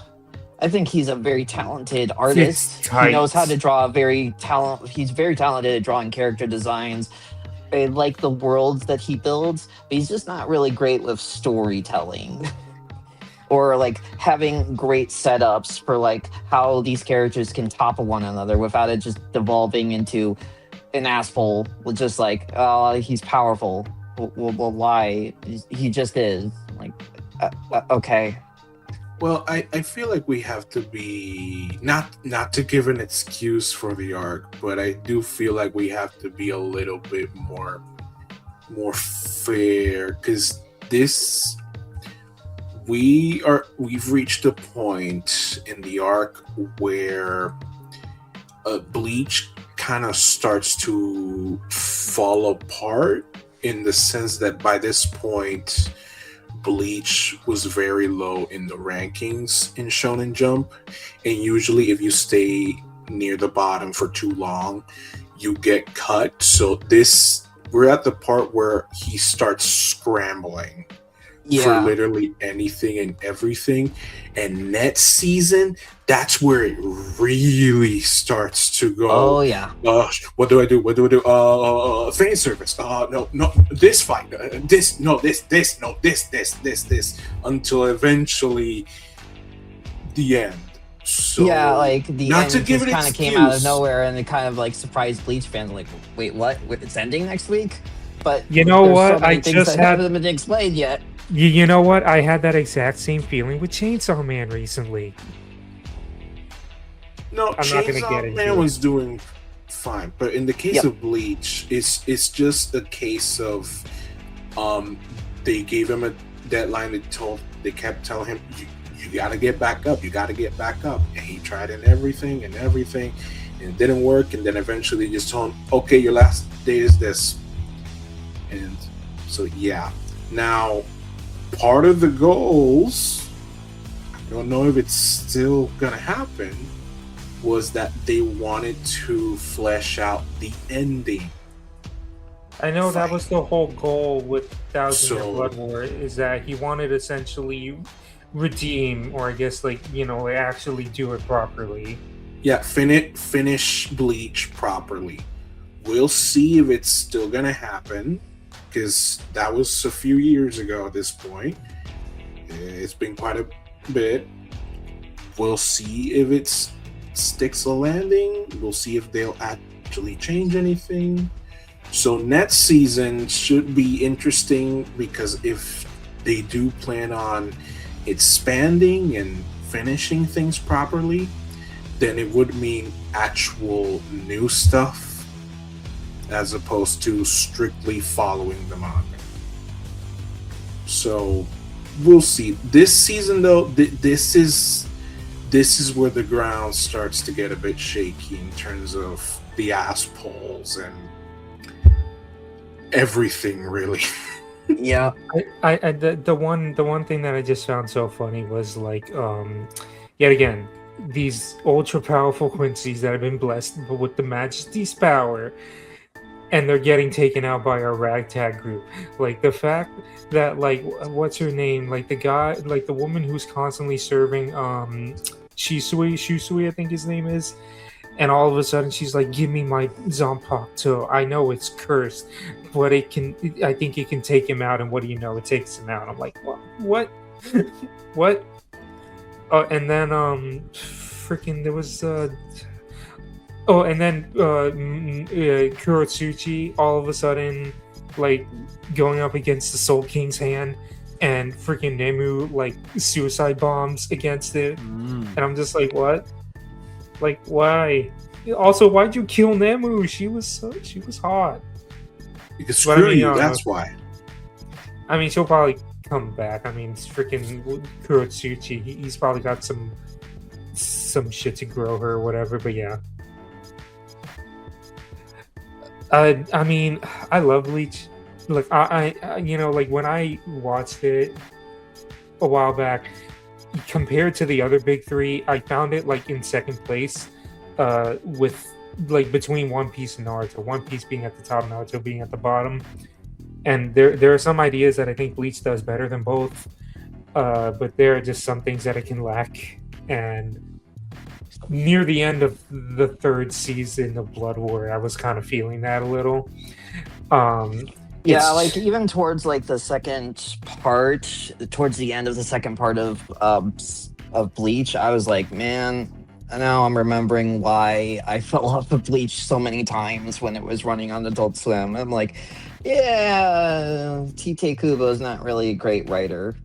think he's a very talented artist. He knows how to draw he's very talented at drawing character designs. I like the worlds that he builds, but he's just not really great with storytelling. Or like having great setups for like how these characters can topple one another without it just devolving into an asshole with just like, oh, he's powerful. Well, why? He just is. Like, okay. Well, I feel like we have to be not to give an excuse for the arc, but I do feel like we have to be a little bit more fair, because we've reached a point in the arc where Bleach kind of starts to fall apart, in the sense that by this point Bleach was very low in the rankings in Shonen Jump, and usually if you stay near the bottom for too long you get cut. So we're at the part where he starts scrambling for literally anything and everything. And next season, that's where it really starts to go. Oh yeah. What do I do? Fan service. No, this fight. This, until eventually the end. So, yeah, like the not end to give just it kind of came out of nowhere, and it kind of like surprised Bleach fans. Like, wait, what? It's ending next week? But you know there's what? So many I things just that had haven't been explained yet. You know what? I had that exact same feeling with Chainsaw Man recently. No, I'm not gonna get Chainsaw into Man it. was doing fine, but in the case of Bleach, it's just a case of they gave him a deadline. They kept telling him you got to get back up, and he tried everything, and it didn't work. And then eventually, they just told him, okay, your last day is this, and so yeah. Now, part of the goals, I don't know if it's still gonna happen, was that they wanted to flesh out the ending. I know that was the whole goal with Thousand Year So- Blood War, is that he wanted essentially redeem, or I guess actually do it properly. Yeah, finish Bleach properly. We'll see if it's still gonna happen, because that was a few years ago at this point. It's been quite a bit. We'll see if it sticks a landing. We'll see if they'll actually change anything. So next season should be interesting, because if they do plan on expanding and finishing things properly, then it would mean actual new stuff as opposed to strictly following the manga. So we'll see. This season, though, this is where the ground starts to get a bit shaky in terms of the ass polls and everything, really. Yeah. The one thing that I just found so funny was like, yet again, these ultra powerful Quincy's that have been blessed with the Majesty's power, and they're getting taken out by our ragtag group. Like the fact that, like, what's her name? Like the guy, like the woman who's constantly serving Shusui, I think his name is. And all of a sudden she's like, give me my Zanpakuto. I know it's cursed, but I think it can take him out. And what do you know? It takes him out. I'm like, what? What? Oh, and then freaking there was and then Kurotsuchi all of a sudden like going up against the Soul King's hand, and freaking Nemu like suicide bombs against it. And I'm just like, what? Like, why? Also, why'd you kill Nemu? She was hot. Because screw you, mean, that's why. I mean, she'll probably come back. I mean, it's freaking Kurotsuchi. He's probably got some shit to grow her or whatever. But yeah. I mean, I love Bleach. Like, I like when I watched it a while back, compared to the other big three, I found it like in second place, with like between One Piece and Naruto. One Piece being at the top, Naruto being at the bottom. And there are some ideas that I think Bleach does better than both, but there are just some things that it can lack. And near the end of the third season of Blood War, I was kind of feeling that a little. Yeah, It's- like even towards like the second part, towards the end of the second part of Bleach, I was like, man, now I'm remembering why I fell off of Bleach so many times when it was running on Adult Swim. I'm like, yeah, Tite Kubo is not really a great writer.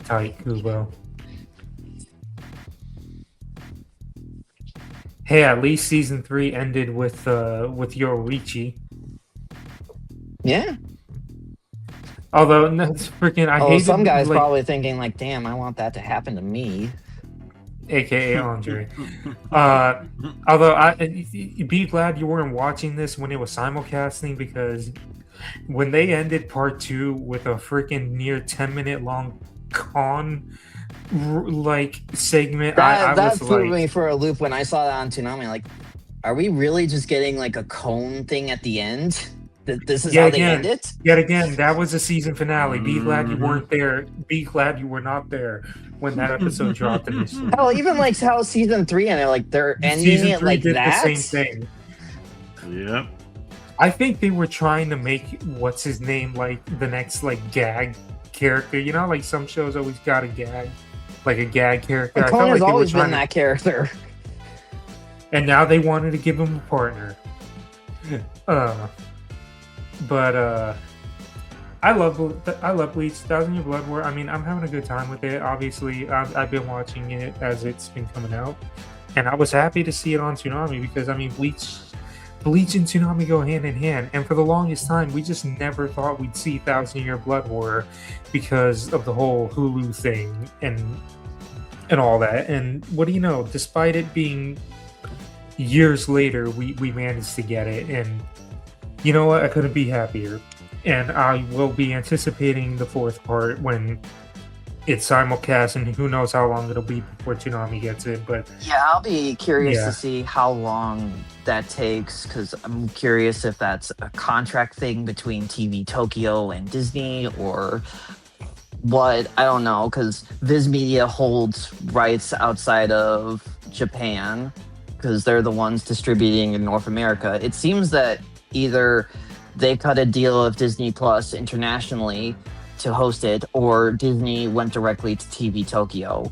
Tight Kubo. Hey, at least season 3 ended with Yoruichi. Yeah. Although that's freaking, I hated Some guy's like, probably thinking like, damn, I want that to happen to me. AKA Andre. Although be glad you weren't watching this when it was simulcasting, because when they ended part 2 with a freaking near 10-minute long con like segment, That I was threw like, me for a loop when I saw that on Toonami. Like, are we really just getting like a cone thing at the end? This is Yeah, how they again. end it? yet again, that was a season finale. Be glad you weren't there. Be glad you were not there when that episode dropped initially. Hell, even like how season 3 ended, like they're ending Season it 3 like did that. the same thing. Yep. I think they were trying to make what's his name like the next like gag character. You know, like some shows always got a gag, like a gag character. Like, I felt Cone has like they were always been trying that character. and now they wanted to give him a partner. But I love Bleach, 1,000 Year Blood War. I mean, I'm having a good time with it. Obviously, I've been watching it as it's been coming out, and I was happy to see it on Toonami because I mean, Bleach and Toonami go hand in hand. And for the longest time, we just never thought we'd see 1,000 Year Blood War because of the whole Hulu thing and all that. And what do you know? Despite it being years later, we managed to get it. And you know what? I couldn't be happier. And I will be anticipating the fourth part when it's simulcast, and who knows how long it'll be before Toonami gets it. But Yeah, I'll be curious Yeah. to see how long that takes, because I'm curious if that's a contract thing between TV Tokyo and Disney or what. I don't know, because Viz Media holds rights outside of Japan because they're the ones distributing in North America. It seems that either they cut a deal with Disney Plus internationally to host it, or Disney went directly to TV Tokyo.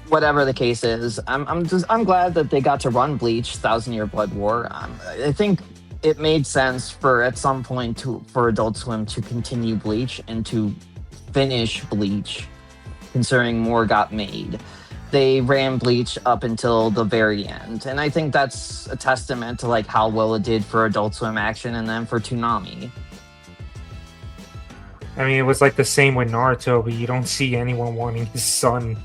Whatever the case is, I'm glad that they got to run Bleach 1,000 Year Blood War. I think it made sense for at some point for Adult Swim to continue Bleach and to finish Bleach, considering more got made. They ran Bleach up until the very end, and I think that's a testament to like how well it did for Adult Swim Action and then for Toonami. I mean, it was like the same with Naruto, but you don't see anyone wanting his son.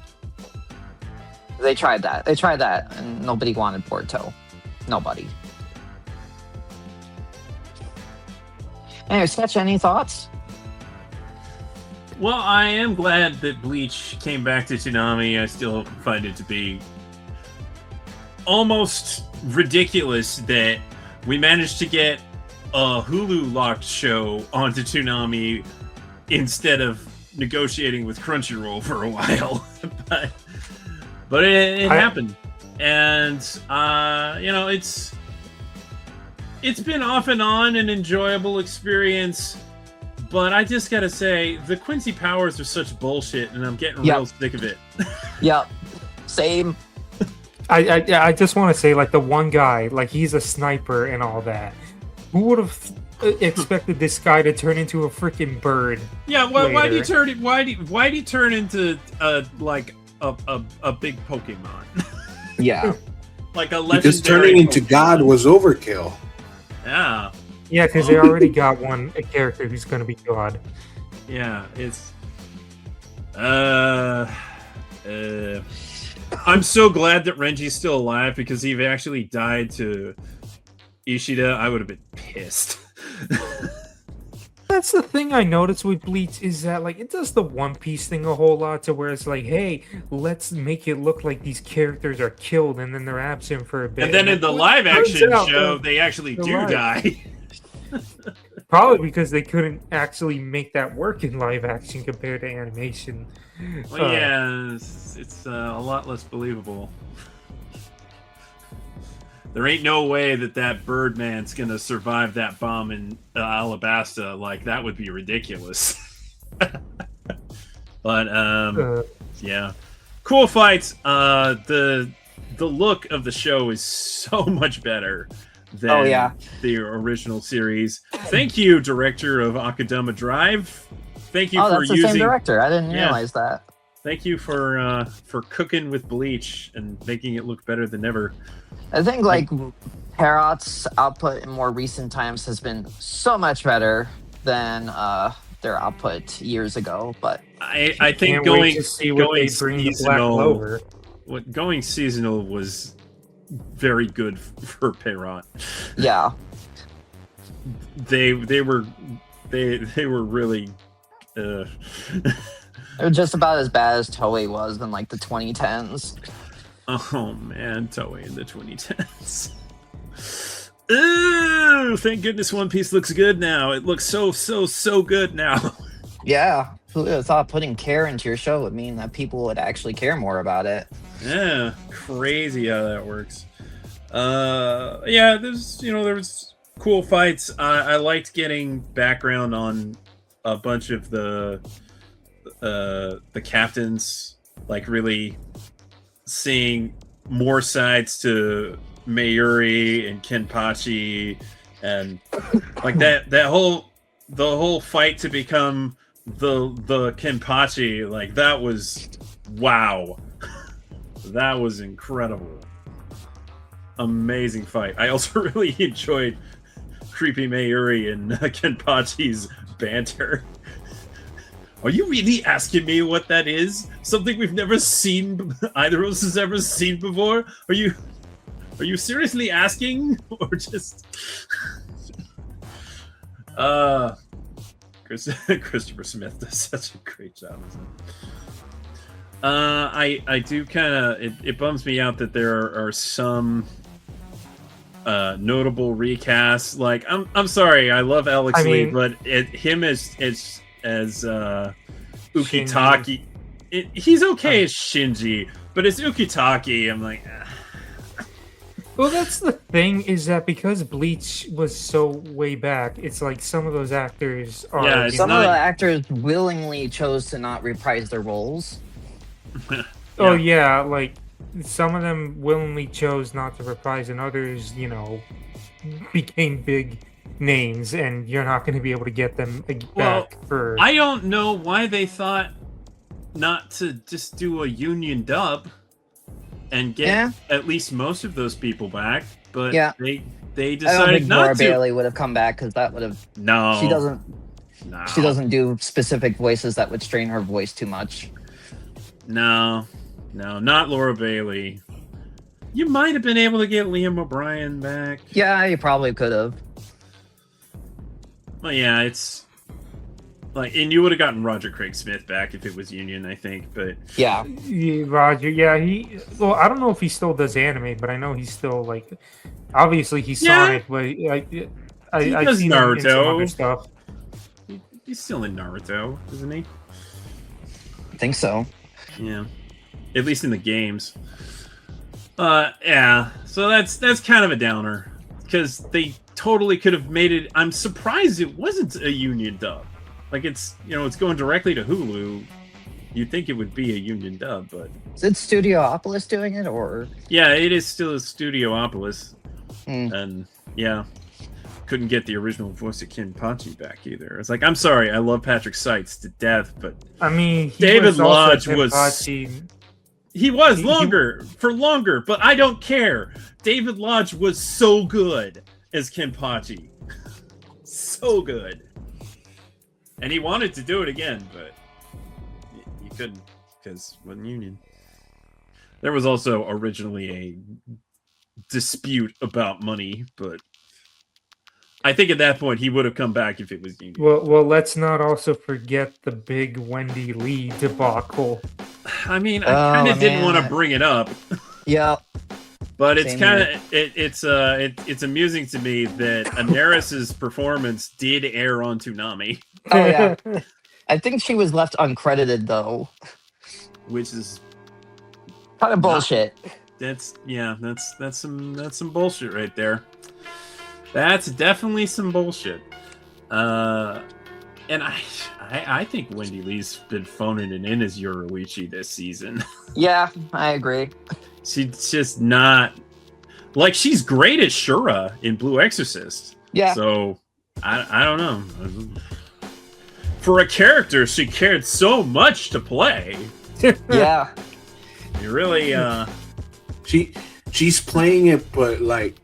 They tried that, and nobody wanted Boruto. Nobody. Anyway, Sketch, any thoughts? Well, I am glad that Bleach came back to Toonami. I still find it to be almost ridiculous that we managed to get a Hulu locked show onto Toonami instead of negotiating with Crunchyroll for a while. but it happened, and you know, it's been off and on an enjoyable experience. But I just gotta say, the Quincy Powers are such bullshit, and I'm getting real sick of it. Yep, same. I just want to say, like, the one guy, like, he's a sniper and all that. Who would have expected this guy to turn into a freaking bird? Yeah, why do you turn it? Why do you turn into like a big Pokemon? Yeah, like a legendary. Because turning into Pokemon. God was overkill. Yeah. Yeah, because they already got a character who's going to be God. Yeah, it's. I'm so glad that Renji's still alive, because if he actually died to Ishida, I would have been pissed. That's the thing I noticed with Bleach, is that like it does the One Piece thing a whole lot, to where it's like, hey, let's make it look like these characters are killed and then they're absent for a bit. And then in the live action show, they actually do alive. die. Probably because they couldn't actually make that work in live action compared to animation. Well, yeah, it's it's a lot less believable. There ain't no way that Birdman's gonna survive that bomb in Alabasta. Like, that would be ridiculous. But yeah, cool fights. The look of the show is so much better than the original series. Thank you, director of Akadama Drive. Thank you for that's the using same director. I didn't realize that. Thank you for cooking with bleach and making it look better than ever. I think Parrot's output in more recent times has been so much better than their output years ago. But I think going seasonal was very good for Parrot. Yeah, they were really. They're just about as bad as Toei was in like the 2010s. Oh man, Toei in the 2010s. Ooh, thank goodness One Piece looks good now. It looks so good now. Yeah, who would have thought putting care into your show would mean that people would actually care more about it? Yeah, crazy how that works. Yeah, there was cool fights. I liked getting background on a bunch of the captains, like really seeing more sides to Mayuri and Kenpachi, and like the whole fight to become the Kenpachi, like that was wow. That was incredible. Amazing fight. I also really enjoyed creepy Mayuri and Kenpachi's banter. Are you really asking me what that is? Something we've never seen, either of us has ever seen before? Are you seriously asking? Or just... Christopher Smith does such a great job. I do kind of... It bums me out that there are some notable recasts. Like, I'm sorry, I love Alex Lee, but him as Ukitake, he's okay as Shinji, but as Ukitake, I'm like, Well, that's the thing, is that because Bleach was so way back, it's like some of those actors are... Yeah, some of the actors willingly chose to not reprise their roles. Oh, yeah, like, some of them willingly chose not to reprise, and others, became big names, and you're not going to be able to get them back for... I don't know why they thought not to just do a union dub and get at least most of those people back, but they decided I don't think not Laura to. Bailey would have come back, because that would have... No. She doesn't do specific voices that would strain her voice too much. No, not Laura Bailey. You might have been able to get Liam O'Brien back. Yeah, you probably could have. Well, yeah, it's like, and you would have gotten Roger Craig Smith back if it was Union, I think. But yeah, Roger. Yeah, well, I don't know if he still does anime, but I know he's still like, obviously he's Sonic, but I've seen him in some other stuff. He's still in Naruto, isn't he? I think so. Yeah, at least in the games. Yeah. So that's kind of a downer, because they totally could have made it. I'm surprised it wasn't a union dub. Like, it's it's going directly to Hulu. You'd think it would be a union dub, but is it Studiopolis doing it, or? Yeah, it is still a Studiopolis, and yeah, couldn't get the original voice of Kenpachi back either. It's like, I'm sorry, I love Patrick Seitz to death, but I mean, David Lodge was. He was longer, but I don't care. David Lodge was so good as Kenpachi. So good. And he wanted to do it again, but he couldn't, because it wasn't union. There was also originally a dispute about money, but I think at that point he would have come back if it was union. Well, let's not also forget the big Wendy Lee debacle. I mean, I kind of didn't want to bring it up. Yeah. But it's kind of it's amusing to me that Anaris's performance did air on Toonami. Oh yeah, I think she was left uncredited though, which is Kind of bullshit. That's some bullshit right there. That's definitely some bullshit. And I think Wendy Lee's been phoning it in as Yoruichi this season. Yeah, I agree. She's just not like she's great at Shura in Blue Exorcist. Yeah. So I don't know. For a character she cared so much to play. Yeah. You really she's playing it, but like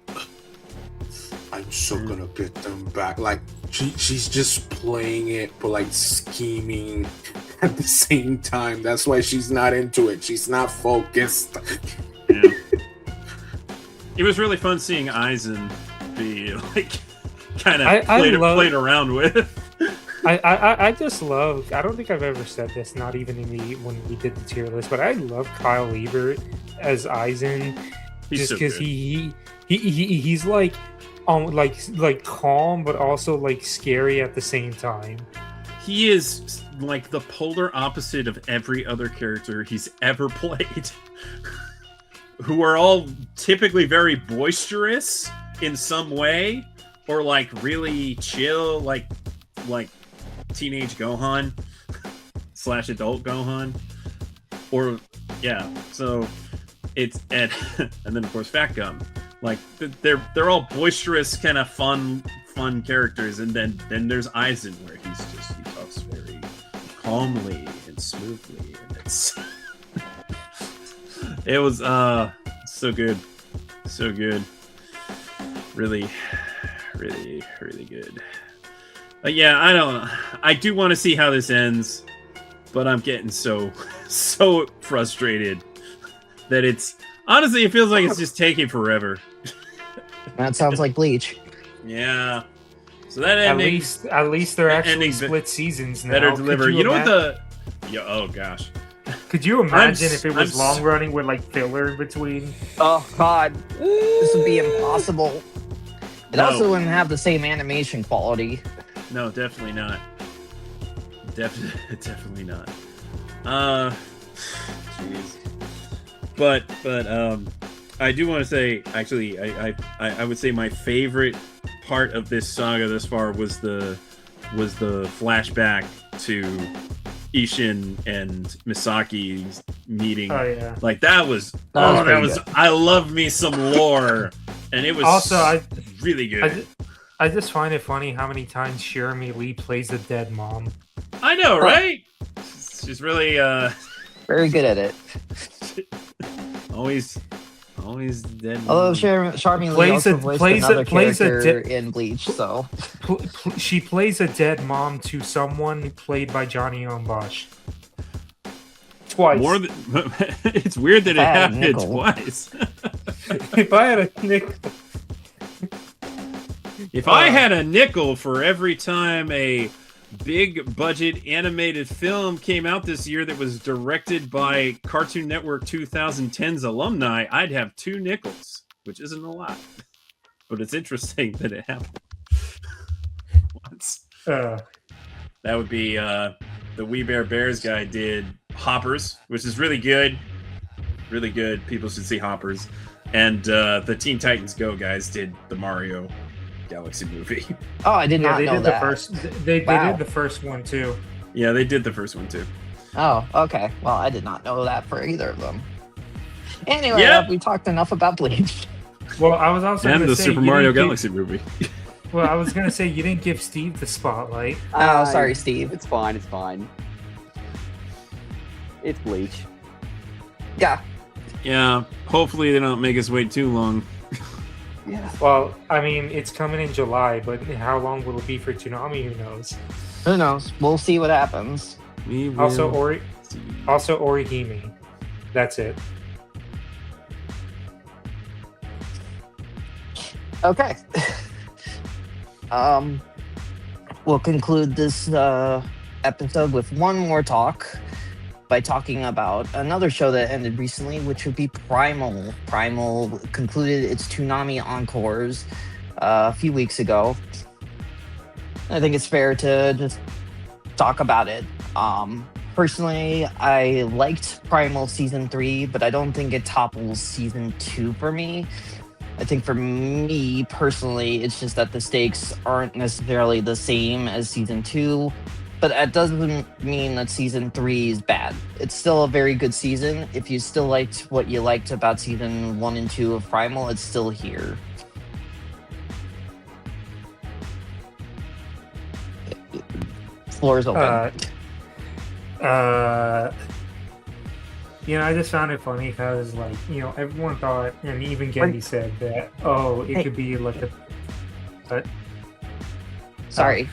I'm so gonna get them back. Like she's just playing it, but like scheming at the same time. That's why she's not into it. She's not focused. Yeah. It was really fun seeing Aizen be like kind of played around with. I just love. I don't think I've ever said this, not even when we did the tier list, but I love Kyle Ebert as Aizen, just because so he's like calm, but also like scary at the same time. He is like the polar opposite of every other character he's ever played, who are all typically very boisterous in some way, or like really chill, like teenage Gohan / adult Gohan, or yeah. So it's and then of course Fat Gum. Like they're all boisterous, kind of fun characters, and then there's Aizen where he talks very calmly and smoothly, and it was so good, really good. Yeah, I do want to see how this ends, but I'm getting so frustrated that it's honestly it feels like it's just taking forever. That sounds like Bleach. Yeah. So that ending, at least they're actually split seasons now. Better deliver. You know what the? Yeah. Oh gosh. Could you imagine if it was long running with like filler in between? Oh God, this would be impossible. It also wouldn't have the same animation quality. No, definitely not. Definitely not. Jeez. But I do want to say, actually, I would say my favorite part of this saga thus far was the flashback to Ishin and Misaki's meeting. Oh yeah, like that was I love me some lore, and it was also really good. I just find it funny how many times Shirami Lee plays a dead mom. I know, right? She's really very good at it. Always dead. Although Charmy Lee also plays another character in Bleach, so she plays a dead mom to someone played by Johnny Bosch. Twice. It's weird that it happened twice. If I had a nickel. If I had a nickel for every time a big budget animated film came out this year that was directed by Cartoon Network 2010's alumni, I'd have 2 nickels, which isn't a lot. But it's interesting that it happened once. That would be the We Bare Bears guy did Hoppers, which is really good. Really good. People should see Hoppers. And the Teen Titans Go guys did the Mario Galaxy movie. Oh, I did not know that. They did the first one too. Yeah, they did the first one too. Oh, okay. Well, I did not know that for either of them. Anyway, we talked enough about Bleach. Well, I was also and the Super Mario Galaxy movie. Well, I was gonna say you didn't give Steve the spotlight. Oh, sorry, Steve. It's fine. It's fine. It's Bleach. Yeah. Yeah. Hopefully they don't make us wait too long. Yeah. Well, I mean, it's coming in July, but how long will it be for Toonami? Who knows? Who knows? We'll see what happens. Also, Orihime. That's it. Okay. We'll conclude this episode with one more talk by talking about another show that ended recently, which would be Primal. Primal concluded its Toonami Encores a few weeks ago. I think it's fair to just talk about it. Personally, I liked Primal Season 3, but I don't think it topples Season 2 for me. I think for me personally, it's just that the stakes aren't necessarily the same as Season 2, but that doesn't mean that Season 3 is bad. It's still a very good season. If you still liked what you liked about Season 1 and 2 of Primal, it's still here. Floor is open. I just found it funny because, like, everyone thought, and even Gendy said that, it could be like a. But, sorry,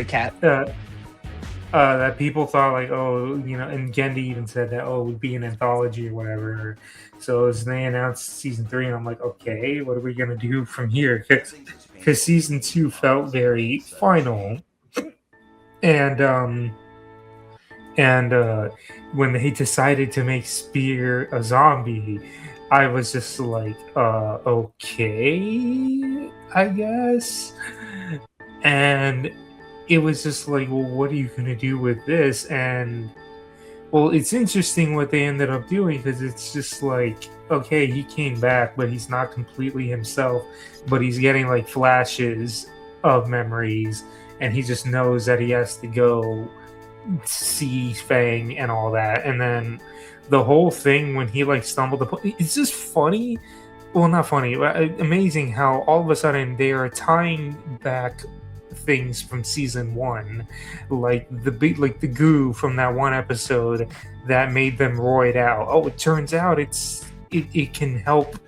Kat. That people thought, like, and Gendy even said that, it would be an anthology or whatever. So as they announced Season 3, and I'm like, okay, what are we gonna do from here? Because Season 2 felt very final, and when they decided to make Spear a zombie, I was just like, okay, I guess. And it was just like, well, what are you going to do with this? And, well, it's interesting what they ended up doing, because it's just like, okay, he came back, but he's not completely himself, but he's getting, like, flashes of memories, and he just knows that he has to go see Fang and all that. And then the whole thing when he, like, stumbled upon, it's just funny, well, not funny, but amazing how all of a sudden they are tying back things from Season 1, like the goo from that one episode that made them roid out. It turns out it can help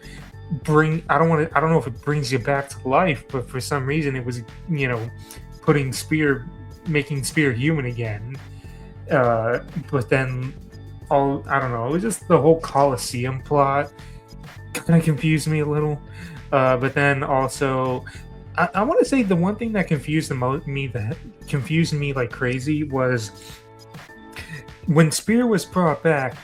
bring, I don't know if it brings you back to life, but for some reason it was making Spear human again. But then I don't know, it was just the whole Coliseum plot kind of confused me a little. But then also, I want to say the one thing that confused me like crazy was when Spear was brought back.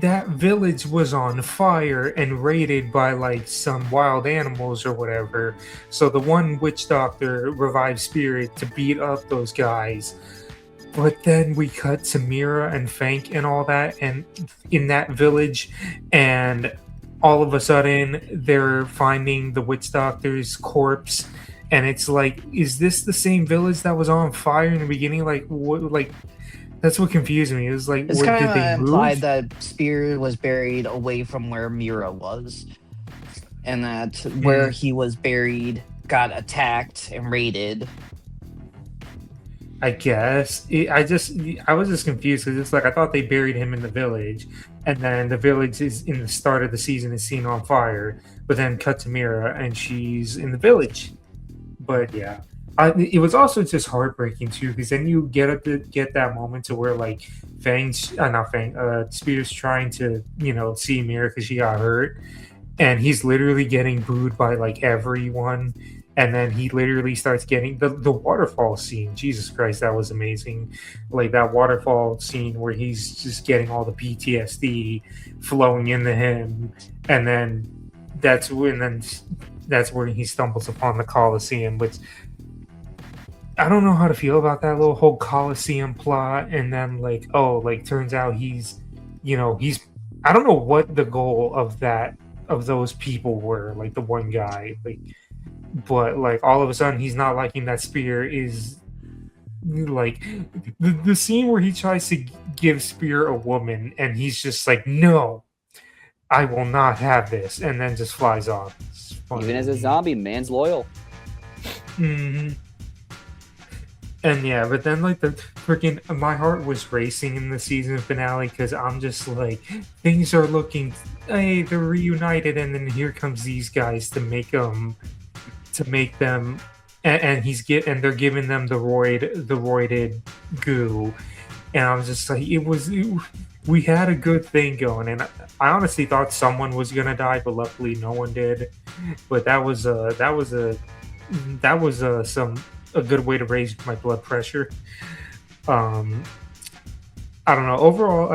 That village was on fire and raided by, like, some wild animals or whatever. So the one witch doctor revived Spirit to beat up those guys. But then we cut to Mira and Fank and all that, and in that village, and all of a sudden they're finding the witch doctor's corpse, and it's like, is this the same village that was on fire in the beginning? Like, what? Like, that's what confused me. It was like, It's kind of implied that Spear was buried away from where Mira was, and that where he was buried got attacked and raided. I guess I was just confused because it's like I thought they buried him in the village, and then the village is in the start of the season is seen on fire, but then cut to Mira and she's in the village. But yeah, it was also just heartbreaking too, because then you get that moment to where, like, Spear's trying to see Mira because she got hurt, and he's literally getting booed by, like, everyone. And then he literally starts getting the waterfall scene. Jesus Christ, that was amazing. Like, that waterfall scene where he's just getting all the PTSD flowing into him. And then that's where he stumbles upon the Coliseum, which I don't know how to feel about that little whole Coliseum plot. And then, like, turns out he's I don't know what the goal of those people were, like the one guy, like, but, like, all of a sudden he's not liking that Spear is, like, the scene where he tries to give Spear a woman and he's just like, no, I will not have this, and then just flies off. Even as a zombie, man's loyal. Mm-hmm. And yeah, but then, like, the freaking, my heart was racing in the season finale because I'm just like, things are looking, hey, they're reunited, and then here comes these guys to make them, and they're giving them the roided goo, and I was just like, we had a good thing going, and I honestly thought someone was gonna die, but luckily no one did. But that was a good way to raise my blood pressure. I don't know. Overall,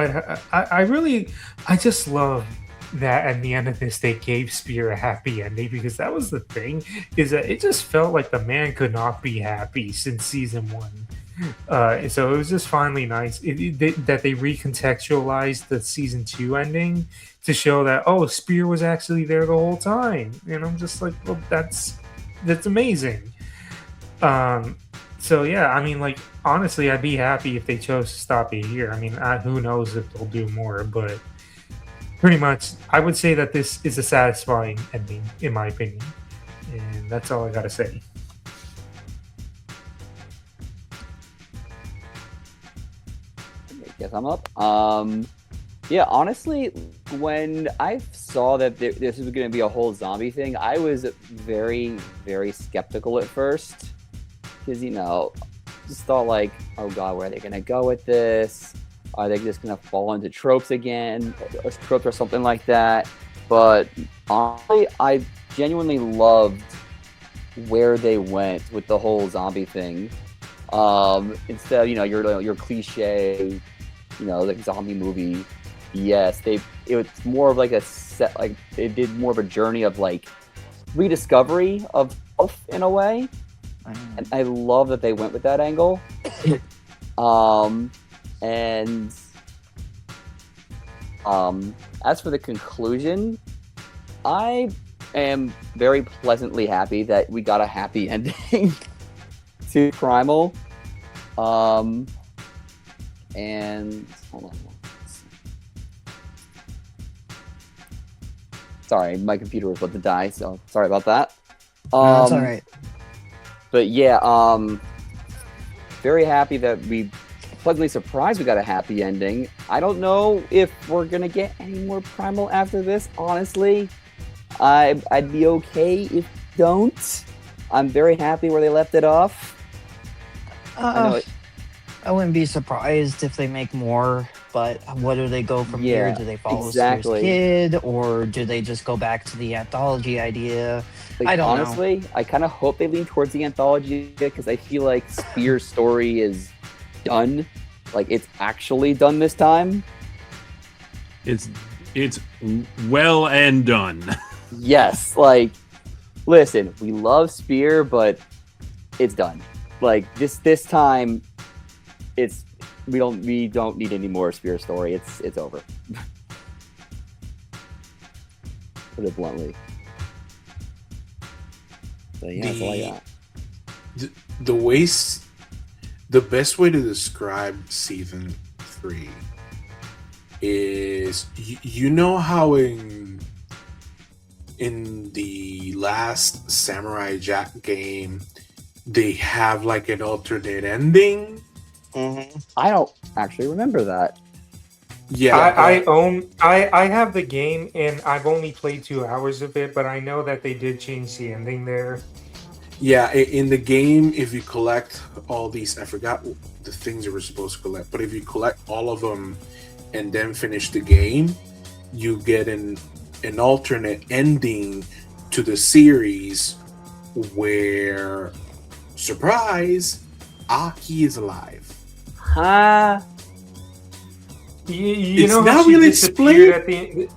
I just love that at the end of this they gave Spear a happy ending, because that was the thing, is that it just felt like the man could not be happy since Season 1. So it was just finally nice that they recontextualized the season 2 ending to show that, oh, Spear was actually there the whole time, and I'm just like, well, that's amazing. So yeah, I mean, like, honestly, I'd be happy if they chose to stop it here. I mean, who knows if they'll do more, but pretty much, I would say that this is a satisfying ending, in my opinion, and that's all I gotta say. Guess I'm up. Yeah, honestly, when I saw that this was going to be a whole zombie thing, I was very, very skeptical at first. Because, just thought like, oh god, where are they going to go with this? Are they just going to fall into tropes again? Or tropes or something like that? But honestly, I genuinely loved where they went with the whole zombie thing. Instead of, your cliche, like zombie movie. Yes, it was more of like a set, like they did more of a journey of like rediscovery of health in a way, and I love that they went with that angle. And as for the conclusion, I am very pleasantly happy that we got a happy ending to Primal. And hold on. Sorry, my computer was about to die, so sorry about that. That's all right. But yeah, very happy that we pleasantly surprised we got a happy ending. I don't know if we're gonna get any more Primal after this. Honestly, I'd be okay if we don't. I'm very happy where they left it off. I wouldn't be surprised if they make more, but what do they go from here? Do they follow Spear's kid, or do they just go back to the anthology idea? Like, I don't know. Honestly, I kind of hope they lean towards the anthology because I feel like Spear's story is done. Like, it's actually done this time. It's well and done. Yes, like, listen, we love Spear, but it's done. Like, this time, we don't need any more Spear story. It's over. Put it bluntly. So yeah, that's all I got. The best way to describe season 3 is how in the last Samurai Jack game they have like an alternate ending. Mm-hmm. I don't actually remember that. Yeah, I have the game and I've only played 2 hours of it, but I know that they did change the ending there. Yeah, in the game, if you collect all these, I forgot the things you were supposed to collect, but if you collect all of them and then finish the game, you get an alternate ending to the series where, surprise, Aki is alive. Huh? You know how she disappeared at the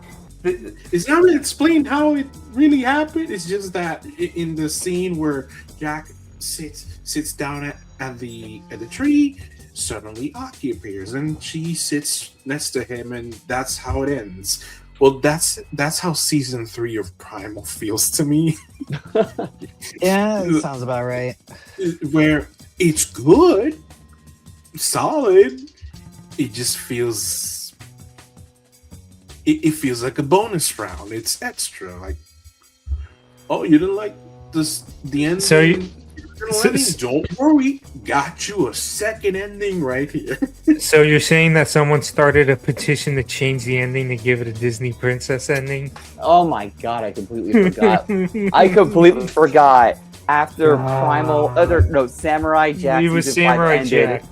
It's not really explained how it really happened. It's just that in the scene where Jack sits down at the tree, suddenly Aki appears and she sits next to him, and that's how it ends. Well, that's how season 3 of Primal feels to me. Yeah, it sounds about right. Where it's good, solid. It just feels. It feels like a bonus round. It's extra. Like, oh, you didn't like the end. So don't worry, got you a second ending right here. So you're saying that someone started a petition to change the ending to give it a Disney princess ending? Oh my god, I completely forgot. After Samurai Jack. It was Samurai Jack.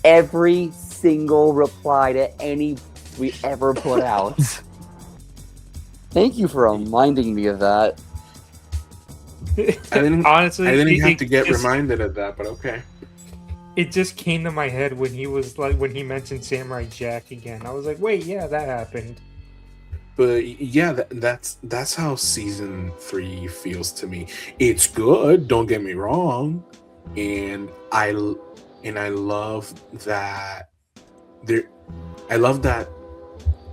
Every single reply to any we ever put out. Thank you for reminding me of that. I didn't have to get just reminded of that, but okay. It just came to my head when he mentioned Samurai Jack again. I was like, wait, yeah, that happened. But yeah, that's how season 3 feels to me. It's good, don't get me wrong, and and I love that there. I love that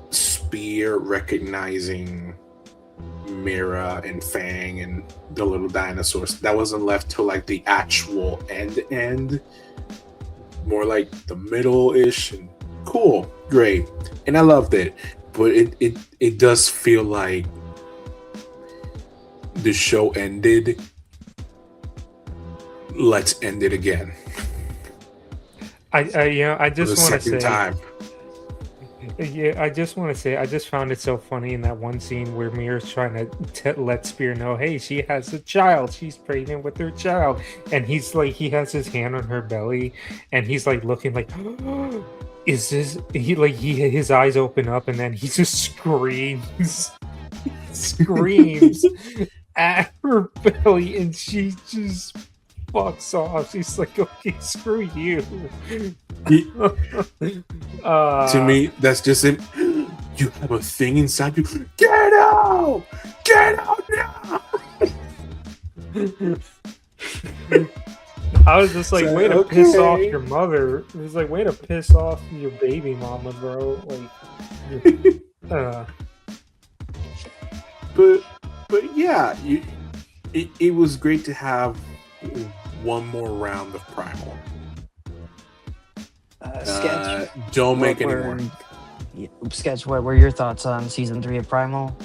Spear recognizing Mira and Fang and the little dinosaurs. That wasn't left till like the actual end, more like the middle-ish. And cool, great, and I loved it. But it does feel like the show ended. Let's end it again. I just want to say, time. yeah, I just want to say, I just found it so funny in that one scene where Mira's trying to let Spear know, hey, she has a child, she's pregnant with her child, and he's like, he has his hand on her belly, and he's like looking like, is this? His eyes open up, and then he just screams, screams at her belly, and she just fucks off. She's like, okay, screw you. To me, that's just it. You have a thing inside you. Get out! Get out now! I was just like, way to piss off your mother. It was like, way to piss off your baby mama, bro. Like, But yeah, it was great to have one more round of Primal. Sketch. Don't make any more. Sketch, what were your thoughts on season 3 of Primal?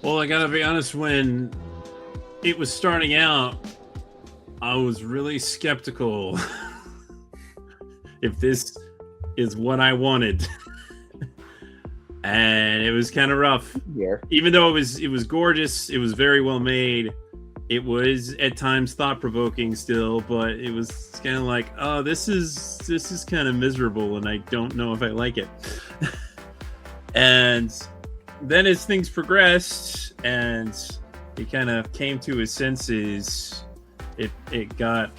Well, I gotta be honest, when it was starting out, I was really skeptical if this is what I wanted. And it was kind of rough. Yeah. Even though it was gorgeous, it was very well made. It was at times thought-provoking still, but it was kind of like, oh, this is kind of miserable, and I don't know if I like it. And then as things progressed and he kind of came to his senses, it got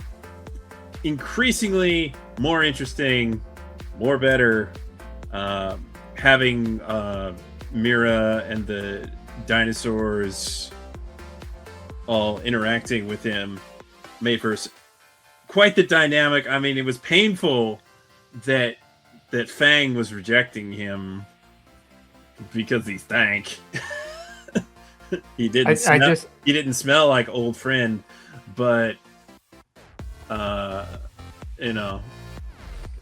increasingly more interesting, more better. Having Mira and the dinosaurs all interacting with him made for quite the dynamic. I mean, it was painful that Fang was rejecting him because he stank. He didn't smell like old friend, but you know,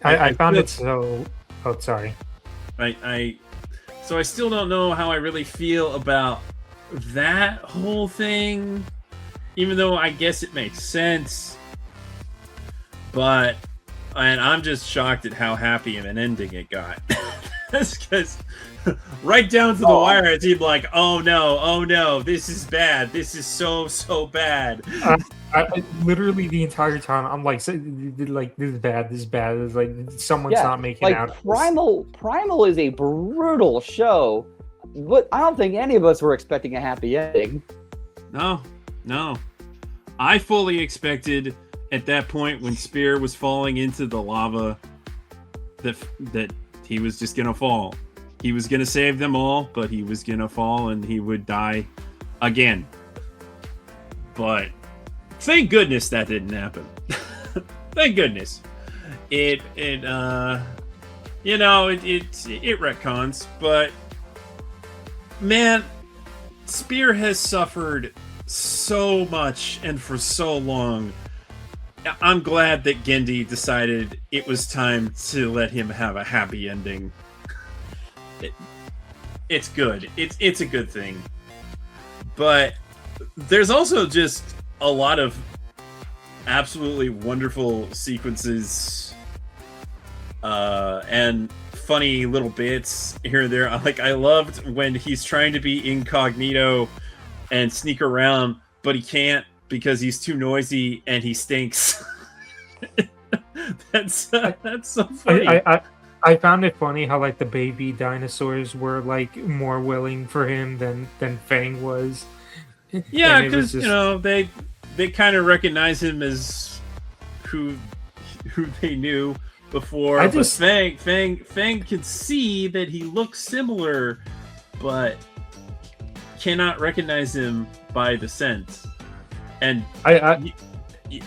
I found it so. Oh, sorry. So I still don't know how I really feel about that whole thing, even though I guess it makes sense. And I'm just shocked at how happy of an ending it got. That's because right down to the wire, it seemed like, oh no, this is bad. This is so bad. I literally the entire time I'm like this is bad. It's like someone's not making out. Primal is a brutal show, but I don't think any of us were expecting a happy ending. No. I fully expected at that point when Spear was falling into the lava that he was just gonna fall. He was gonna save them all, but he was gonna fall and he would die again. But thank goodness that didn't happen. Thank goodness. It retcons, but man, Spear has suffered so much and for so long. I'm glad that Gendy decided it was time to let him have a happy ending. It's good. It's a good thing. But there's also just a lot of absolutely wonderful sequences and funny little bits here and there. I loved when he's trying to be incognito and sneak around, but he can't because he's too noisy and he stinks. That's so funny. I found it funny how like the baby dinosaurs were like more willing for him than Fang was. Yeah, because they kind of recognize him as who they knew before. But Fang can see that he looks similar, but cannot recognize him by the scent. And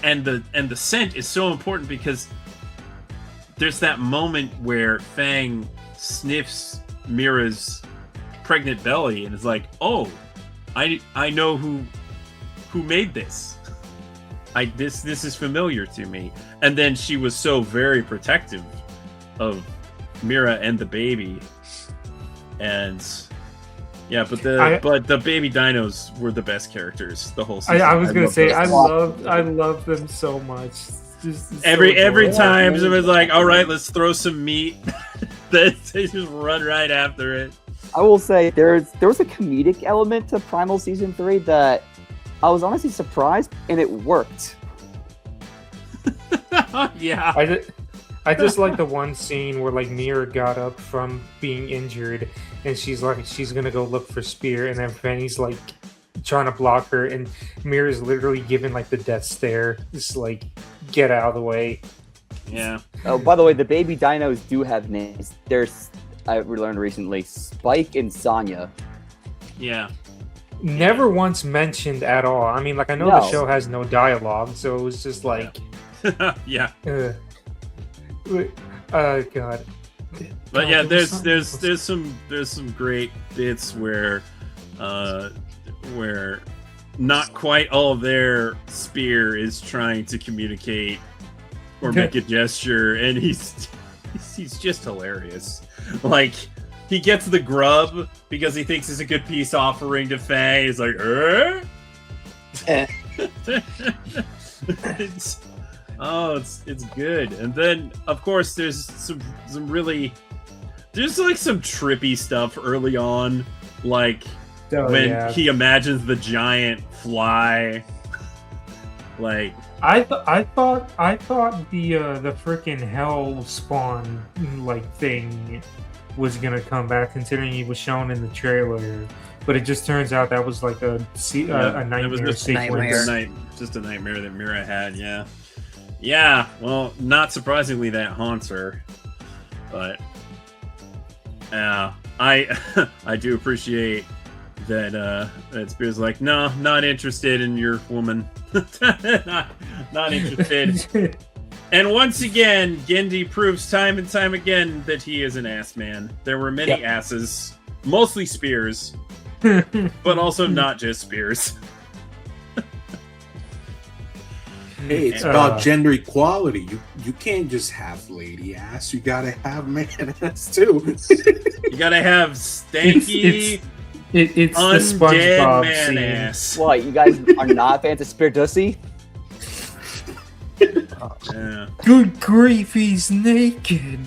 and the scent is so important because there's that moment where Fang sniffs Mira's pregnant belly and is like, "Oh, I know who made this. This is familiar to me." And then she was so very protective of Mira and the baby, and yeah, but the baby dinos were the best characters the whole season. I was gonna say I love love them so much. Every time it was like, all right, let's throw some meat. They just run right after it. I will say there was a comedic element to Primal Season 3 that I was honestly surprised, and it worked. Yeah. I just like the one scene where like Mira got up from being injured and she's gonna go look for Spear, and then Fanny's like trying to block her, and Mira's literally giving like the death stare, just like get out of the way. Yeah. Oh, by the way, the baby dinos do have names. I learned recently, Spike and Sonya. Yeah. Never once mentioned at all. I mean, like I know No. the show has no dialogue, so it was just like, Yeah. God. But yeah, there's some great bits where not quite all their Spear is trying to communicate or make a gesture, and he's just hilarious. Like, he gets the grub because he thinks it's a good peace offering to Fang. He's like, it's good. And then of course there's some really some trippy stuff early on, like when he imagines the giant fly. Like I thought the freaking hell spawn like thing was gonna come back, considering he was shown in the trailer, but it just turns out that was like a nightmare it was just sequence. Just a nightmare that Mira had. Yeah. Well, not surprisingly, that haunts her, but I do appreciate that Spear's like, no, not interested in your woman. not interested. And once again, Gendy proves time and time again that he is an ass man. There were many asses, mostly Spears, but also not just Spears. Hey, it's about gender equality. You can't just have lady ass. You gotta have man ass too. You gotta have stanky. It's the undead SpongeBob man scene. ass. What, you guys are not fans of Spear Dussy? Yeah. Good grief, he's naked.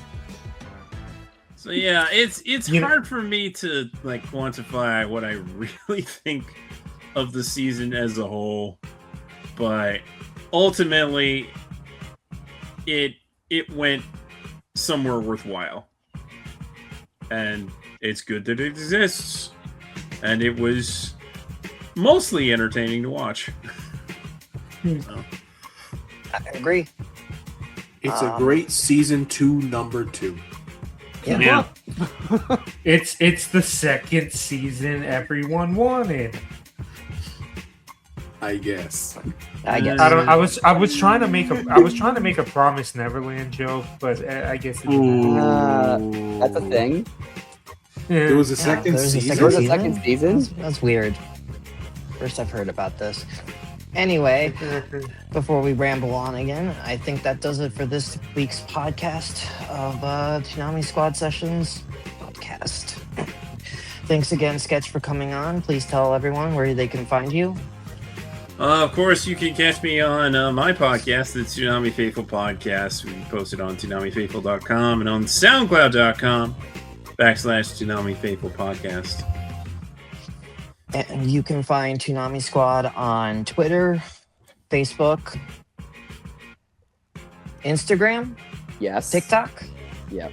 So yeah, it's hard for me to like quantify what I really think of the season as a whole, but ultimately it went somewhere worthwhile, and it's good that it exists, and it was mostly entertaining to watch. So. I agree. It's a great season 2, number 2. Yeah. It's the second season everyone wanted. I guess. I was trying to make a Promise Neverland joke, but I guess it didn't. That's a thing. There was a second season. There was a second season? That's weird. First I've heard about this. Anyway, before we ramble on again, I think that does it for this week's podcast of Toonami Squad Sessions podcast. Thanks again, Sketch, for coming on. Please tell everyone where they can find you. Of course, you can catch me on my podcast, the Toonami Faithful Podcast. We post it on ToonamiFaithful.com and on SoundCloud.com/Toonami Faithful Podcast. And you can find Toonami Squad on Twitter, Facebook, Instagram, Yes. TikTok. Yep.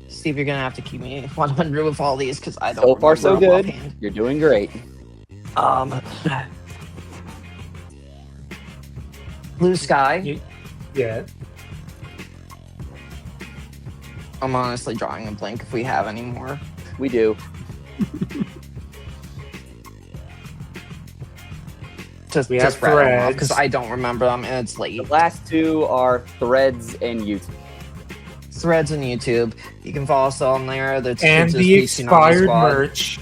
Steve, you're going to have to keep me 100 with all these because I don't So far, so remember good. offhand. You're doing great. Blue Sky. Yeah. I'm honestly drawing a blank if we have any more. We do. We have Threads. Because I don't remember them and it's late. The last two are Threads and YouTube. Threads and YouTube. You can follow us on there. And the expired merch.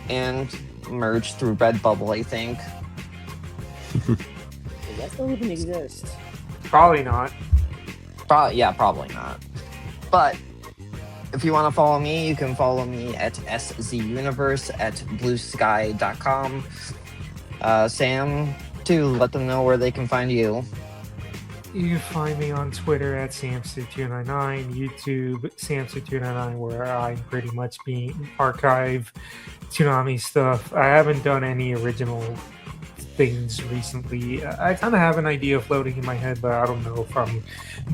And merch through Redbubble, I think. Does that still even exist? Probably not. Probably not. But if you want to follow me, you can follow me at szuniverse at bluesky.com. Sam, too, let them know where they can find you. You can find me on Twitter at Samster299, YouTube Samster299, where I'm pretty much being archive Toonami stuff. I haven't done any original things recently. I kind of have an idea floating in my head, but I don't know if I'm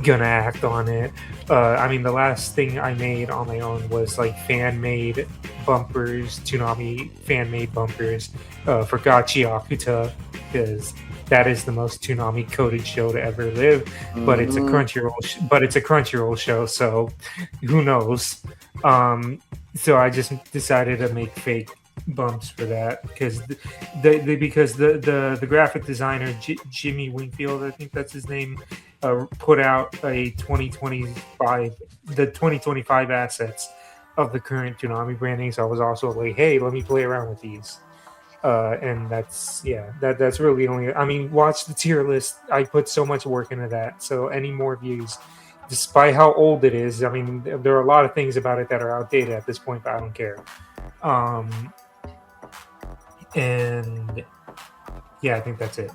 gonna act on it. I mean, the last thing I made on my own was like fan-made bumpers, Toonami fan-made bumpers for Gachi Akuta, because that is the most Toonami coded show to ever live. But it's a Crunchyroll show, so who knows? So I just decided to make fake bumps for that because the graphic designer Jimmy Wingfield, I think that's his name, put out a 2025 assets of the current Toonami branding. So I was also like, hey, let me play around with these. And that's really only. I mean, watch the tier list. I put so much work into that. So any more views, despite how old it is, I mean, there are a lot of things about it that are outdated at this point, but I don't care. And yeah, I think that's it.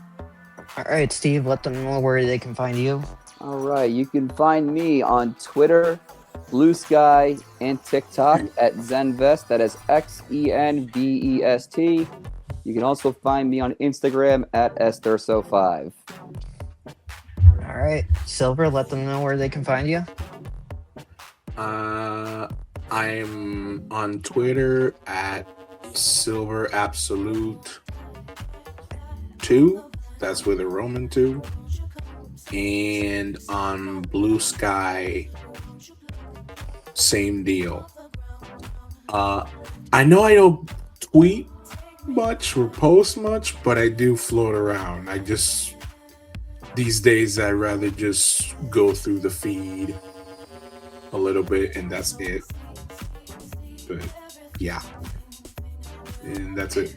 All right, Steve, let them know where they can find you. All right, you can find me on Twitter, Blue Sky, and TikTok at Zenvest. That is XENBEST. You can also find me on Instagram at Estherso5. All right, Silver, let them know where they can find you. I'm on Twitter at Silver Absolute 2. That's with a Roman 2. And on Blue Sky, same deal. I know I don't tweet much or post much, but I do float around. These days I'd rather just go through the feed a little bit and that's it. But yeah. And that's it.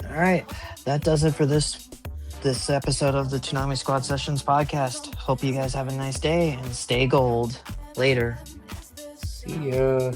All right, that does it for this episode of the Toonami Squad Sessions podcast. Hope you guys have a nice day and stay gold. Later. See ya.